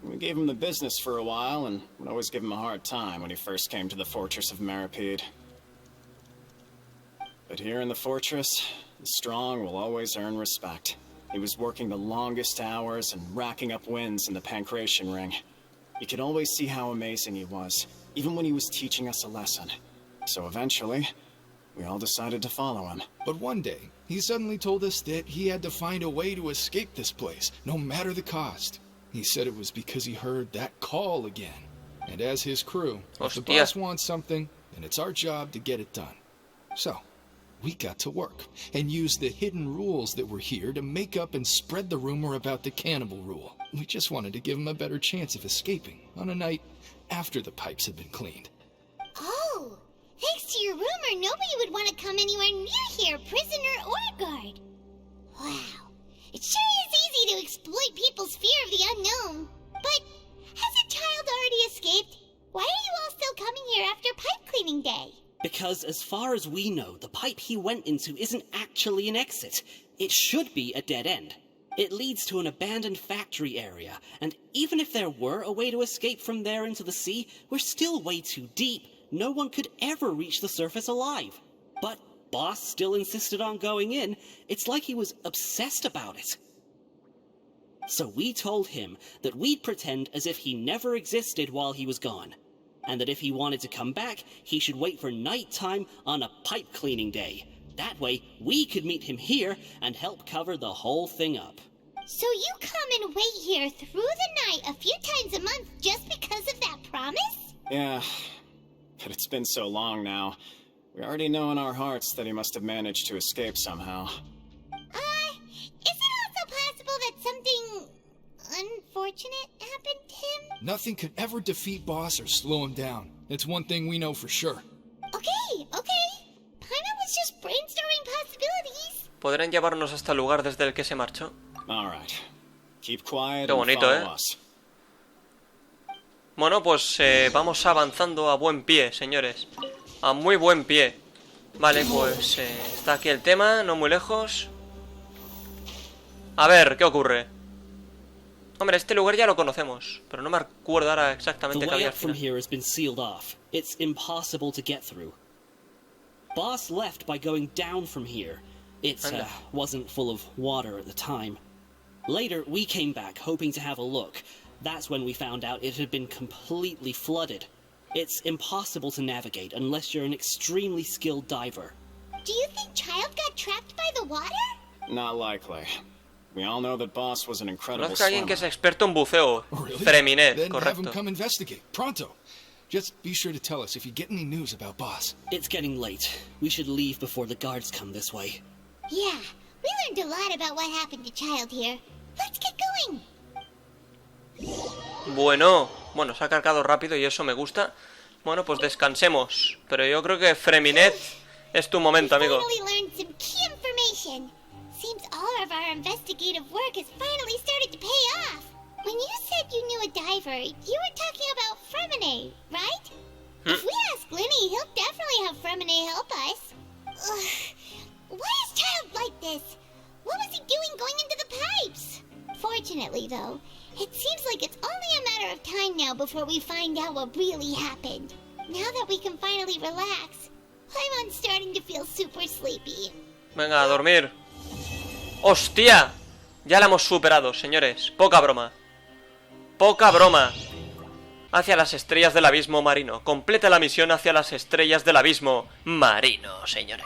S14: We gave him the business for a while and would always give him a hard time when he first came to the fortress of Merópide. But here in the fortress, the strong will always earn respect. He was working the longest hours and racking up wins in the Pancration Ring. You could always see how amazing he was, even when he was teaching us a lesson. So eventually, we all decided to follow him.
S12: But one day, he suddenly told us that he had to find a way to escape this place, no matter the cost. He said it was because he heard that call again. And as his crew, if the boss wants something, then it's our job to get it done. So, we got to work, and used the hidden rules that were here to make up and spread the rumor about the cannibal rule. We just wanted to give him a better chance of escaping on a night after the pipes had been cleaned.
S3: Oh, thanks to your rumor, nobody would want to come anywhere near here, prisoner or guard. Wow, it sure is easy to exploit people's fear of the unknown. But has a child already escaped? Why are you all still coming here after pipe cleaning day?
S20: Because as far as we know, the pipe he went into isn't actually an exit. It should be a dead end. It leads to an abandoned factory area, and even if there were a way to escape from there into the sea, we're still way too deep. No one could ever reach the surface alive. But Boss still insisted on going in. It's like he was obsessed about it. So we told him that we'd pretend as if he never existed while he was gone. And that if he wanted to come back, he should wait for nighttime on a pipe cleaning day. That way, we could meet him here and help cover the whole thing up.
S3: So you come and wait here through the night a few times a month just because of that promise?
S14: Yeah, but it's been so long now. We already know in our hearts that he must have managed to escape somehow.
S3: Is it also possible that something unfortunate happened to him?
S12: Nothing could ever defeat Boss or slow him down. It's one thing we know for sure.
S3: Okay. Paimon was just brainstorming possibilities.
S1: ¿Podrán llevarnos hasta el lugar desde el que se marchó?
S14: All right. Keep quiet.
S1: Qué bonito,
S14: and follow us.
S1: Bueno, pues vamos avanzando a buen pie, señores. A muy buen pie. Vale, pues está aquí el tema, no muy lejos. A ver, ¿qué ocurre? Hombre, este lugar ya lo conocemos, pero no me acuerdo ahora exactamente qué había al
S20: The way up from
S1: final.
S20: here has been sealed off. It's impossible to get through. Boss left by going down from here. It wasn't full of water at the time. Later, we came back hoping to have a look, That's when we found out it had been completely flooded. It's impossible to navigate unless you're an extremely skilled diver.
S3: Do you think Child got trapped by the water?
S14: Not likely. We all know that Boss was an incredible
S1: Conozco a alguien que es
S14: swimmer.
S1: experto en buceo. Freminet,
S12: Then have him
S1: correcto.
S12: come investigate. Pronto. Just be sure to tell us if you get any news about Boss.
S20: It's getting late. We should leave before the guards come this way.
S3: Yeah, we learned a lot about what happened to Child here. Let's get going.
S1: Bueno, se ha cargado rápido y eso me gusta. Bueno, pues descansemos. Pero yo creo que Freminet es tu momento, amigo.
S3: We finally learned some key information. Seems all of our investigative work has finally started to pay off. When you said you knew a diver, you were talking about Fremine, right? If we ask Linny, he'll definitely have Fremine help us. Ugh. Why is Child like this? What was he doing going into the pipes? Fortunately, though, it seems like it's only a matter of time now before we find out what really happened. Now that we can finally relax, I'm starting to feel super sleepy.
S1: Venga, a dormir. ¡Hostia! Ya la hemos superado, señores. Poca broma. Poca broma. Hacia las estrellas del abismo marino. Completa la misión hacia las estrellas del abismo marino, señores.